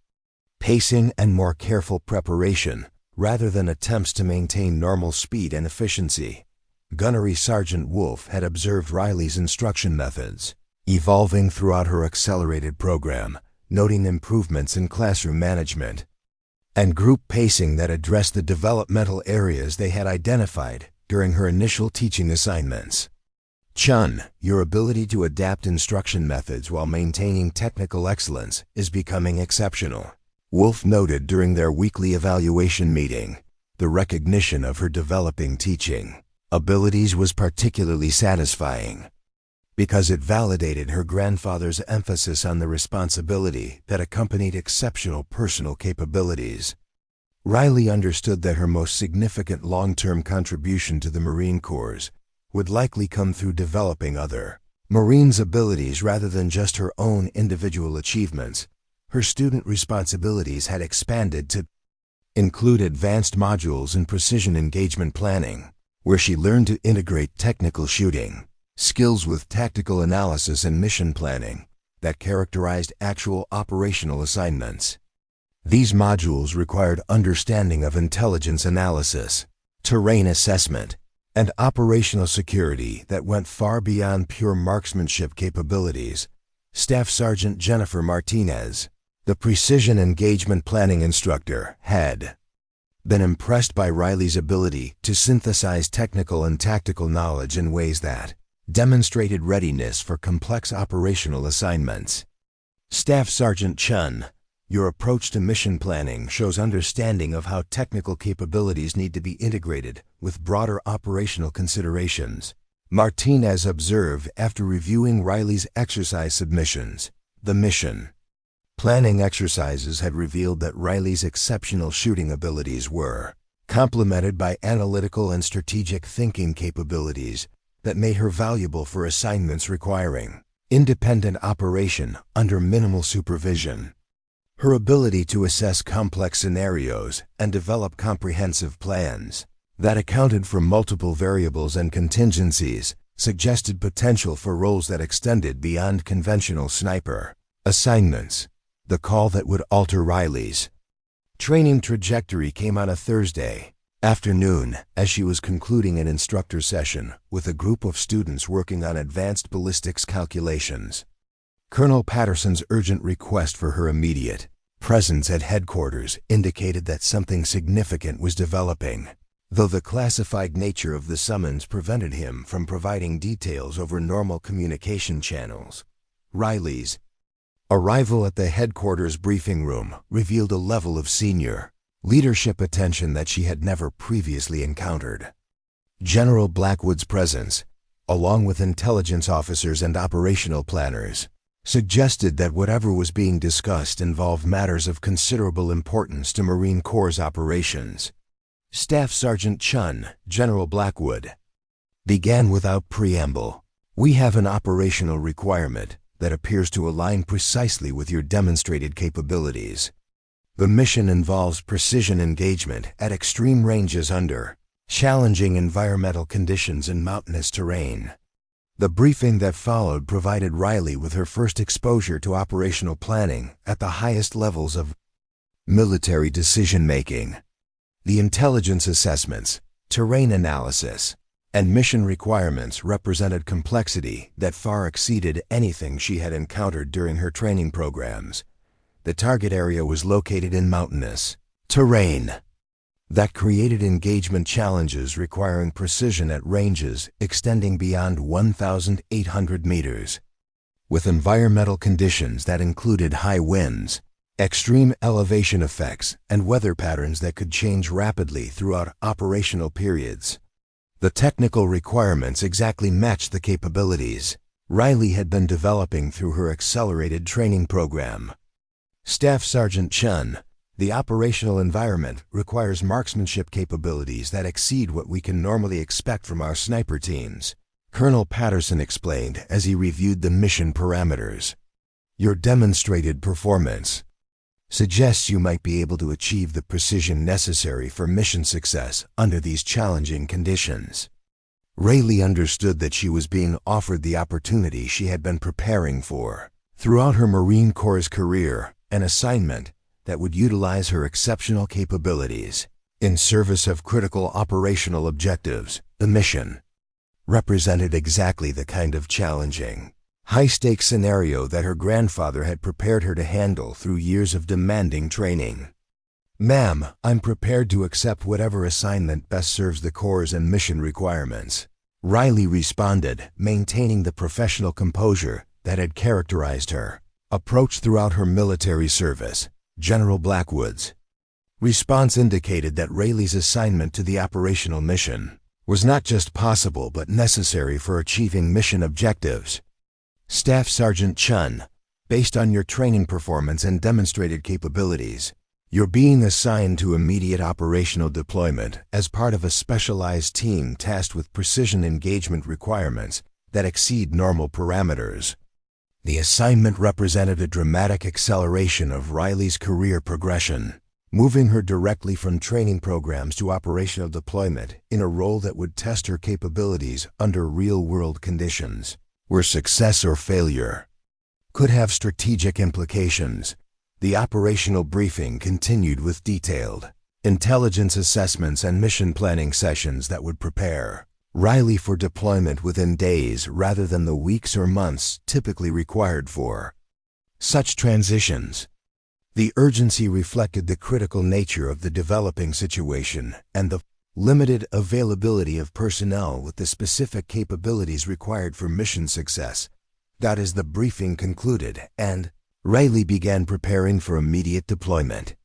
pacing and more careful preparation rather than attempts to maintain normal speed and efficiency. Gunnery Sergeant Wolf had observed Riley's instruction methods evolving throughout her accelerated program, noting improvements in classroom management and group pacing that addressed the developmental areas they had identified during her initial teaching assignments. Chun, your ability to adapt instruction methods while maintaining technical excellence is becoming exceptional, Wolf noted during their weekly evaluation meeting. The recognition of her developing teaching abilities was particularly satisfying because it validated her grandfather's emphasis on the responsibility that accompanied exceptional personal capabilities. Riley understood that her most significant long-term contribution to the Marine Corps would likely come through developing other Marines' abilities rather than just her own individual achievements. Her student responsibilities had expanded to include advanced modules in precision engagement planning, where she learned to integrate technical shooting skills with tactical analysis and mission planning that characterized actual operational assignments. These modules required understanding of intelligence analysis, terrain assessment, and operational security that went far beyond pure marksmanship capabilities. Staff Sergeant Jennifer Martinez, the precision engagement planning instructor, had been impressed by Riley's ability to synthesize technical and tactical knowledge in ways that demonstrated readiness for complex operational assignments. Staff Sergeant Chen, your approach to mission planning shows understanding of how technical capabilities need to be integrated with broader operational considerations, Martinez observed after reviewing Riley's exercise submissions. The mission planning exercises had revealed that Riley's exceptional shooting abilities were complemented by analytical and strategic thinking capabilities that made her valuable for assignments requiring independent operation under minimal supervision. Her ability to assess complex scenarios and develop comprehensive plans that accounted for multiple variables and contingencies suggested potential for roles that extended beyond conventional sniper assignments. The call that would alter Riley's training trajectory came on a Thursday, Afternoon, as she was concluding an instructor session with a group of students working on advanced ballistics calculations. Colonel Patterson's urgent request for her immediate presence at headquarters indicated that something significant was developing, though the classified nature of the summons prevented him from providing details over normal communication channels. Riley's arrival at the headquarters briefing room revealed a level of senior leadership attention that she had never previously encountered. General Blackwood's presence, along with intelligence officers and operational planners, suggested that whatever was being discussed involved matters of considerable importance to Marine Corps operations. Staff Sergeant Chen, General Blackwood, began without preamble. "We have an operational requirement that appears to align precisely with your demonstrated capabilities. The mission involves precision engagement at extreme ranges under challenging environmental conditions in mountainous terrain." The briefing that followed provided Riley with her first exposure to operational planning at the highest levels of military decision-making. The intelligence assessments, terrain analysis, and mission requirements represented complexity that far exceeded anything she had encountered during her training programs. The target area was located in mountainous terrain that created engagement challenges requiring precision at ranges extending beyond 1,800 meters, with environmental conditions that included high winds, extreme elevation effects, and weather patterns that could change rapidly throughout operational periods. The technical requirements exactly matched the capabilities Riley had been developing through her accelerated training program. Staff Sergeant Chen, the operational environment requires marksmanship capabilities that exceed what we can normally expect from our sniper teams, Colonel Patterson explained as he reviewed the mission parameters. Your demonstrated performance suggests you might be able to achieve the precision necessary for mission success under these challenging conditions. Riley understood that she was being offered the opportunity she had been preparing for throughout her Marine Corps career, an assignment that would utilize her exceptional capabilities in service of critical operational objectives. The mission represented exactly the kind of challenging, high-stakes scenario that her grandfather had prepared her to handle through years of demanding training. "Ma'am, I'm prepared to accept whatever assignment best serves the Corps' and mission requirements," Riley responded, maintaining the professional composure that had characterized her approach throughout her military service. General Blackwood's response indicated that Riley's assignment to the operational mission was not just possible but necessary for achieving mission objectives. Staff Sergeant Chen, based on your training performance and demonstrated capabilities, you're being assigned to immediate operational deployment as part of a specialized team tasked with precision engagement requirements that exceed normal parameters. The assignment represented a dramatic acceleration of Riley's career progression, moving her directly from training programs to operational deployment in a role that would test her capabilities under real-world conditions, where success or failure could have strategic implications. The operational briefing continued with detailed intelligence assessments and mission planning sessions that would prepare Riley for deployment within days rather than the weeks or months typically required for such transitions. The urgency reflected the critical nature of the developing situation and the limited availability of personnel with the specific capabilities required for mission success. That is, the briefing concluded, and Riley began preparing for immediate deployment.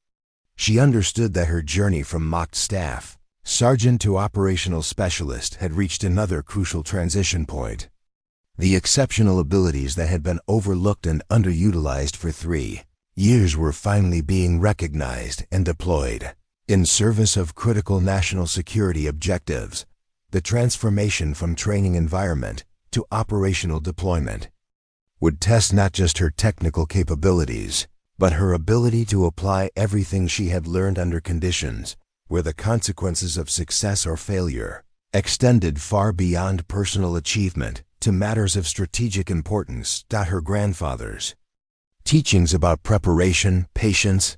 She understood that her journey from mock staff sergeant to operational specialist had reached another crucial transition point. The exceptional abilities that had been overlooked and underutilized for 3 years were finally being recognized and deployed in service of critical national security objectives. The transformation from training environment to operational deployment would test not just her technical capabilities, but her ability to apply everything she had learned under conditions where the consequences of success or failure extended far beyond personal achievement to matters of strategic importance. Her grandfather's teachings about preparation, patience,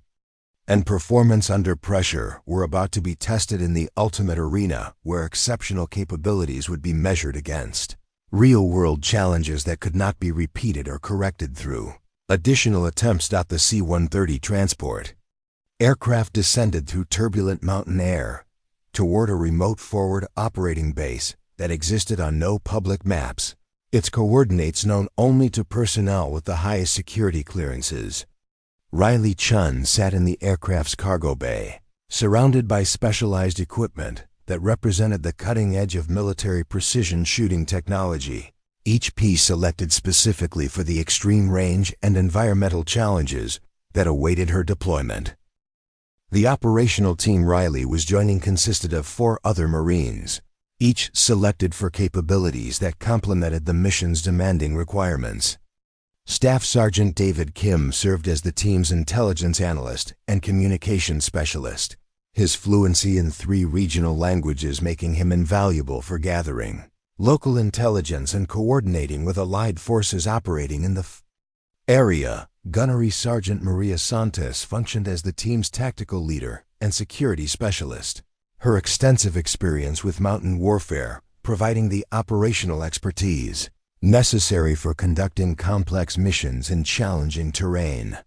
and performance under pressure were about to be tested in the ultimate arena where exceptional capabilities would be measured against real-world challenges that could not be repeated or corrected through additional attempts. The C-130 transport aircraft descended through turbulent mountain air toward a remote forward operating base that existed on no public maps, its coordinates known only to personnel with the highest security clearances. Riley Chen sat in the aircraft's cargo bay, surrounded by specialized equipment that represented the cutting edge of military precision shooting technology, each piece selected specifically for the extreme range and environmental challenges that awaited her deployment. The operational team Riley was joining consisted of 4 other Marines, each selected for capabilities that complemented the mission's demanding requirements. Staff Sergeant David Kim served as the team's intelligence analyst and communications specialist, his fluency in 3 regional languages making him invaluable for gathering local intelligence and coordinating with allied forces operating in the area. Gunnery Sergeant Maria Santos functioned as the team's tactical leader and security specialist, her extensive experience with mountain warfare providing the operational expertise necessary for conducting complex missions in challenging terrain.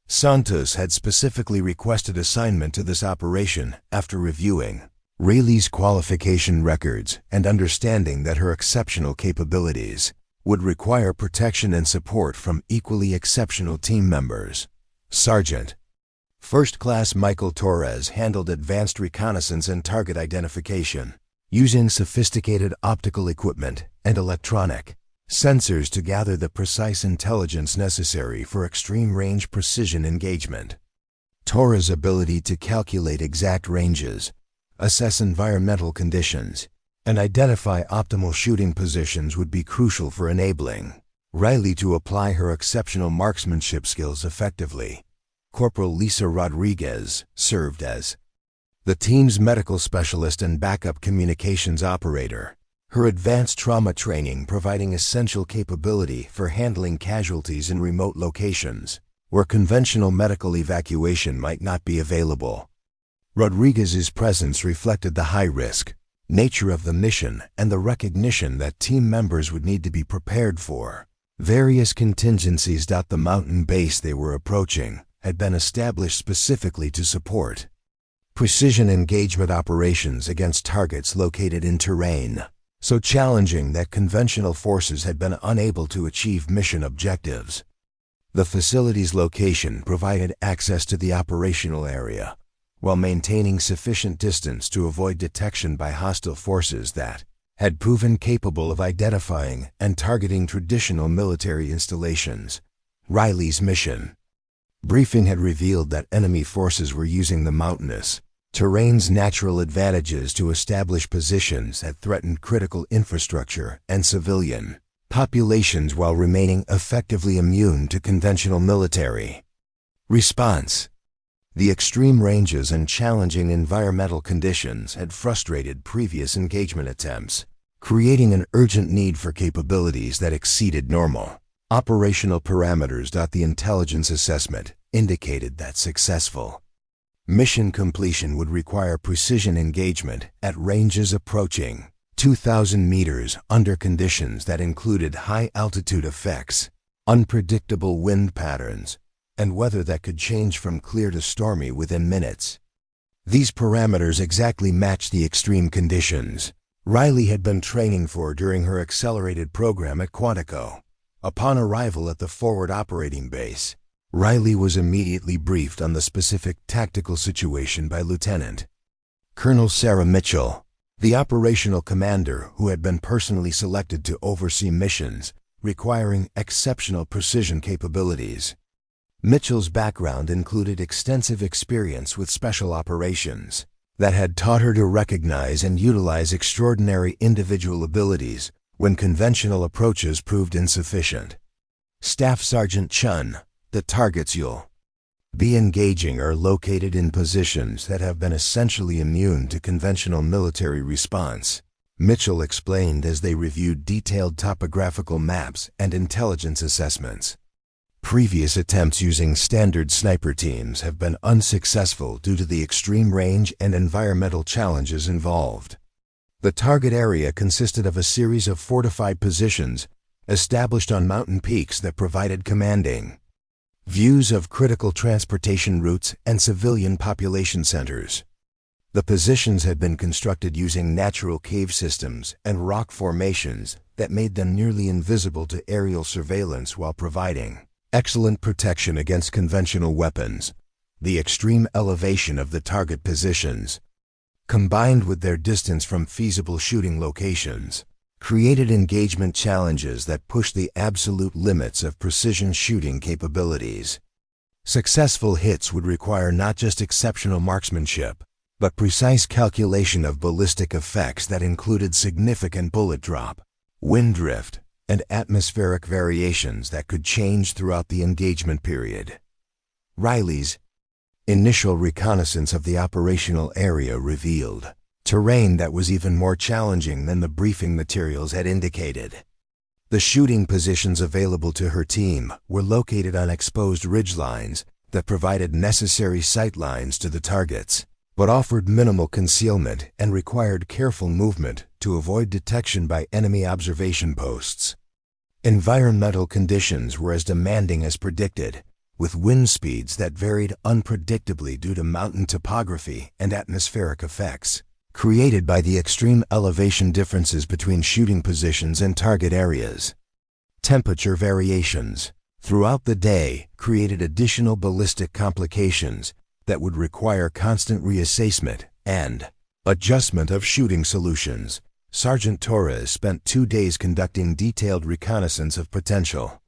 Santos had specifically requested assignment to this operation after reviewing Riley's qualification records and understanding that her exceptional capabilities would require protection and support from equally exceptional team members. Sergeant First Class Michael Torres handled advanced reconnaissance and target identification, using sophisticated optical equipment and electronic sensors to gather the precise intelligence necessary for extreme-range precision engagement. Torres' ability to calculate exact ranges, assess environmental conditions, and identify optimal shooting positions would be crucial for enabling Riley to apply her exceptional marksmanship skills effectively. Corporal Lisa Rodriguez served as the team's medical specialist and backup communications operator, her advanced trauma training providing essential capability for handling casualties in remote locations where conventional medical evacuation might not be available. Rodriguez's presence reflected the high-risk nature of the mission and the recognition that team members would need to be prepared for various contingencies. The mountain base they were approaching had been established specifically to support precision engagement operations against targets located in terrain so challenging that conventional forces had been unable to achieve mission objectives. The facility's location provided access to the operational area, while maintaining sufficient distance to avoid detection by hostile forces that had proven capable of identifying and targeting traditional military installations. Riley's mission briefing had revealed that enemy forces were using the mountainous terrain's natural advantages to establish positions that threatened critical infrastructure and civilian populations while remaining effectively immune to conventional military response. The extreme ranges and challenging environmental conditions had frustrated previous engagement attempts, creating an urgent need for capabilities that exceeded normal operational parameters. The intelligence assessment indicated that successful mission completion would require precision engagement at ranges approaching 2,000 meters under conditions that included high altitude effects, unpredictable wind patterns, and weather that could change from clear to stormy within minutes. These parameters exactly matched the extreme conditions Riley had been training for during her accelerated program at Quantico. Upon arrival at the forward operating base, Riley was immediately briefed on the specific tactical situation by Lieutenant Colonel Sarah Mitchell, the operational commander who had been personally selected to oversee missions requiring exceptional precision capabilities. Mitchell's background included extensive experience with special operations that had taught her to recognize and utilize extraordinary individual abilities when conventional approaches proved insufficient. Staff Sergeant Chen, the targets you'll be engaging are located in positions that have been essentially immune to conventional military response, Mitchell explained as they reviewed detailed topographical maps and intelligence assessments. Previous attempts using standard sniper teams have been unsuccessful due to the extreme range and environmental challenges involved. The target area consisted of a series of fortified positions established on mountain peaks that provided commanding views of critical transportation routes and civilian population centers. The positions had been constructed using natural cave systems and rock formations that made them nearly invisible to aerial surveillance while providing excellent protection against conventional weapons. The extreme elevation of the target positions, combined with their distance from feasible shooting locations, created engagement challenges that pushed the absolute limits of precision shooting capabilities. Successful hits would require not just exceptional marksmanship, but precise calculation of ballistic effects that included significant bullet drop, wind drift, and atmospheric variations that could change throughout the engagement period. Riley's initial reconnaissance of the operational area revealed terrain that was even more challenging than the briefing materials had indicated. The shooting positions available to her team were located on exposed ridgelines that provided necessary sight lines to the targets, but offered minimal concealment and required careful movement to avoid detection by enemy observation posts. Environmental conditions were as demanding as predicted, with wind speeds that varied unpredictably due to mountain topography and atmospheric effects created by the extreme elevation differences between shooting positions and target areas. Temperature variations throughout the day created additional ballistic complications that would require constant reassessment and adjustment of shooting solutions. Sergeant Torres spent 2 days conducting detailed reconnaissance of potential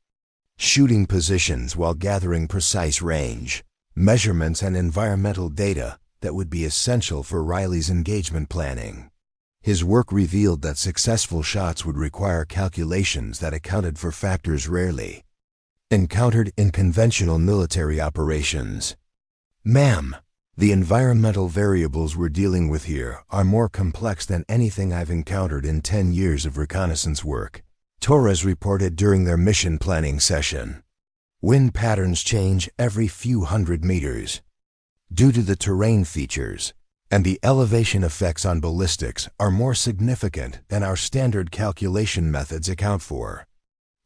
shooting positions while gathering precise range measurements and environmental data that would be essential for Riley's engagement planning. His work revealed that successful shots would require calculations that accounted for factors rarely encountered in conventional military operations. Ma'am, the environmental variables we're dealing with here are more complex than anything I've encountered in 10 years of reconnaissance work, Torres reported during their mission planning session. Wind patterns change every few hundred meters due to the terrain features, and the elevation effects on ballistics are more significant than our standard calculation methods account for.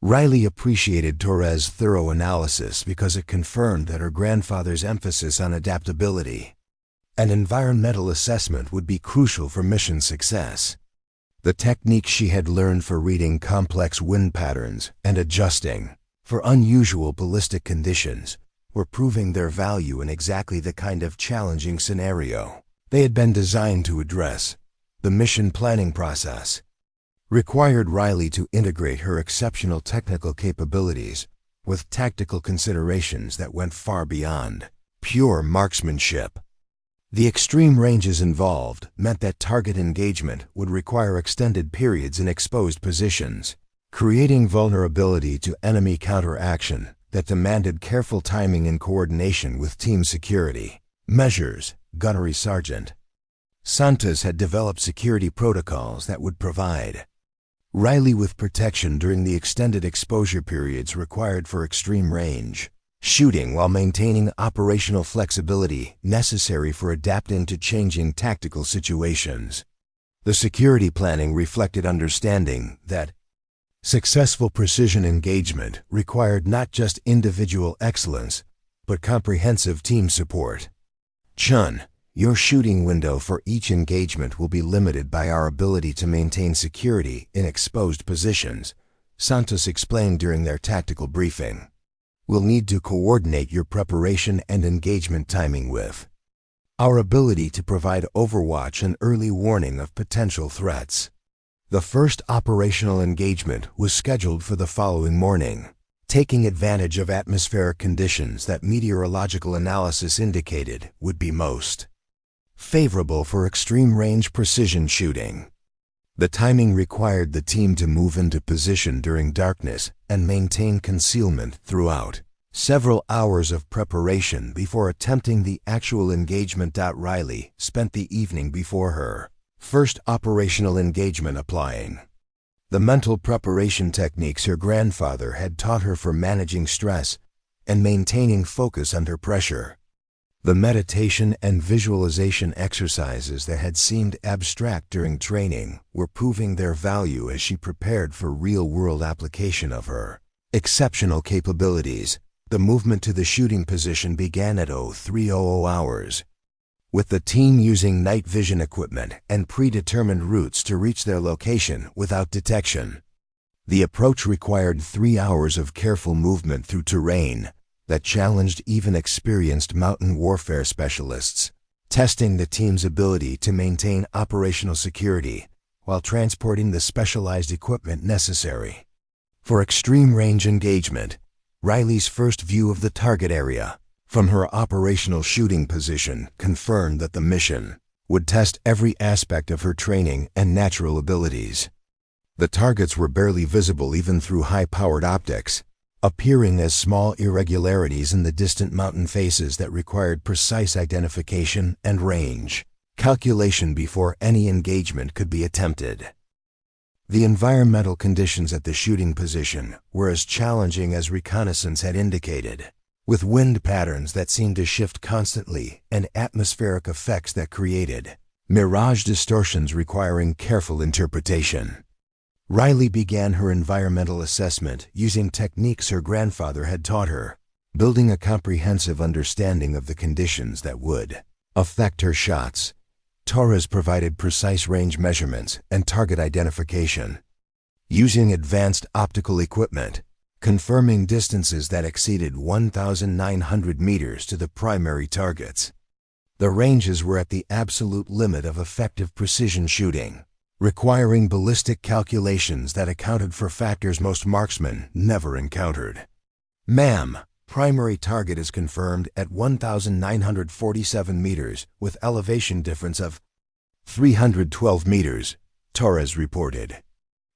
Riley appreciated Torres' thorough analysis because it confirmed that her grandfather's emphasis on adaptability and environmental assessment would be crucial for mission success. The techniques she had learned for reading complex wind patterns and adjusting for unusual ballistic conditions were proving their value in exactly the kind of challenging scenario they had been designed to address. The mission planning process required Riley to integrate her exceptional technical capabilities with tactical considerations that went far beyond pure marksmanship. The extreme ranges involved meant that target engagement would require extended periods in exposed positions, creating vulnerability to enemy counteraction that demanded careful timing and coordination with team security measures. Gunnery Sergeant Santos had developed security protocols that would provide Riley with protection during the extended exposure periods required for extreme range shooting while maintaining operational flexibility necessary for adapting to changing tactical situations. The security planning reflected understanding that successful precision engagement required not just individual excellence, but comprehensive team support. Chun, your shooting window for each engagement will be limited by our ability to maintain security in exposed positions, Santos explained during their tactical briefing. We'll need to coordinate your preparation and engagement timing with our ability to provide overwatch and early warning of potential threats. The first operational engagement was scheduled for the following morning, taking advantage of atmospheric conditions that meteorological analysis indicated would be most favorable for extreme-range precision shooting. The timing required the team to move into position during darkness and maintain concealment throughout. Several hours of preparation before attempting the actual engagement. Riley spent the evening before her first operational engagement applying the mental preparation techniques her grandfather had taught her for managing stress and maintaining focus under pressure. The meditation and visualization exercises that had seemed abstract during training were proving their value as she prepared for real-world application of her exceptional capabilities. The movement to the shooting position began at 0300 hours, with the team using night vision equipment and predetermined routes to reach their location without detection. The approach required 3 hours of careful movement through terrain that challenged even experienced mountain warfare specialists, testing the team's ability to maintain operational security while transporting the specialized equipment necessary for extreme range engagement. Riley's first view of the target area from her operational shooting position confirmed that the mission would test every aspect of her training and natural abilities. The targets were barely visible even through high-powered optics, appearing as small irregularities in the distant mountain faces that required precise identification and range calculation before any engagement could be attempted. The environmental conditions at the shooting position were as challenging as reconnaissance had indicated, with wind patterns that seemed to shift constantly and atmospheric effects that created mirage distortions requiring careful interpretation. Riley began her environmental assessment using techniques her grandfather had taught her, building a comprehensive understanding of the conditions that would affect her shots. Torres provided precise range measurements and target identification, using advanced optical equipment, confirming distances that exceeded 1,900 meters to the primary targets. The ranges were at the absolute limit of effective precision shooting, requiring ballistic calculations that accounted for factors most marksmen never encountered. Ma'am, primary target is confirmed at 1,947 meters with elevation difference of 312 meters, Torres reported.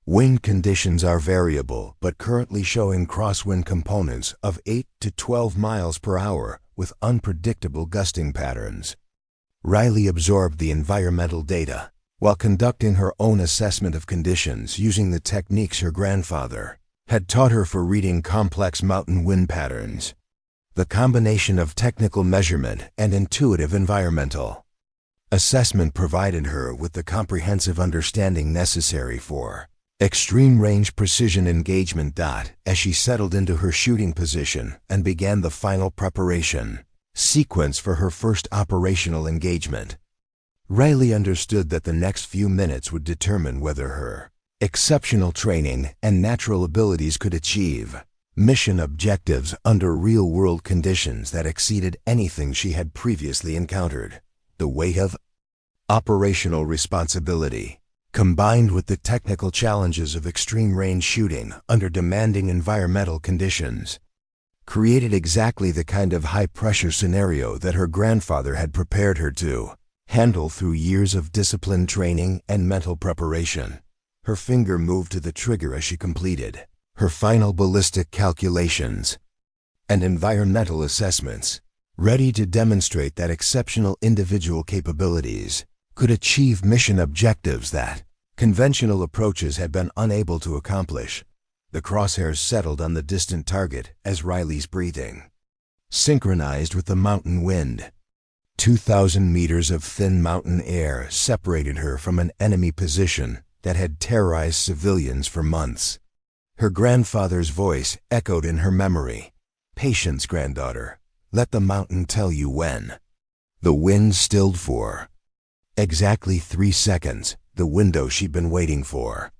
Wind conditions are variable but currently showing crosswind components of 8 to 12 miles per hour with unpredictable gusting patterns. Riley absorbed the environmental data while conducting her own assessment of conditions using the techniques her grandfather had taught her for reading complex mountain wind patterns. The combination of technical measurement and intuitive environmental assessment provided her with the comprehensive understanding necessary for extreme range precision engagement. As she settled into her shooting position and began the final preparation sequence for her first operational engagement, Riley understood that the next few minutes would determine whether her exceptional training and natural abilities could achieve mission objectives under real-world conditions that exceeded anything she had previously encountered. The weight of operational responsibility, combined with the technical challenges of extreme range shooting under demanding environmental conditions, created exactly the kind of high-pressure scenario that her grandfather had prepared her to handle through years of disciplined training and mental preparation. Her finger moved to the trigger as she completed her final ballistic calculations and environmental assessments, ready to demonstrate that exceptional individual capabilities could achieve mission objectives that conventional approaches had been unable to accomplish. The crosshairs settled on the distant target as Riley's breathing synchronized with the mountain wind. 2,000 meters of thin mountain air separated her from an enemy position that had terrorized civilians for months. Her grandfather's voice echoed in her memory. "Patience, granddaughter. Let the mountain tell you when." The wind stilled for exactly 3 seconds, the window she'd been waiting for.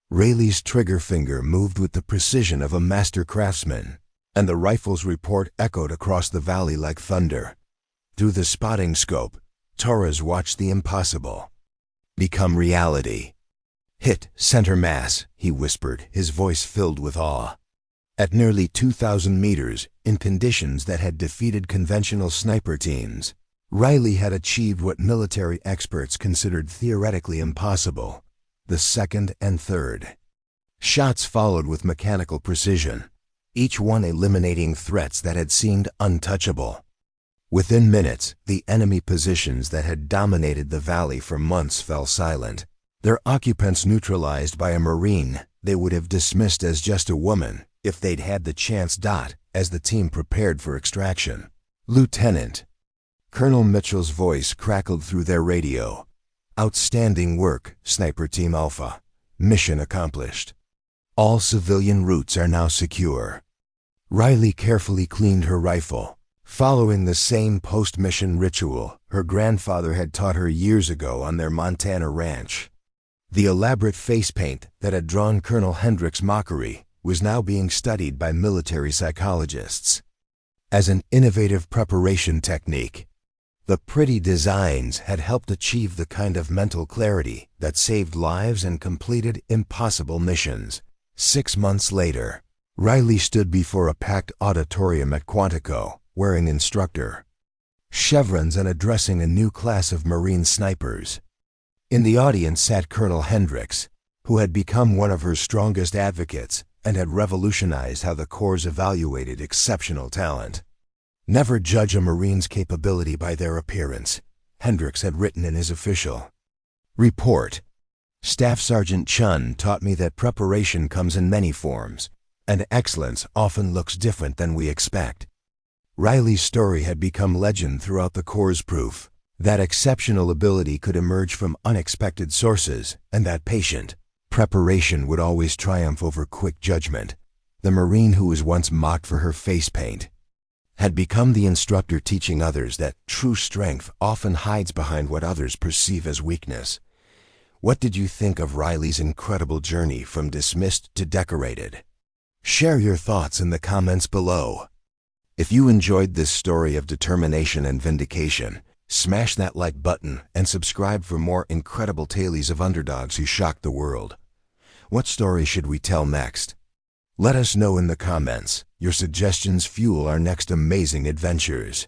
Riley's trigger finger moved with the precision of a master craftsman, and the rifle's report echoed across the valley like thunder. Through the spotting scope, Torres watched the impossible become reality. "Hit center mass," he whispered, his voice filled with awe. At nearly 2,000 meters, in conditions that had defeated conventional sniper teams, Riley had achieved what military experts considered theoretically impossible. The second and third shots followed with mechanical precision, each one eliminating threats that had seemed untouchable. Within minutes, the enemy positions that had dominated the valley for months fell silent, their occupants neutralized by a Marine they would have dismissed as just a woman if they'd had the chance. as the team prepared for extraction. "Lieutenant." Colonel Mitchell's voice crackled through their radio. "Outstanding work, Sniper Team Alpha. Mission accomplished. All civilian routes are now secure." Riley carefully cleaned her rifle, following the same post-mission ritual her grandfather had taught her years ago on their Montana ranch. The elaborate face paint that had drawn Colonel Hendricks' mockery was now being studied by military psychologists as an innovative preparation technique. The pretty designs had helped achieve the kind of mental clarity that saved lives and completed impossible missions. 6 months later, Riley stood before a packed auditorium at Quantico, wearing instructor chevrons and addressing a new class of Marine snipers. In the audience sat Colonel Hendricks, who had become one of her strongest advocates and had revolutionized how the Corps evaluated exceptional talent. "Never judge a Marine's capability by their appearance," Hendricks had written in his official report. "Staff Sergeant Chen taught me that preparation comes in many forms, and excellence often looks different than we expect." Riley's story had become legend throughout the Corps' proof that exceptional ability could emerge from unexpected sources and that patient preparation would always triumph over quick judgment. The Marine who was once mocked for her face paint had become the instructor teaching others that true strength often hides behind what others perceive as weakness. What did you think of Riley's incredible journey from dismissed to decorated? Share your thoughts in the comments below. If you enjoyed this story of determination and vindication, smash that like button and subscribe for more incredible tales of underdogs who shocked the world. What story should we tell next? Let us know in the comments. Your suggestions fuel our next amazing adventures.